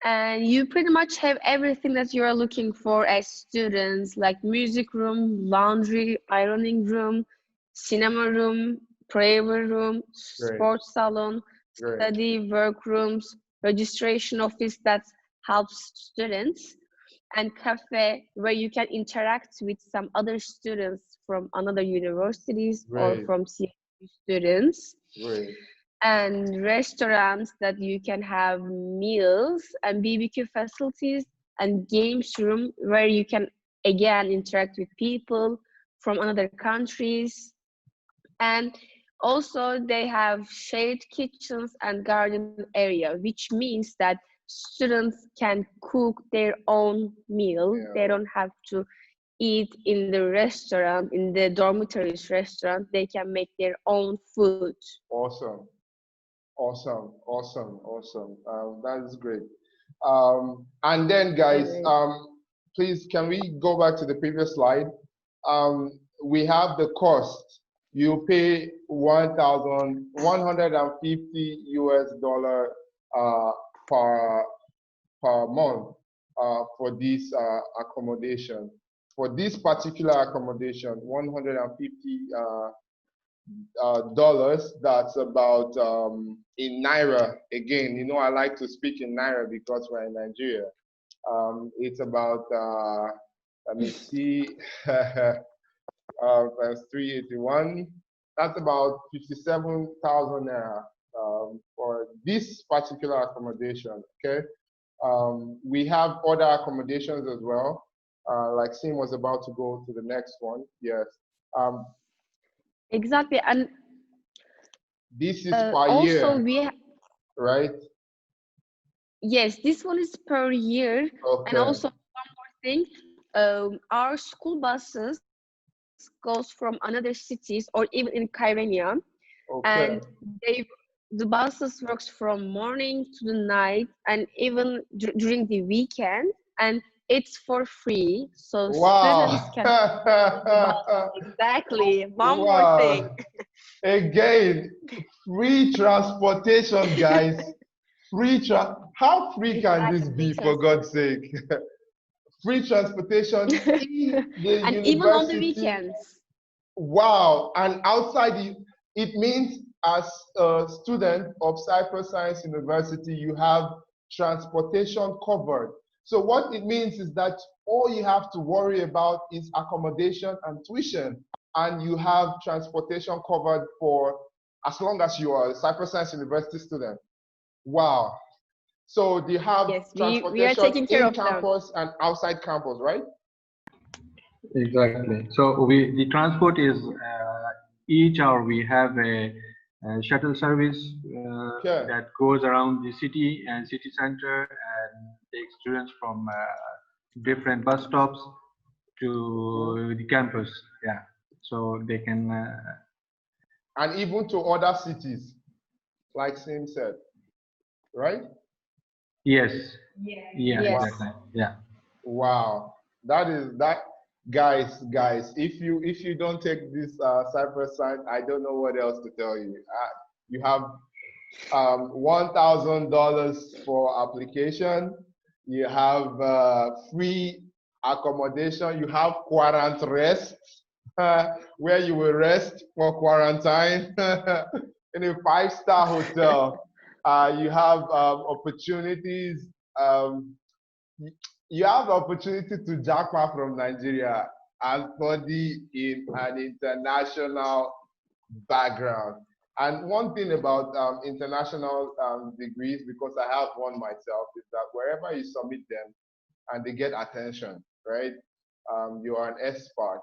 And you pretty much have everything that you are looking for as students, like music room, laundry, ironing room, cinema room, prayer room, Great. sports salon, Great. study workrooms, registration office that helps students, and cafe where you can interact with some other students from another universities or Great. from CSU students, Great. and restaurants that you can have meals, and BBQ facilities, and games room where you can again interact with people from other countries. And also they have shared kitchens and garden area, which means that students can cook their own meal. Yeah. They don't have to eat in the restaurant, in the dormitories restaurant. They can make their own food. Awesome. Awesome. Awesome. Awesome. That is great. And then, guys, please, can we go back to the previous slide? We have the cost. You pay $1,150 US per month for this accommodation. For this particular accommodation, $150 dollars. That's about in naira. Again, you know, I like to speak in naira because we're in Nigeria. It's about let me see. Times 381. That's about 57,000 naira for this particular accommodation. Okay. We have other accommodations as well. Like Sim was about to go to the next one. Yes. Exactly. And this is per also year, right? Yes, this one is per year. Okay. And also one more thing, our school buses goes from another cities or even in Kyrenia, Okay. and the buses works from morning to the night and even during the weekend, and it's for free, so Wow. students can exactly. One more thing. Again, free transportation, guys. How free can this be, for God's sake? Free transportation in the and university. even on the weekends. Wow. And outside, it means as a student of Cyprus Science University, you have transportation covered. So what it means is that all you have to worry about is accommodation and tuition, and you have transportation covered for as long as you are a Cyprus Science University student. Wow. So do you have transportation we are taking care in of campus and outside campus, right? Exactly. So the transport is each hour we have a shuttle service that goes around the city and city center and takes students from different bus stops to the campus. Yeah, so they can. And even to other cities, like Sim said, right? Yes. Yeah. Yeah. Yes. Exactly. Yeah. Wow, that guys. If you don't take this Cyprus Science, I don't know what else to tell you. You have $1,000 for application. You have free accommodation. You have quarantine rest, where you will rest for quarantine in a 5-star hotel. You have opportunities. You have the opportunity to jackpot from Nigeria and study in an international background. And one thing about international degrees, because I have one myself, is that wherever you submit them and they get attention, right? You are an expert.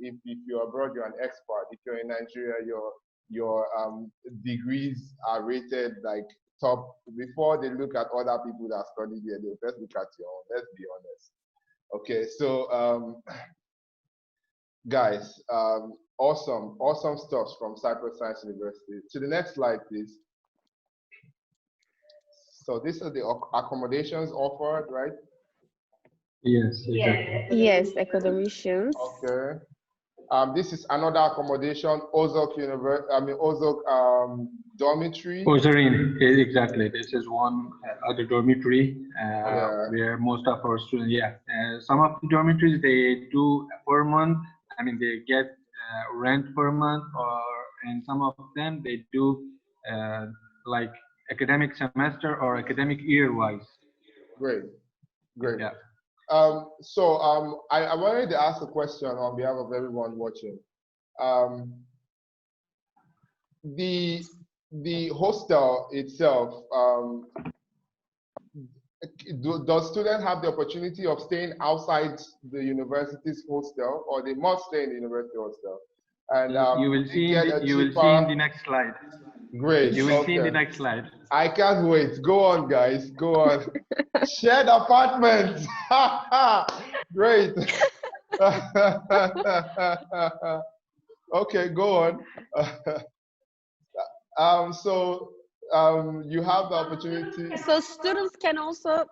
If you're abroad, you're an expert. If you're in Nigeria, your degrees are rated like top. Before they look at other people that studied there, they'll first look at your own. Let's be honest. Okay, so Guys, awesome stuff from Cyprus Science University. To the next slide, please. So these are the accommodations offered, right? Yes, exactly. Yes, academicians. Okay. This is another accommodation, Ozok dormitory. Ozarine, exactly. This is one other dormitory Yeah. where most of our students, some of the dormitories, they do per month. I mean, they get rent per month, and some of them, they do like academic semester or academic year wise. Great. Yeah. I wanted to ask a question on behalf of everyone watching. The hostel itself, does students have the opportunity of staying outside the university's hostel, or they must stay in the university hostel? And you will see in the next slide. Great. You will see in the next slide. I can't wait. Go on, guys. Go on. Shared apartments. Great. Okay, go on. You have the opportunity. So students can also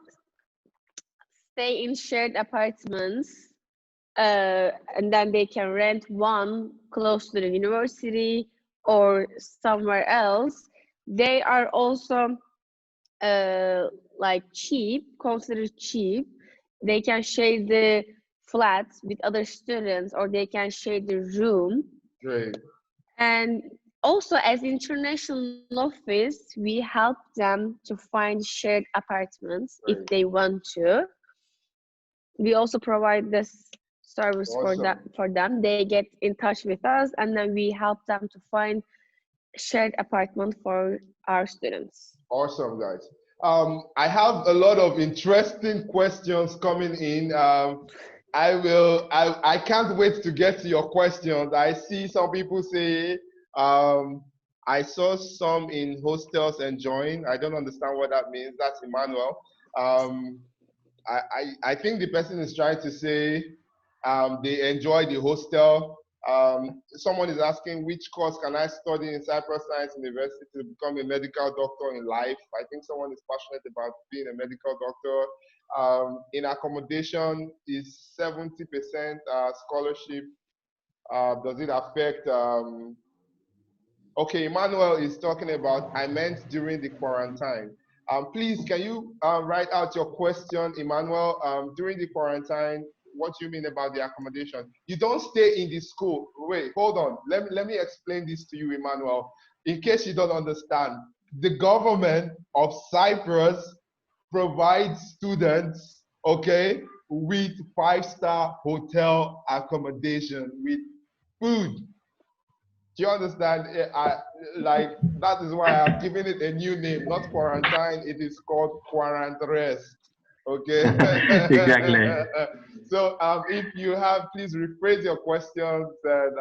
stay in shared apartments, and then they can rent one close to the university or somewhere else. They are also like cheap, considered cheap. They can share the flats with other students, or they can share the room. Great. And also, as international office, we help them to find shared apartments if they want to. We also provide this service for them. They get in touch with us, and then we help them to find shared apartment for our students. Awesome, guys. I have a lot of interesting questions coming in. I can't wait to get to your questions. I see some people say, I saw some in hostels enjoying. I don't understand what that means. That's Emmanuel. I think the person is trying to say they enjoy the hostel. Someone is asking, which course can I study in Cyprus Science University to become a medical doctor in life? I think someone is passionate about being a medical doctor. In accommodation, is 70% scholarship. Does it affect? Okay, Emmanuel is talking about, I meant during the quarantine. Please, can you write out your question, Emmanuel? During the quarantine, what do you mean about the accommodation? You don't stay in the school. Wait, hold on. Let me explain this to you, Emmanuel. In case you don't understand, the government of Cyprus provides students, okay, with 5-star hotel accommodation, with food. Do you understand? Like, that is why I've given it a new name, not quarantine. It is called quarantrest. Okay. Exactly. So if you have, please rephrase your questions, and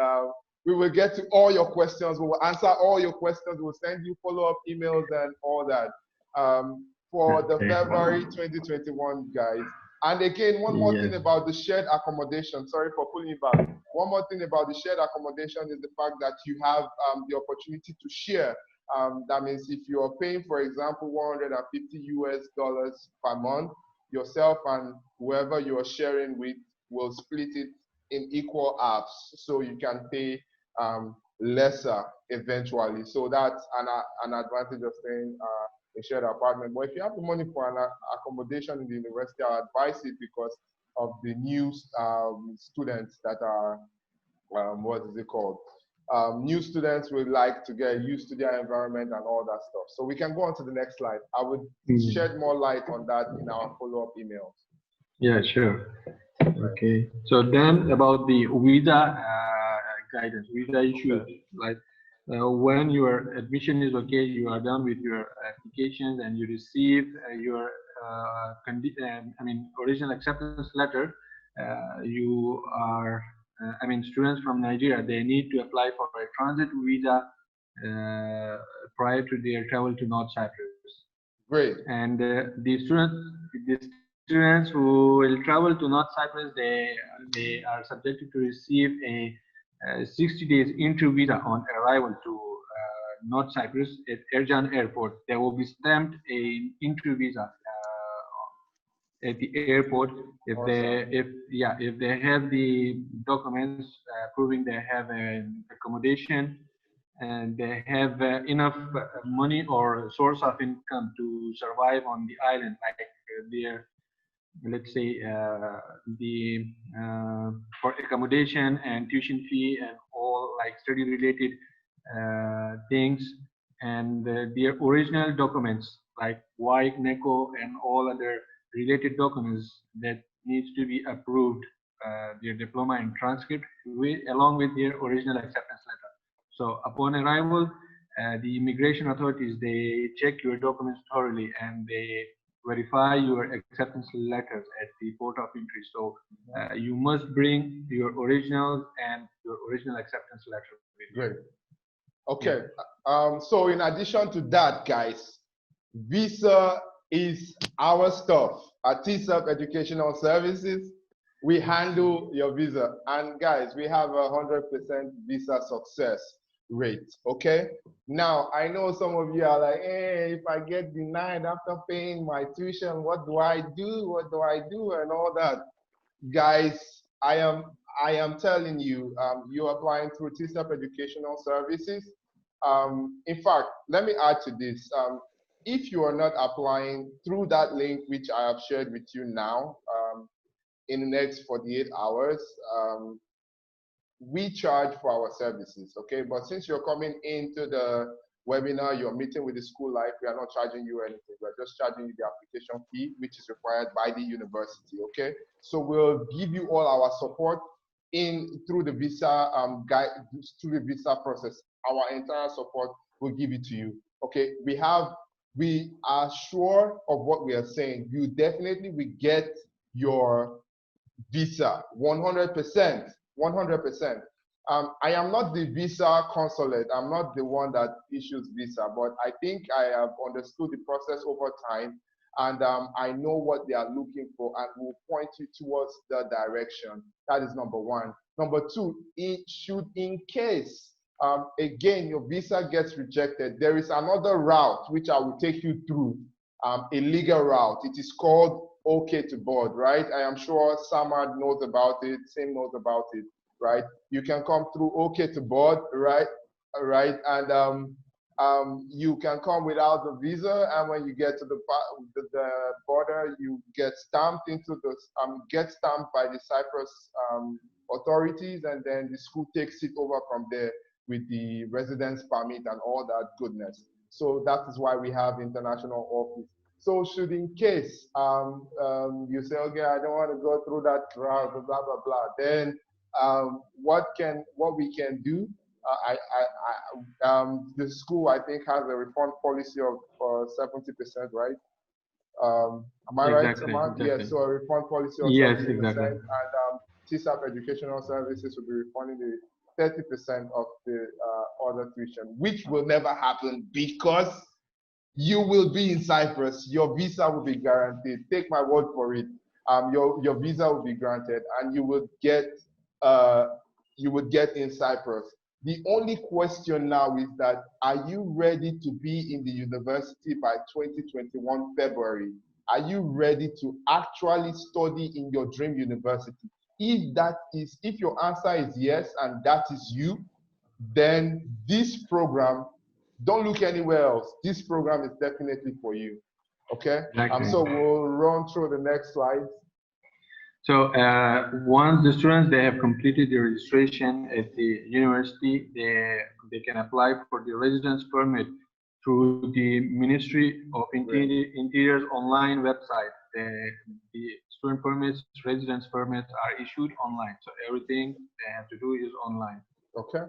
we will get to all your questions. We will answer all your questions. We'll send you follow-up emails and all that for the February 2021, guys. And again, one more thing about the shared accommodation. Sorry for pulling it back. One more thing about the shared accommodation is the fact that you have the opportunity to share. That means if you are paying, for example, $150 per month, yourself and whoever you are sharing with will split it in equal halves, so you can pay lesser eventually. So that's an advantage of staying a shared apartment. But if you have the money for an accommodation in the university, I advise it because of the new students that are, what is it called? New students would like to get used to their environment and all that stuff. So we can go on to the next slide. I would shed more light on that in our follow-up emails. Yeah, sure. Okay. So then about the visa guidance, visa issues, like when your admission is okay, you are done with your applications and you receive your original acceptance letter, you are students from Nigeria, they need to apply for a transit visa prior to their travel to North Cyprus. Great. And the students who will travel to North Cyprus, they are subjected to receive a 60 days entry visa on arrival to North Cyprus at Ercan Airport. They will be stamped a entry visa at the airport if they have the documents proving they have an accommodation and they have enough money or source of income to survive on the island, like their, let's say, for accommodation and tuition fee and all like study related things, and their original documents like WIC, NECO, and all other related documents that needs to be approved, their diploma and transcript along with their original acceptance letter. So upon arrival, the immigration authorities, they check your documents thoroughly and they verify your acceptance letters at the port of entry. So you must bring your originals and your original acceptance letter with you. Great. Okay. So in addition to that, guys, visa is our stuff. At TSAP Educational Services, we handle your visa. And guys, we have 100% visa success rate, okay? Now, I know some of you are like, hey, if I get denied after paying my tuition, what do I do? What do I do? And all that. Guys, I am telling you, you're applying through TSAP Educational Services. In fact, let me add to this. If you are not applying through that link, which I have shared with you now, in the next 48 hours, we charge for our services, okay? But since you're coming into the webinar, you're meeting with the school life, we are not charging you anything. We're just charging you the application fee, which is required by the university, okay? So we'll give you all our support through the visa through the visa process. Our entire support will give it to you, okay? We are sure of what we are saying. You definitely will get your visa 100%. 100%. I am not the visa consulate. I'm not the one that issues visa, but I think I have understood the process over time, and I know what they are looking for, and will point you towards the direction. That is number one. Number two, in case, again, your visa gets rejected, there is another route which I will take you through, a legal route. It is called OK to board, right? I am sure Samad knows about it, Sim knows about it, right? You can come through OK to board, right? And you can come without the visa, and when you get to the border, you get stamped get stamped by the Cyprus authorities, and then the school takes it over from there with the residence permit and all that goodness. So that is why we have international office. So should in case you say, okay, I don't want to go through that route, blah, blah, blah, then what we can do, the school, I think, has a refund policy of 70%, right? Am I right, Samad? Exactly. Yes, so a refund policy of 70%. Exactly. And TSAP Educational Services will be refunding the 30% of the other tuition, which will never happen because you will be in Cyprus. Your visa will be guaranteed. Take my word for it. Your visa will be granted, and you would get in Cyprus. The only question now is that, are you ready to be in the university by 2021 February? Are you ready to actually study in your dream university? If your answer is yes, and that is you, then this program, don't look anywhere else. This program is definitely for you, okay? Exactly. So we'll run through the next slide. So once the students, they have completed their registration at the university, they can apply for the residence permit through the Ministry of Interior's online website. The student permits, residence permits are issued online. So everything they have to do is online. Okay.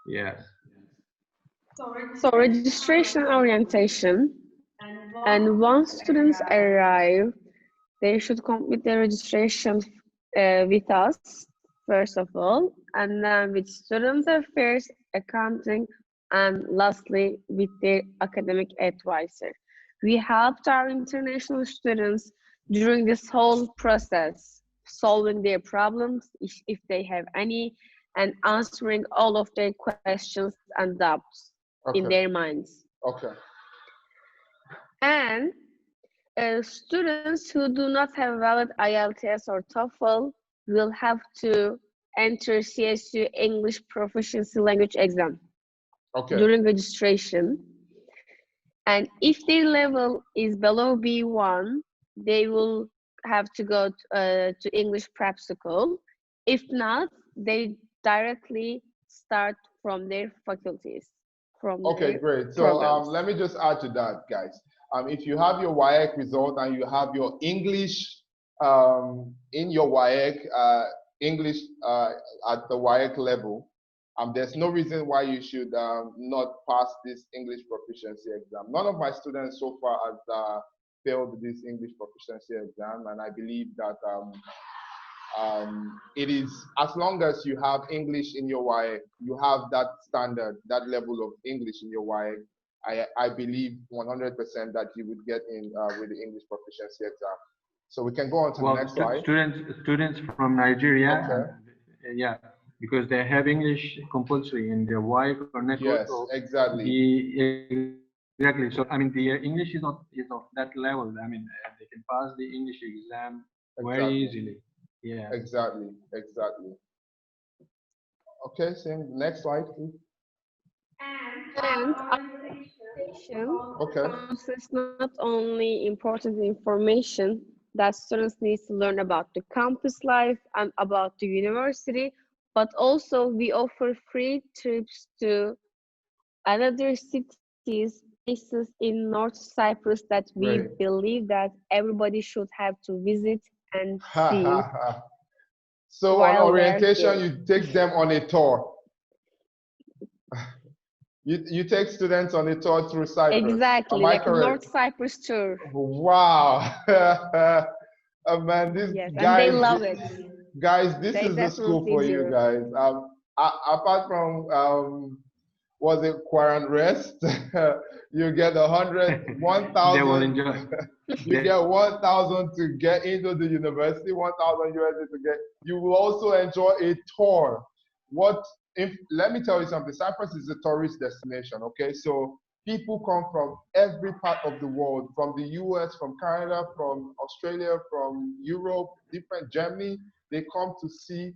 Yes. So registration orientation, and once students arrive, they should complete their registration with us, first of all, and then with student affairs, accounting, and lastly, with their academic advisor. We helped our international students during this whole process, solving their problems if they have any, and answering all of their questions and doubts in Okay. their minds. Okay. And students who do not have valid IELTS or TOEFL will have to enter CSU English Proficiency Language Exam Okay. during registration. And if their level is below B1, they will have to go to English prep school. If not, they directly start from their faculties. Okay, great. So let me just add to that, guys. If you have your WIEC result and you have your English in your WIEC, English at the WIEC level, there's no reason why you should not pass this English proficiency exam. None of my students so far have failed this English proficiency exam, and I believe that it is, as long as you have English in your WIEC, you have that standard, that level of English in your WIEC, I believe 100% that you would get in with the English proficiency exam. So we can go on to the next slide. Students from Nigeria, Okay. Yeah, because they have English compulsory in their WIEC or network. Yes, exactly. Exactly. So I mean, the English is not of that level. I mean, they can pass the English exam very easily. Yeah. Exactly. Okay, same. Next slide, please. And our presentation Okay. consists not only important information that students need to learn about the campus life and about the university, but also we offer free trips to another cities, places in North Cyprus that we believe that everybody should have to visit and see. So on orientation, you take them on a tour. You take students on a tour through Cyprus. Exactly, like North Cyprus tour. Wow. Man, yes, guys, and they love it. Guys, this is the school for you guys. Apart from was it quarant rest? You get 1,000. They will enjoy. You get 1,000 to get into the university, 1,000 USD to get. You will also enjoy a tour. Let me tell you something. Cyprus is a tourist destination. Okay, so people come from every part of the world, from the US, from Canada, from Australia, from Europe, different Germany. They come to see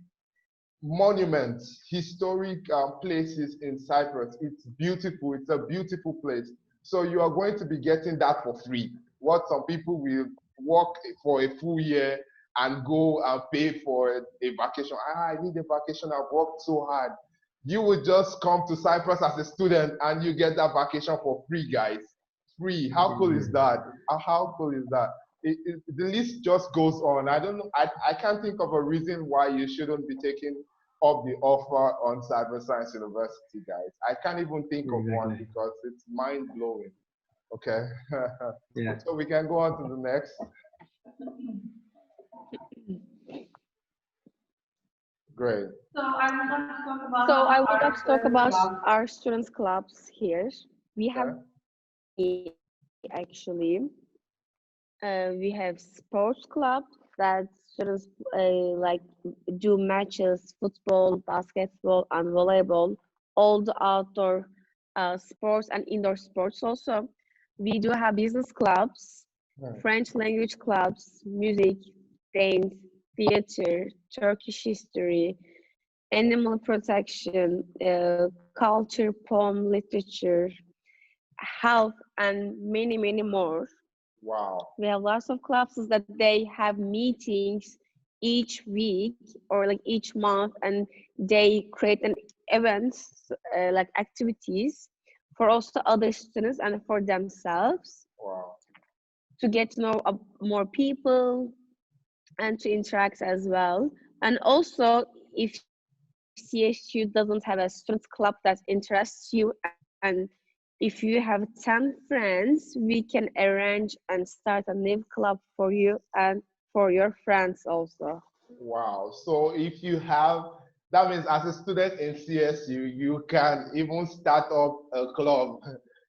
monuments, historic places in Cyprus. It's beautiful. It's a beautiful place. So you are going to be getting that for free. What some people will work for a full year and go and pay for a vacation. I need a vacation. I've worked so hard. You would just come to Cyprus as a student and you get that vacation for free, guys. Free. How cool is that? How cool is that? The list just goes on. I don't know. I can't think of a reason why you shouldn't be taking up the offer on Cyprus Science University, guys. I can't even think of one because it's mind blowing. Okay. Yeah. So we can go on to the next. Great. So I would like to talk about our students' clubs here. We have actually. We have sports clubs that students like do matches, football, basketball, and volleyball, all the outdoor sports and indoor sports also. We do have business clubs, French language clubs, music, dance, theater, Turkish history, animal protection, culture, poem, literature, health, and many, many more. Wow. We have lots of clubs that they have meetings each week or like each month, and they create an events like activities for also other students and for themselves. Wow. To get to know more people and to interact as well. And also, if CSU doesn't have a students club that interests you, and if you have 10 friends, we can arrange and start a new club for you and for your friends also. Wow. So if you have, that means as a student in CSU, you can even start up a club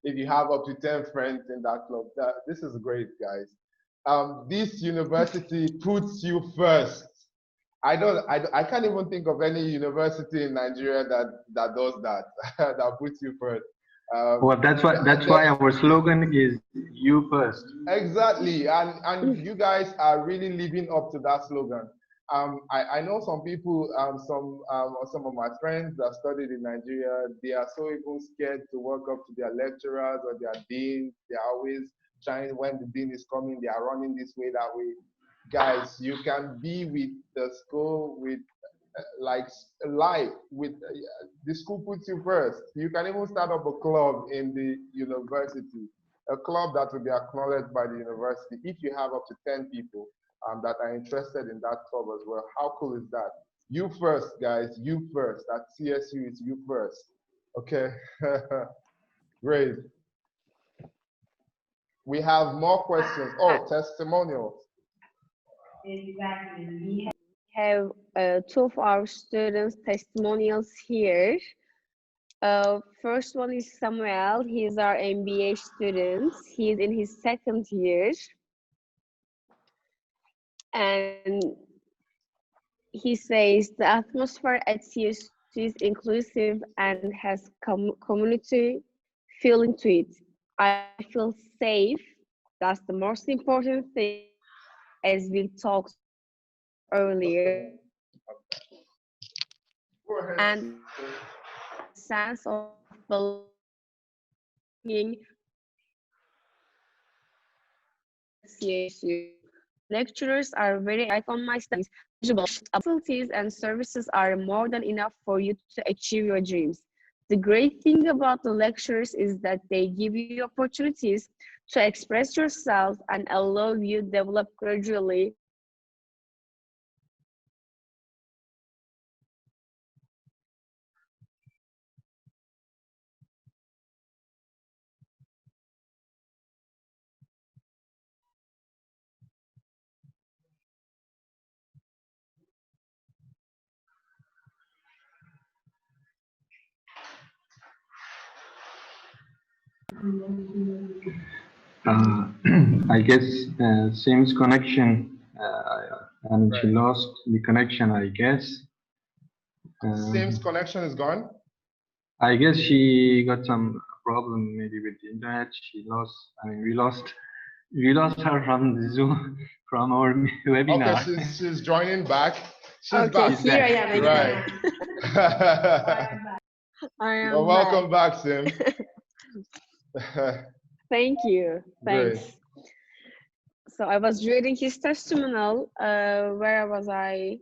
if you have up to 10 friends in that club. This is great, guys. this university puts you first. I can't even think of any university in Nigeria that does that, that puts you first. Well, that's why our slogan is "You First." Exactly, and you guys are really living up to that slogan. I know some people, some of my friends that studied in Nigeria, they are so even scared to walk up to their lecturers or their deans. They are always trying, when the dean is coming, they are running this way, that way. Guys, you can be with the school with like life with the school puts you first. You can even start up a club in the university, a club that will be acknowledged by the university if you have up to 10 people that are interested in that club as well. How cool is that? You first, guys, you first. At CSU is you first. Okay, great. We have more questions. Oh, testimonials. Exactly. We Have two of our students' testimonials here. First one is Samuel. He's our MBA student. He's in his second year. And he says the atmosphere at CSU is inclusive and has community feeling to it. I feel safe. That's the most important thing, as we talked earlier. And sense of belonging at CSU. Lecturers are very on my studies. Facilities and services are more than enough for you to achieve your dreams. The great thing about the lectures is that they give you opportunities to express yourself and allow you to develop gradually. I guess Sim's connection, and she lost the connection, I guess. Sim's connection is gone? I guess she got some problem maybe with the internet. She lost, we lost her from the Zoom, from our webinar. Okay, she's joining back. She's okay, back. here I am again. Right. I am Well, welcome back, Sim. Thank you. Thanks. Great. So I was reading his testimonial. Where was I?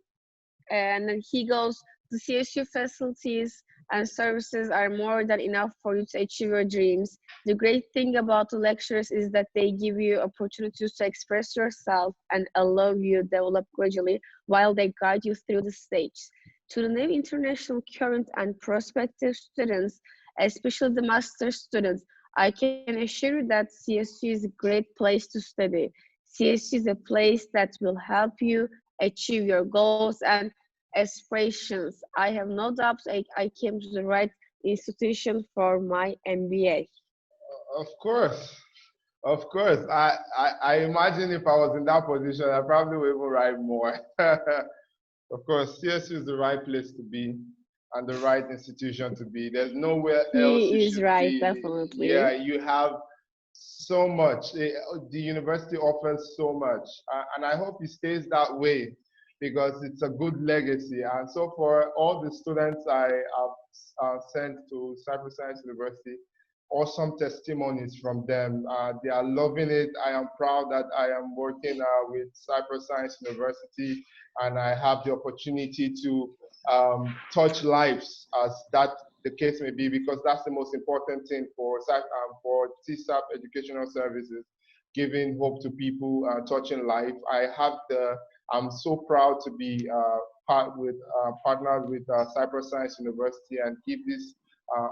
And then he goes, the CSU facilities and services are more than enough for you to achieve your dreams. The great thing about the lectures is that they give you opportunities to express yourself and allow you to develop gradually while they guide you through the stage. To the new international current and prospective students, especially the master's students, I can assure you that CSU is a great place to study. CSU is a place that will help you achieve your goals and aspirations. I have no doubt I came to the right institution for my MBA. Of course. Of course. I imagine if I was in that position, I probably would even write more. Of course, CSU is the right place to be and the right institution to be. There's nowhere else you He is should right, be. definitely. Yeah, you have so much. The university offers so much. And I hope it stays that way because it's a good legacy. And so for all the students I have sent to Cyprus Science University, awesome testimonies from them. They are loving it. I am proud that I am working with Cyprus Science University and I have the opportunity to touch lives, as that the case may be, because that's the most important thing for TSAP Educational Services, giving hope to people, touching life. I'm so proud to be partnered with Cyprus Science University and give this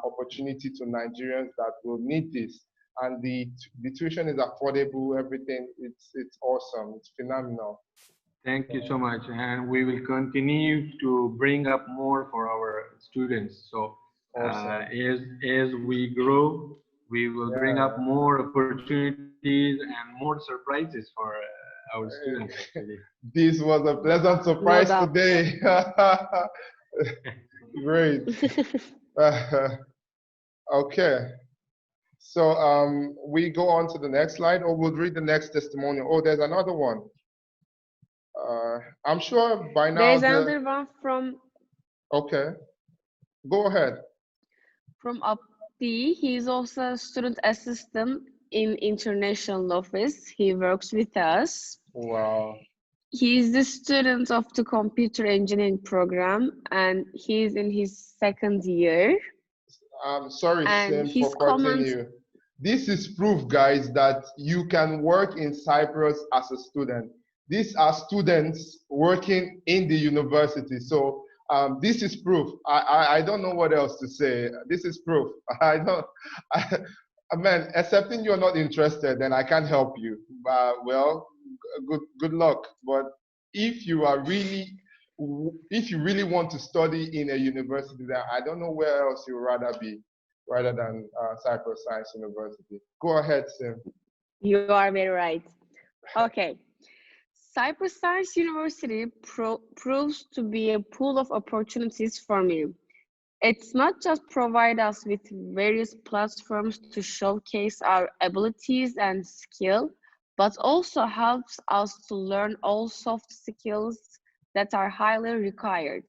opportunity to Nigerians that will need this. And the tuition is affordable, everything, it's awesome, it's phenomenal. Thank you so much, and we will continue to bring up more for our students. So awesome. As we grow, we will bring up more opportunities and more surprises for our students actually. This was a pleasant surprise doubt. today. Great. Okay. So we go on to the next slide, or we'll read the next testimonial. Oh, there's another one. I'm sure by now There's another one from Okay. Go ahead. Abdi. He's also a student assistant in international office. He works with us. Wow. He's the student of the computer engineering program, and he's in his second year. I'm sorry, And Sim, for cutting you. This is proof, guys, that you can work in Cyprus as a student. These are students working in the university. So this is proof. I don't know what else to say. This is proof. Man, excepting you're not interested, then I can't help you. Well, good luck. But if you really want to study in a university, then I don't know where else you'd rather be, rather than Cyprus Science University. Go ahead, Sim. You are very right. Okay. Cyprus Science University proves to be a pool of opportunities for me. It's not just provide us with various platforms to showcase our abilities and skill, but also helps us to learn all soft skills that are highly required.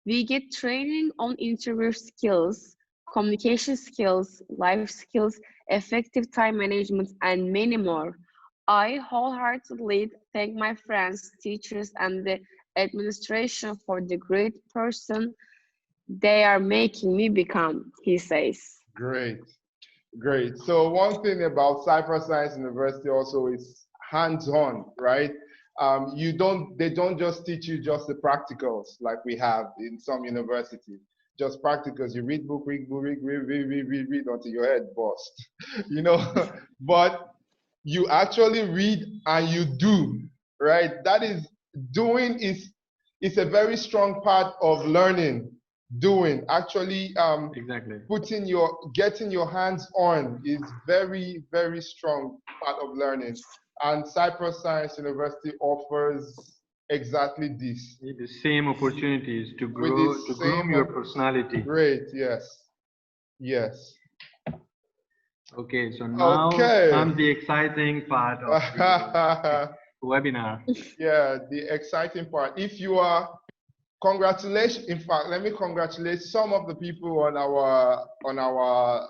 We get training on interview skills, communication skills, life skills, effective time management, and many more. I wholeheartedly thank my friends, teachers, and the administration for the great person they are making me become, he says. Great, great. So one thing about Cyprus Science University also is hands-on, right? They don't just teach you just the practicals like we have in some universities. Just practicals. You read book, read until your head bursts, you know. But you actually read and you do, right? That is doing is a very strong part of learning. Doing actually Exactly. Getting your hands on is very, very strong part of learning. And Cyprus Science University offers exactly this. The same opportunities to grow, to groom your personality. Great, yes. Yes. Okay, so now comes the exciting part of the webinar. Yeah, the exciting part. If you are, congratulations. In fact, let me congratulate some of the people on our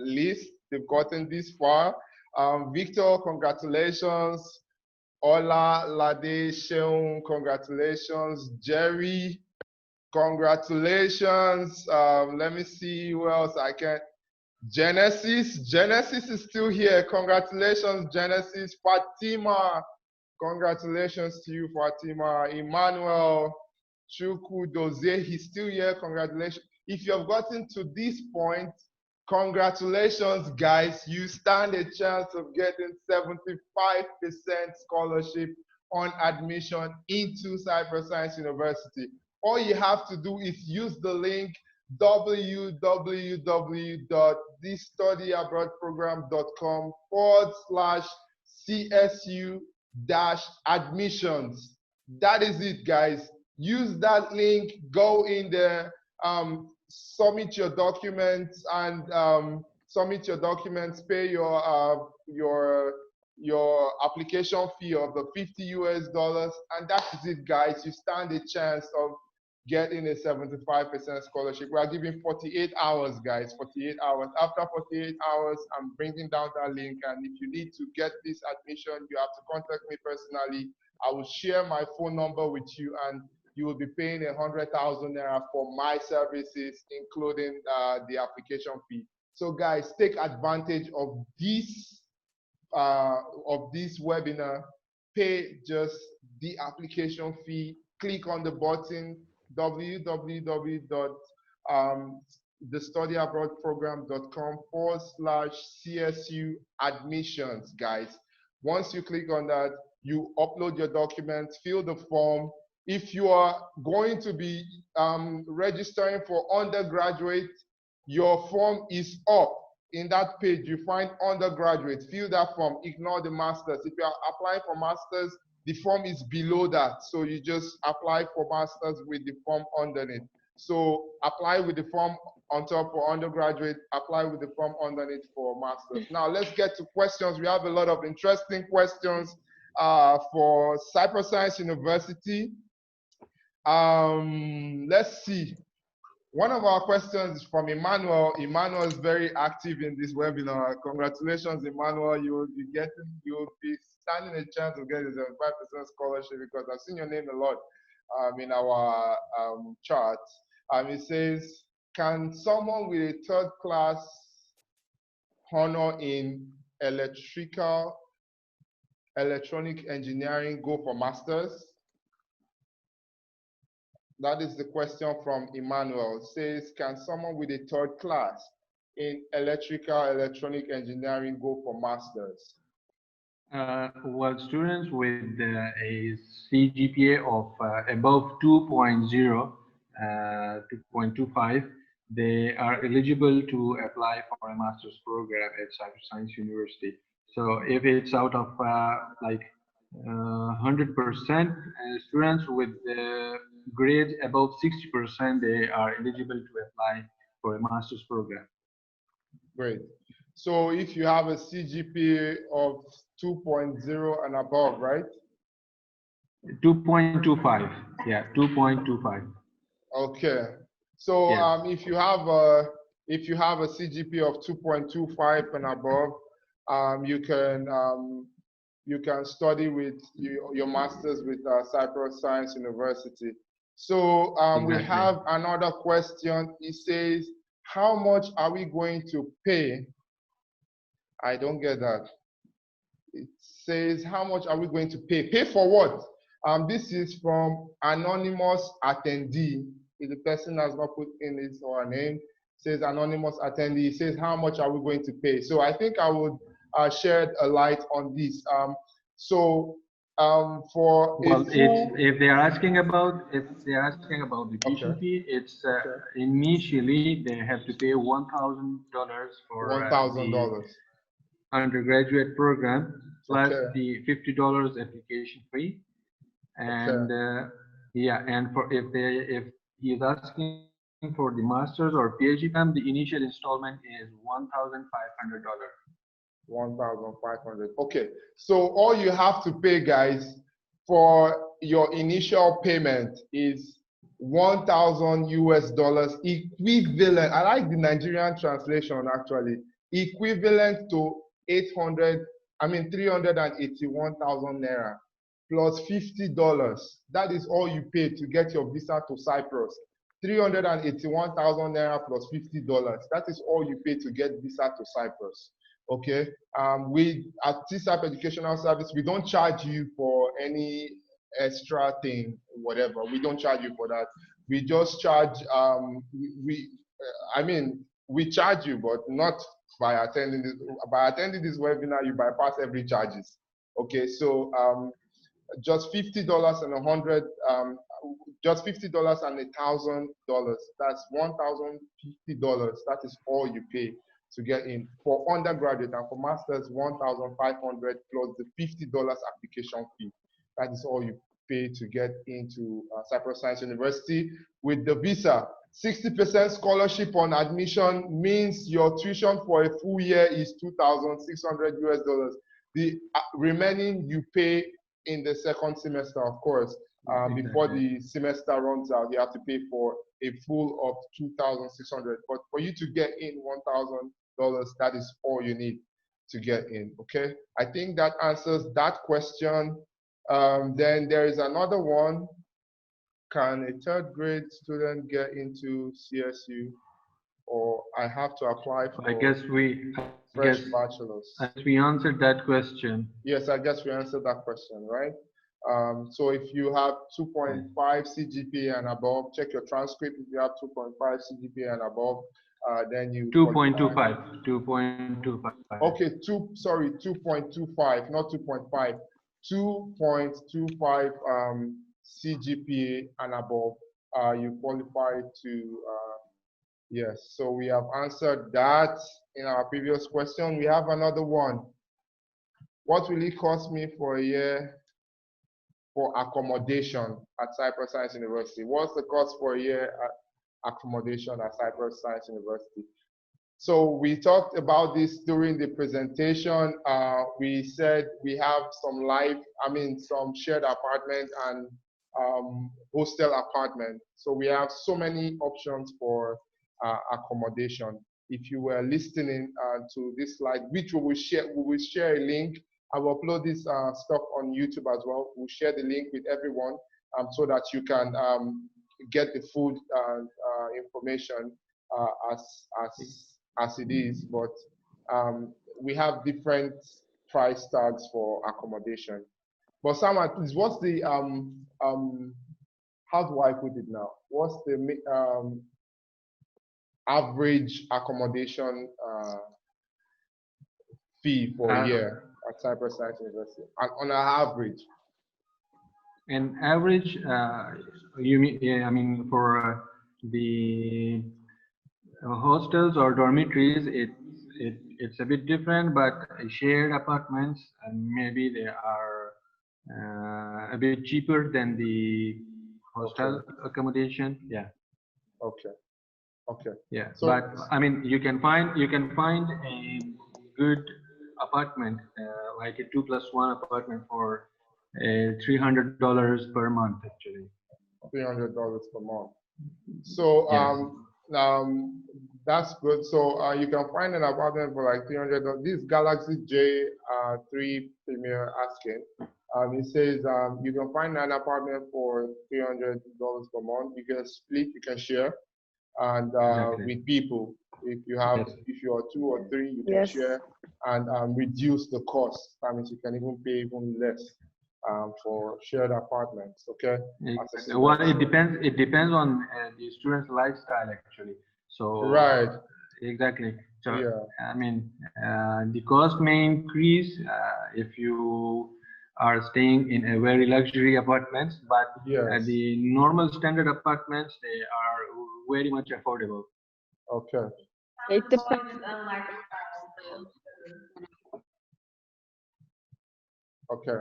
list. They've gotten this far. Victor, congratulations. Ola, Lade, Sheung, congratulations. Jerry, congratulations. Let me see who else I can. Genesis is still here. Congratulations, Genesis. Fatima, congratulations to you, Fatima. Emmanuel, Chuku, Doze, he's still here. Congratulations. If you have gotten to this point, congratulations, guys. You stand a chance of getting 75% scholarship on admission into Cyprus Science University. All you have to do is use the link www.thisstudyabroad.com/CSU-admissions. That is it, guys. Use that link, go in there, submit your documents, and pay your application fee of the $50, and that is it, guys. You stand a chance of getting a 75% scholarship. We are giving 48 hours, guys, 48 hours. After 48 hours, I'm bringing down that link, and if you need to get this admission, you have to contact me personally. I will share my phone number with you, and you will be paying 100,000 naira for my services, including the application fee. So guys, take advantage of this webinar. Pay just the application fee. Click on the button www.thestudyaboardprogram.com/CSU admissions, guys. Once you click on that, you upload your documents, fill the form. If you are going to be registering for undergraduate, your form is up. In that page, you find undergraduate, fill that form, ignore the masters. If you are applying for masters, the form is below that. So you just apply for master's with the form underneath. So apply with the form on top for undergraduate, apply with the form underneath for master's. Now let's get to questions. We have a lot of interesting questions for Cyprus Science University. Let's see. One of our questions is from Emmanuel. Emmanuel is very active in this webinar. Congratulations, Emmanuel. You'll be standing a chance of getting a 5% scholarship because I've seen your name a lot in our chart. It says, can someone with a third class honor in electronic engineering go for masters? That is the question from Emmanuel. It says, can someone with a third class in electronic engineering go for masters? Well, students with a CGPA of above 2.0, 2.25, they are eligible to apply for a master's program at Cyprus Science University. So if it's out of like 100% students with grades above 60%, they are eligible to apply for a master's program. Great. So if you have a CGPA of 2.0 and above, right? 2.25. Yeah, 2.25. Okay. So yes. If you have a CGPA of 2.25 and above, you can study with your masters with Cyprus Science University. So exactly. We have another question. It says, how much are we going to pay? I don't get that. It says, how much are we going to pay? Pay for what? This is from anonymous attendee. If the person has not put in his or her name, it says anonymous attendee. It says, how much are we going to pay? So I think I would shed a light on this. If they're asking about the tuition fee, it's initially they have to pay $1,000 for $1,000 undergraduate program plus the $50 application fee, and and for if he is asking for the master's or PhD program, the initial installment is $1,500. 1,500. Okay, so all you have to pay, guys, for your initial payment is $1,000 US equivalent. I like the Nigerian translation actually. Equivalent to 381,000 naira plus $50. That is all you pay to get your visa to Cyprus. 381,000 naira plus $50. That is all you pay to get visa to Cyprus. Okay, we at TSAP Educational Service, we don't charge you for any extra thing, whatever. We don't charge you for that. We just charge, we charge you, but not by attending this. By attending this webinar, you bypass every charges. Okay, so just $50 and just $50 and $1,000. That's $1,050. That is all you pay to get in for undergraduate, and for masters, $1,500 plus the $50 application fee. That is all you pay to get into Cyprus Science University with the visa. 60% scholarship on admission means your tuition for a full year is $2,600 US. The remaining you pay in the second semester, of course. Before the semester runs out, you have to pay for a full of $2,600. But for you to get in $1,000, that is all you need to get in. Okay, I think that answers that question. Then there is another one. Can a third grade student get into CSU, or I have to apply for? I guess we bachelor's. We answered that question. Yes, I guess we answered that question, right? So if you have 2.5 CGPA and above, check your transcript. If you have 2.5 CGPA and above, then you 2.25. 2.25. Okay, 2.25, not 2.5. 2.25 CGPA and above, you qualify to. Yes, so we have answered that in our previous question. We have another one. What will it cost me for a year for accommodation at Cyprus Science University? What's the cost for a year accommodation at Cyprus Science University? So we talked about this during the presentation. We said we have some shared apartment and hostel apartment. So we have so many options for accommodation. If you were listening to this slide, which we will share a link. I will upload this stuff on YouTube as well. We'll share the link with everyone so that you can get the full information as it is. But we have different price tags for accommodation. But Sam, what's the how do I put it now? What's the average accommodation fee for a year at Cyprus Science University on an average? An average, you mean? Yeah, I mean for the hostels or dormitories, it's a bit different. But shared apartments, and maybe they are a bit cheaper than the hostel accommodation. Yeah. Okay. Okay. Yeah. So, but I mean, you can find a good apartment, like a 2+1 apartment for $300 per month, actually. $300 per month. So that's good. So you can find an apartment for like $300. This Galaxy J3 Premier asking. It says you can find an apartment for $300 per month. You can split, you can share, and with people. If you have, if you are 2 or 3, you can share and reduce the cost. That means you can even pay even less for shared apartments. Okay. Well, it depends on the student's lifestyle, actually. So right. Exactly. So I mean, the cost may increase if you are staying in a very luxury apartments, but the normal standard apartments, they are very much affordable. Okay. It depends. Okay.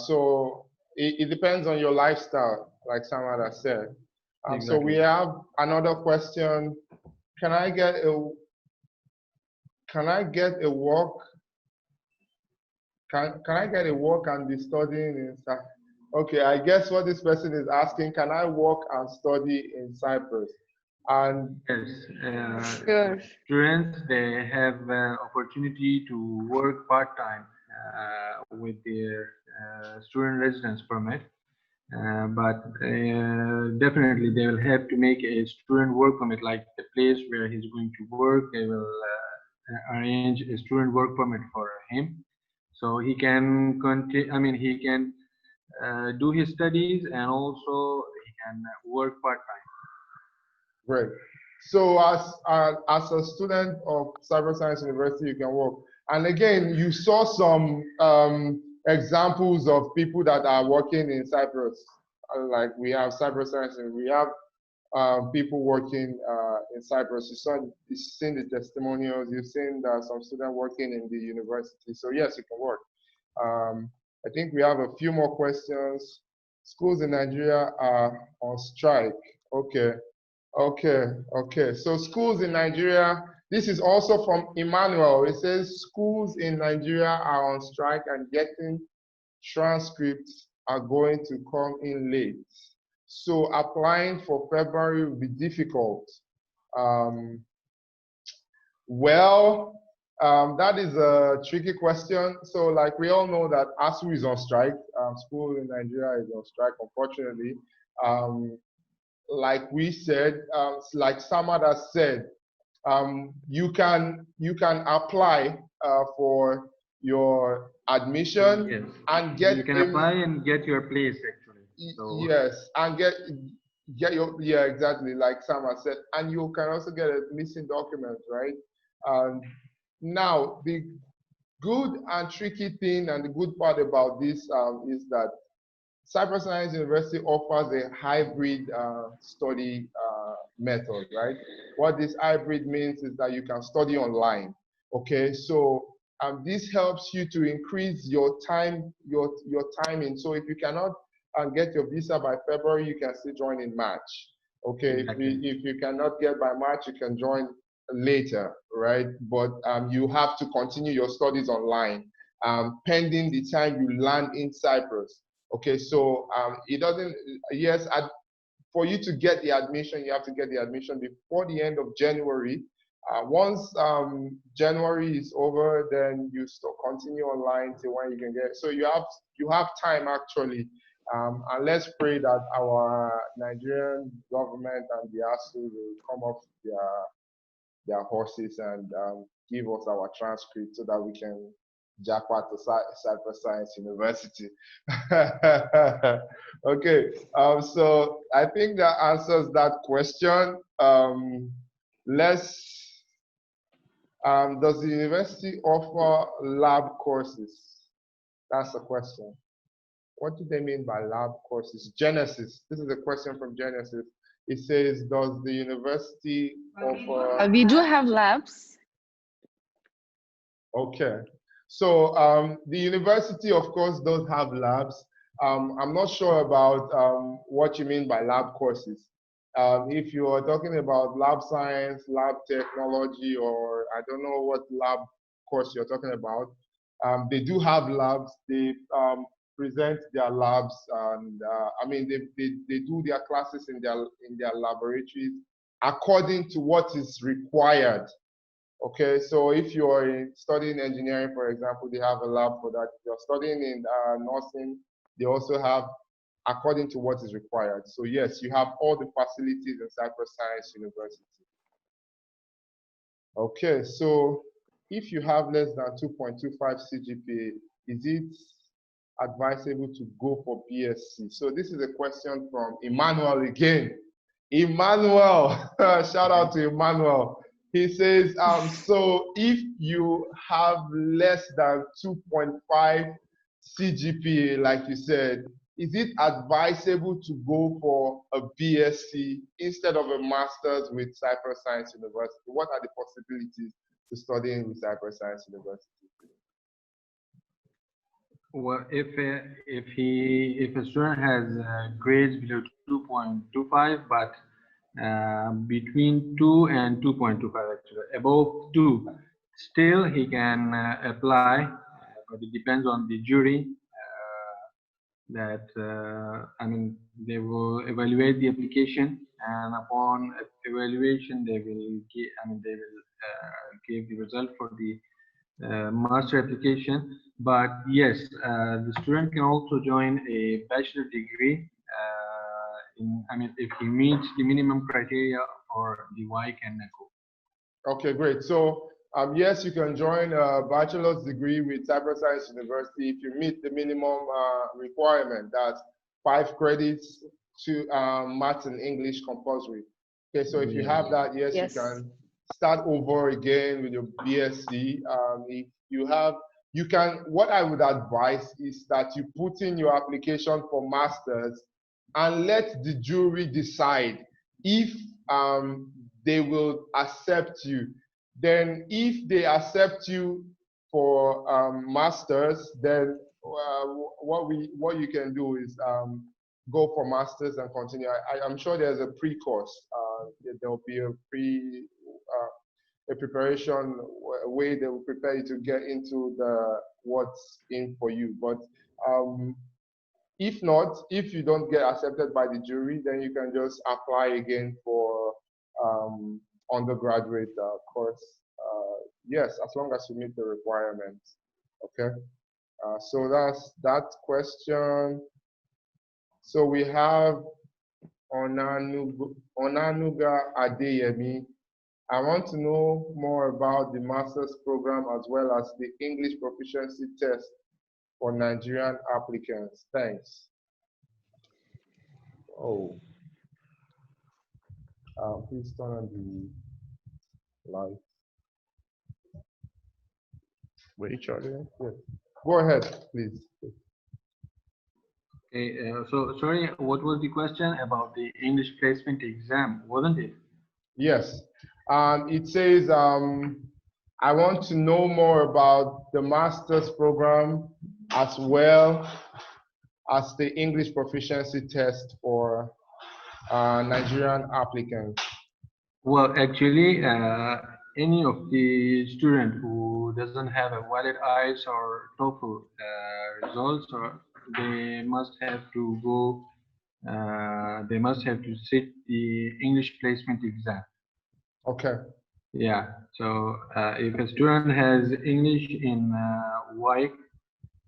So it depends on your lifestyle, like Samara said. Exactly. So we have another question. Can I get a work? Can I get a work and be studying in Cyprus? Okay, I guess what this person is asking, can I work and study in Cyprus? And yes, students, they have opportunity to work part-time with their student residence permit, but definitely they will have to make a student work permit, like the place where he's going to work. They will arrange a student work permit for him, so he can continue. I mean, he can do his studies and also he can work part-time. Great. So as a student of Cyprus Science University, you can work. And again, you saw some examples of people that are working in Cyprus. Like we have Cyprus Science, and we have people working in Cyprus. You've seen the testimonials. You've seen some students working in the university. So yes, you can work. I think we have a few more questions. Schools in Nigeria are on strike. Okay. So schools in Nigeria, this is also from Emmanuel. It says schools in Nigeria are on strike and getting transcripts are going to come in late. So applying for February will be difficult. That is a tricky question. So like we all know that ASU is on strike. School in Nigeria is on strike, unfortunately. Like we said, like Samada said, you can apply for your admission and get. You can apply and get your place actually. So. Yes, and get your exactly like Sama said, and you can also get a missing document, right? Now the good and tricky thing and the good part about this is that Cyprus Science University offers a hybrid study method, right? What this hybrid means is that you can study online, okay? So this helps you to increase your time, your timing. So if you cannot get your visa by February, you can still join in March. Okay, exactly. if you cannot get by March, you can join later, right? But you have to continue your studies online, pending the time you land in Cyprus. Okay, so it doesn't, yes, for you to get the admission, you have to get the admission before the end of January. Once January is over, then you still continue online till when you can get. So you have time actually, and let's pray that our Nigerian government and the ASU will come off their horses and give us our transcript so that we can jackpot to Cyprus Science University. Okay, so I think that answers that question. Does the university offer lab courses? That's the question. What do they mean by lab courses? Genesis, this is a question from Genesis. It says, does the university offer? We do have labs. Okay. So the university, of course, does have labs. I'm not sure about what you mean by lab courses. If you are talking about lab science, lab technology, or I don't know what lab course you're talking about, they do have labs. They present their labs, and I mean they do their classes in their laboratories according to what is required. Okay, so if you're studying engineering, for example, they have a lab for that. If you're studying in nursing, they also have according to what is required. So yes, you have all the facilities in Cyprus Science University. Okay, so if you have less than 2.25 CGPA, is it advisable to go for BSc? So this is a question from Emmanuel again. Emmanuel, shout out to Emmanuel. He says, so if you have less than 2.5 CGPA, like you said, is it advisable to go for a BSc instead of a master's with Cyprus Science University? What are the possibilities to studying with Cyprus Science University? Well, if a student has grades below 2.25, but between 2 and 2.25, actually above 2, still he can apply, but it depends on the jury. I mean, they will evaluate the application, and upon evaluation, they will give the result for the master application. But yes, the student can also join a bachelor degree. If he meets the minimum criteria for the WIC and NECO. Okay, great. So yes, you can join a bachelor's degree with Cyprus Science University if you meet the minimum requirement. That's 5 credits to maths and English compulsory. Okay, so if you have that, yes, you can start over again with your BSc. If you have, you can. What I would advise is that you put in your application for masters and let the jury decide if they will accept you. Then if they accept you for masters, then what you can do is go for masters and continue. I'm sure there's a pre-course. There'll be a preparation way they will prepare you to get into what's in for you. But if not, if you don't get accepted by the jury, then you can just apply again for undergraduate course. Yes, as long as you meet the requirements. Okay. So that's that question. So we have Onanuga Adeyemi. I want to know more about the master's program as well as the English proficiency test for Nigerian applicants. Thanks. Oh. Please turn on the light. Wait, Charlie. Yes. Go ahead, please. Okay, so sorry, what was the question about the English placement exam, wasn't it? Yes. It says, I want to know more about the master's program as well as the English proficiency test for Nigerian applicants. Well, actually, any of the student who doesn't have a valid IELTS or TOEFL results, or they must have to go. They must have to sit the English placement exam. Okay. Yeah. So if a student has English in WIC,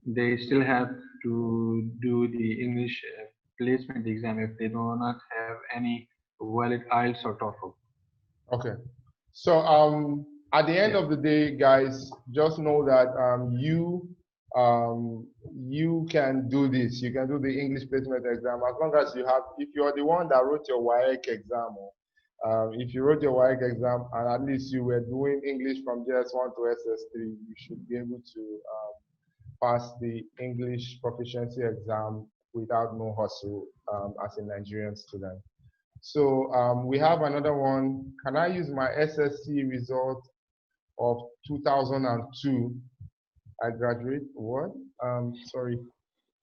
they still have to do the English placement exam if they do not have any valid IELTS or TOEFL. Okay. So at the end of the day, guys, just know that you can do this. You can do the English placement exam as long as you have, if you're the one that wrote your WIC exam, if you wrote your WIC exam and at least you were doing English from JS1 to SS3, you should be able to pass the English proficiency exam without no hustle as a Nigerian student. So we have another one. Can I use my SSC result of 2002? I graduate, what? Sorry.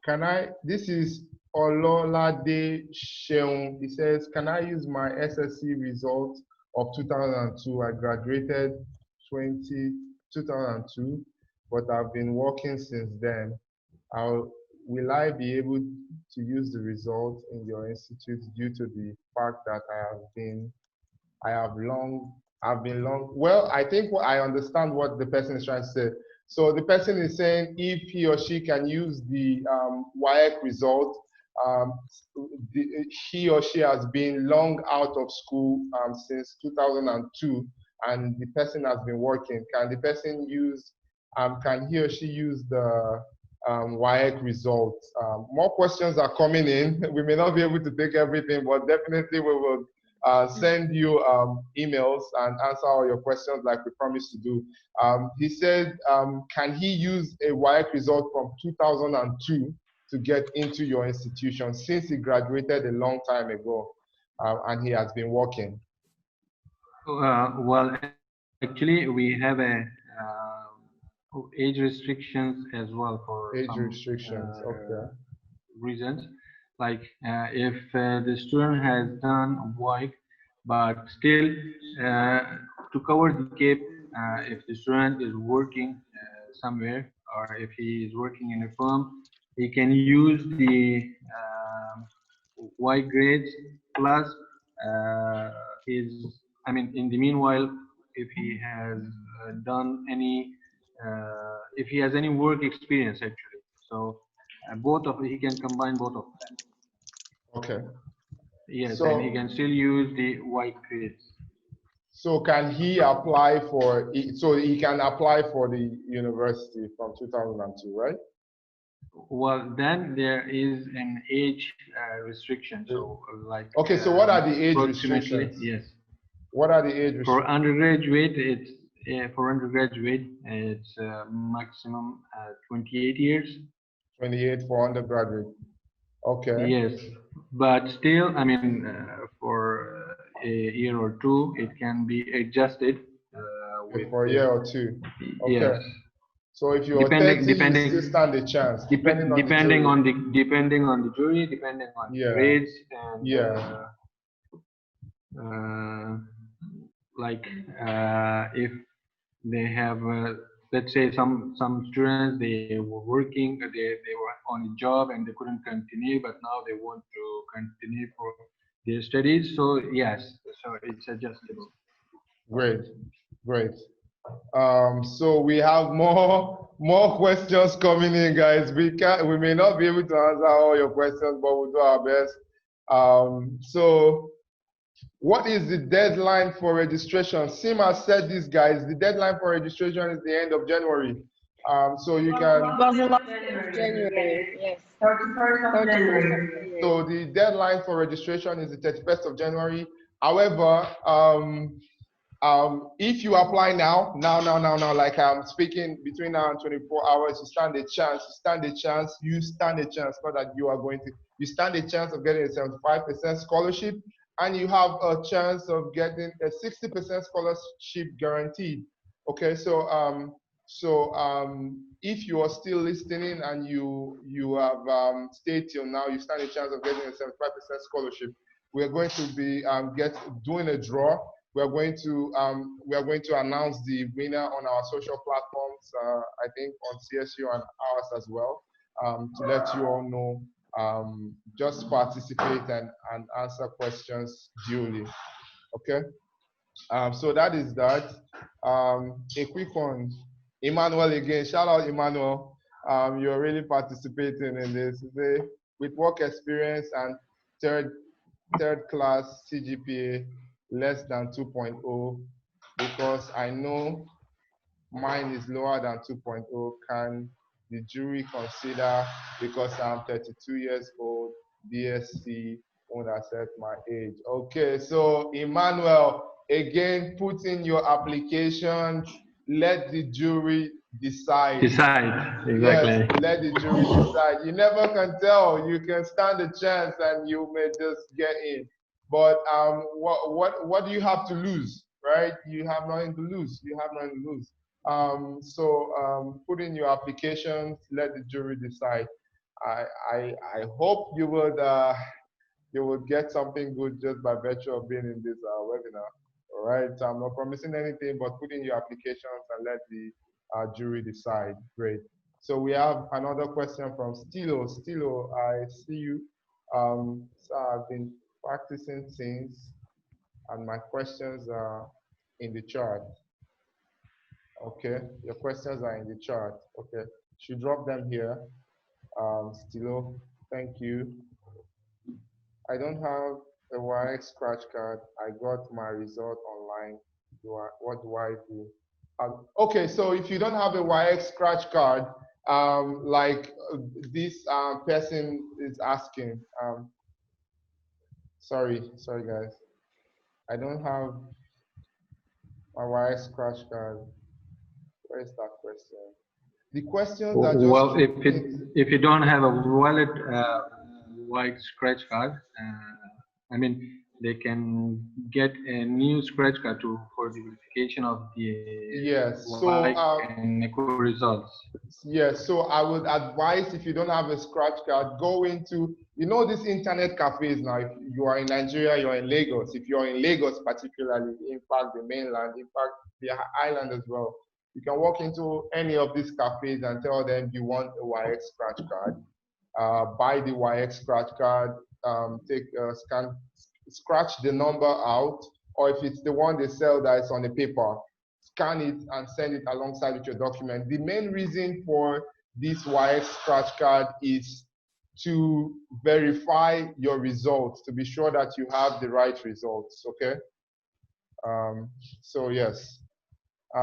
Can I, this is Ololade Sheung. He says, can I use my SSC result of 2002? I graduated 2002, but I've been working since then. Will I be able to use the result in your institute due to the fact that I've been long, well, I think I understand what the person is trying to say. So the person is saying if he or she can use the WIC result, he or she has been long out of school since 2002, and the person has been working. Can the person use, can he or she use the WIC results? More questions are coming in. We may not be able to take everything, but definitely we will send you emails and answer all your questions like we promised to do. He said, can he use a WIC result from 2002 to get into your institution since he graduated a long time ago and he has been working? Well, actually, we have a age restrictions as well for age some, restrictions. Okay. Reasons. Like if the student has done WIC, but still to cover the gap, if the student is working somewhere, or if he is working in a firm, he can use the WIC grades plus in the meanwhile, if he has done any, if he has any work experience actually. So he can combine both of them. Okay. Yes, so, and he can still use the WIC grades. So can he apply for, so he can apply for the university from 2002, right? Well, then there is an age restriction. So like. Okay, so what are the age restrictions? Yes. What are the age restrictions? For undergraduate, it's maximum 28 years. 28 for undergraduate. Okay. Yes, but still, for a year or two, it can be adjusted. For a year or two. Okay. Yes. So if you're 30, you still stand a chance. Depending on the jury, depending on the grades, and if they have, let's say some students, they were working, they were on a job and they couldn't continue, but now they want to continue for their studies. So yes, so it's adjustable. Great, great. So we have more questions coming in, guys. We may not be able to answer all your questions, but we'll do our best. So what is the deadline for registration? Sima said this, guys. The deadline for registration is the end of January. So you can. It was the last of January, yes. 31st of January. So the deadline for registration is the 31st of January. However, if you apply now, like I'm speaking, between now and 24 hours, you stand a chance, not that you are going to, you stand a chance of getting a 75% scholarship, and you have a chance of getting a 60% scholarship guaranteed. Okay, so if you are still listening and you have stayed till now, you stand a chance of getting a 75% scholarship. We are going to be doing a draw. We are going to announce the winner on our social platforms. I think on CSU and ours as well, to let you all know. Just participate and answer questions duly. Okay. So that is that. A quick one. Emmanuel again. Shout out Emmanuel. You're really participating in this. With work experience and third class CGPA less than 2.0, because I know mine is lower than 2.0. Can the jury consider, because I'm 32 years old, BSc won't accept my age? Okay, so Emmanuel, again, put in your application. Let the jury decide. Exactly. Yes, let the jury decide. You never can tell. You can stand a chance and you may just get in. But what do you have to lose, right? You have nothing to lose. You have nothing to lose. Put in your applications. Let the jury decide. I hope you would get something good just by virtue of being in this webinar. All right. So I'm not promising anything, but put in your applications and let the jury decide. Great. So we have another question from Stilo. Stilo, I see you. So I've been practicing since, and my questions are in the chart. Okay, your questions are in the chart. Okay, should drop them here. Stilo, thank you. I don't have a YX scratch card. I got my result online. What do I do? Okay, so if you don't have a YX scratch card, like this person is asking, sorry guys, I don't have my YX scratch card. Where is that question? The questions are just— well, if you don't have a valid white scratch card, I mean, they can get a new scratch card for the verification of the and equal results. Yes, so I would advise, if you don't have a scratch card, go into, these internet cafes now. If you are in Nigeria, you're in Lagos. If you're in Lagos particularly, in fact, the mainland, in fact, the island as well, you can walk into any of these cafes and tell them you want a YX scratch card. Buy the YX scratch card, take a scan, scratch the number out, or if it's the one they sell that is on the paper, scan it and send it alongside with your document. The main reason for this YX scratch card is to verify your results, to be sure that you have the right results, okay? So yes.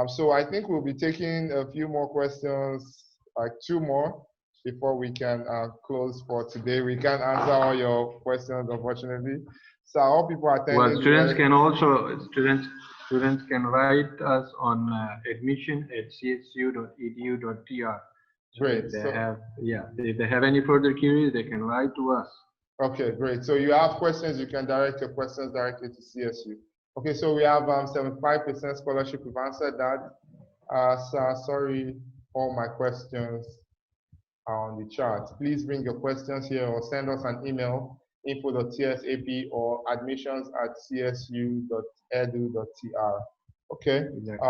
So I think we'll be taking a few more questions, like 2 more, before we can close for today. We can't answer all your questions, unfortunately. So all people attending— well, students can also, students can write us on admission@csu.edu.tr. So great. if they have any further queries, they can write to us. Okay, great. So you have questions, you can direct your questions directly to CSU. Okay, so we have 75% scholarship. We've answered that. Sorry, all my questions are on the chart. Please bring your questions here or send us an email, info.tsap or admissions@csu.edu.tr. Okay. Exactly.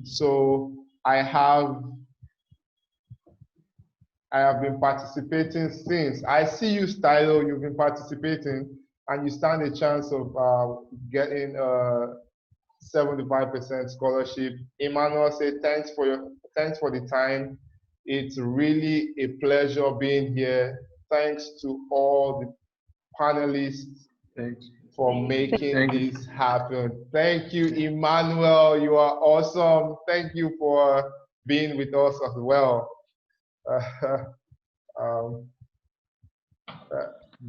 So I have been participating since. I see you, Stylo. You've been participating, and you stand a chance of getting a 75% scholarship. Emmanuel said, thanks for the time. It's really a pleasure being here. Thanks to all the panelists for making this happen. Thank you, Emmanuel. You are awesome. Thank you for being with us as well.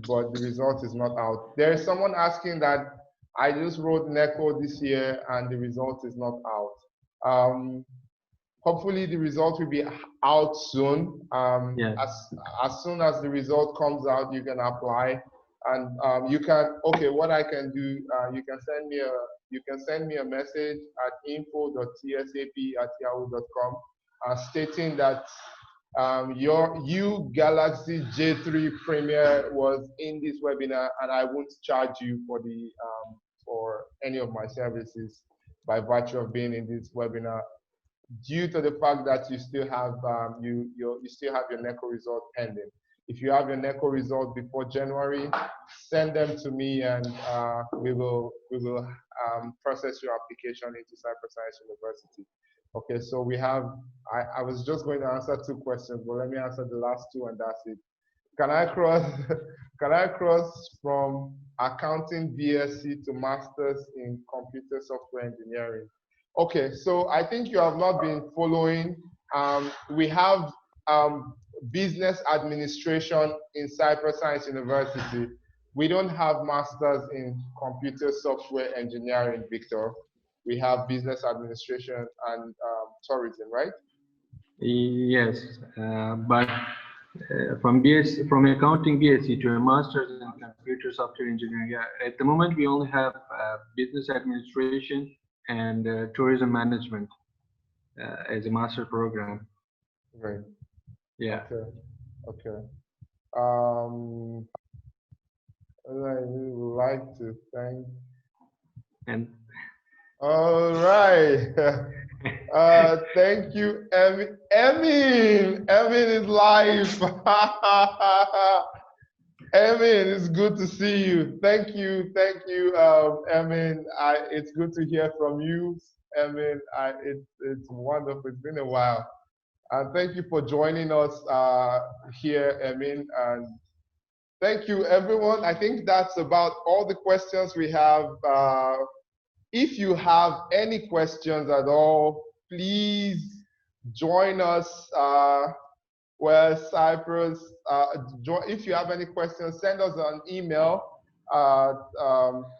But the result is not out. There is someone asking that I just wrote NECO this year and the result is not out. Hopefully the result will be out soon. Yes. As soon as the result comes out, you can apply, and you can, okay, what I can do, you can send me you can send me a message at info.tsap@yahoo.com stating that your Galaxy J3 Premier was in this webinar, and I won't charge you for any of my services by virtue of being in this webinar, due to the fact that you still have you still have your NECO result pending. If you have your NECO result before January, send them to me, and we will process your application into Cyprus Science University. Okay, so we have, I was just going to answer 2 questions, but let me answer the last 2, and that's it. Can I cross from accounting BSc to master's in computer software engineering? Okay, so I think you have not been following. We have business administration in Cyprus Science University. We don't have masters in computer software engineering, Victor. We have business administration and tourism, right? Yes, but from accounting BSc to a master's in computer software engineering, yeah, at the moment we only have business administration and tourism management as a master program. Right. Yeah. Okay. I would like to thank. And all right. Thank you, Emin. Emin is live. Emin, it's good to see you. Thank you, Emin. It's good to hear from you, Emin. It's wonderful. It's been a while. And thank you for joining us here, Emin. And thank you, everyone. I think that's about all the questions we have. If you have any questions at all, please join us. Cyprus, if you have any questions, send us an email at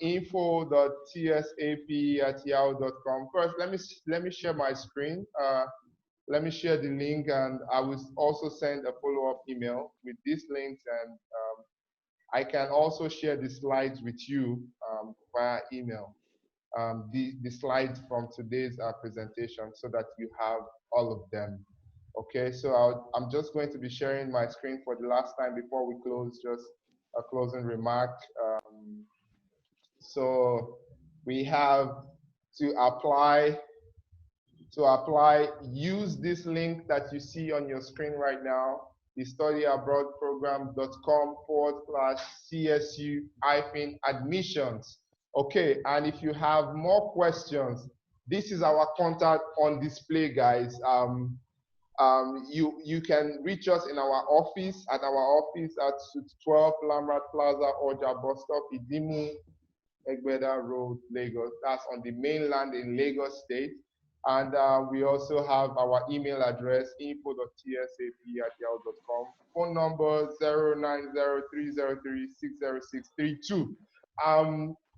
info.tsap@yahoo.com. First, let me share my screen. Let me share the link, and I will also send a follow-up email with these links, and I can also share the slides with you via email. The slides from today's presentation, so that you have all of them. Okay, so I'm just going to be sharing my screen for the last time before we close, just a closing remark. So we have to apply, use this link that you see on your screen right now, the studyabroadprogram.com/CSU-admissions. Okay, and if you have more questions, this is our contact on display, guys. You can reach us in our office, at 12 Lamrat Plaza, Oja Bus Stop, Idimu, Egbeda Road, Lagos. That's on the mainland in Lagos State. And we also have our email address, info.tsap@yahoo.com. Phone number 090-303-60632.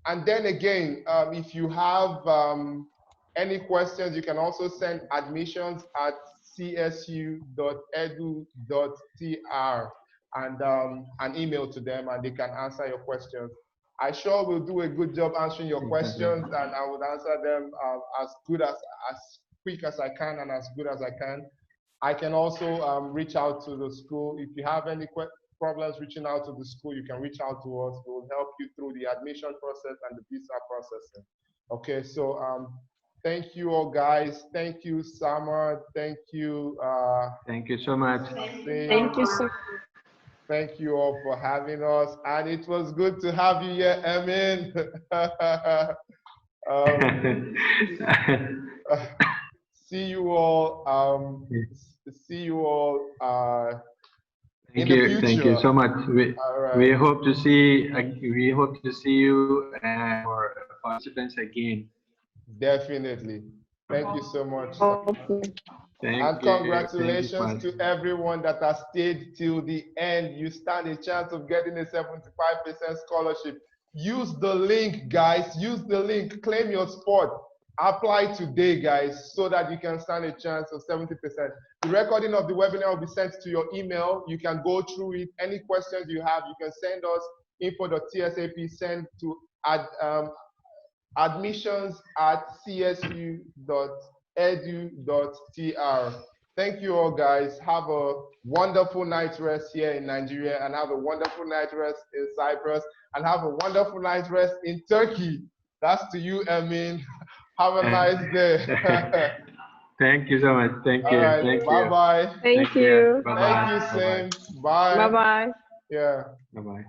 And then again, if you have any questions, you can also send admissions at csu.edu.tr and an email to them, and they can answer your questions. I sure will do a good job answering your questions, and I would answer them as quick as I can and as good as I can. I can also reach out to the school. If you have any problems reaching out to the school, you can reach out to us. We will help you through the admission process and the visa processing. Okay, so thank you all, guys. Thank you, Samar. Thank you. Thank you so much. Thank you so much. Thank you all for having us, and it was good to have you here, Emin. See you all. See you all. Thank you so much. We hope to see you for participants again. Definitely. Thank you so much. And congratulations to everyone that has stayed till the end. You stand a chance of getting a 75% scholarship. Use the link, guys. Use the link. Claim your spot. Apply today, guys, so that you can stand a chance of 70%. The recording of the webinar will be sent to your email. You can go through it. Any questions you have, you can send us info.tsap, send to admissions@csu.edu.tr. Thank you all, guys. Have a wonderful night rest here in Nigeria, and have a wonderful night rest in Cyprus, and have a wonderful night rest in Turkey. That's to you, Emin. Have a nice day. Thank you so much. Thank you. All right. Thank Bye you. bye. Thank you. Bye Thank bye. you, Sim. Bye. Bye bye. Yeah. Bye bye.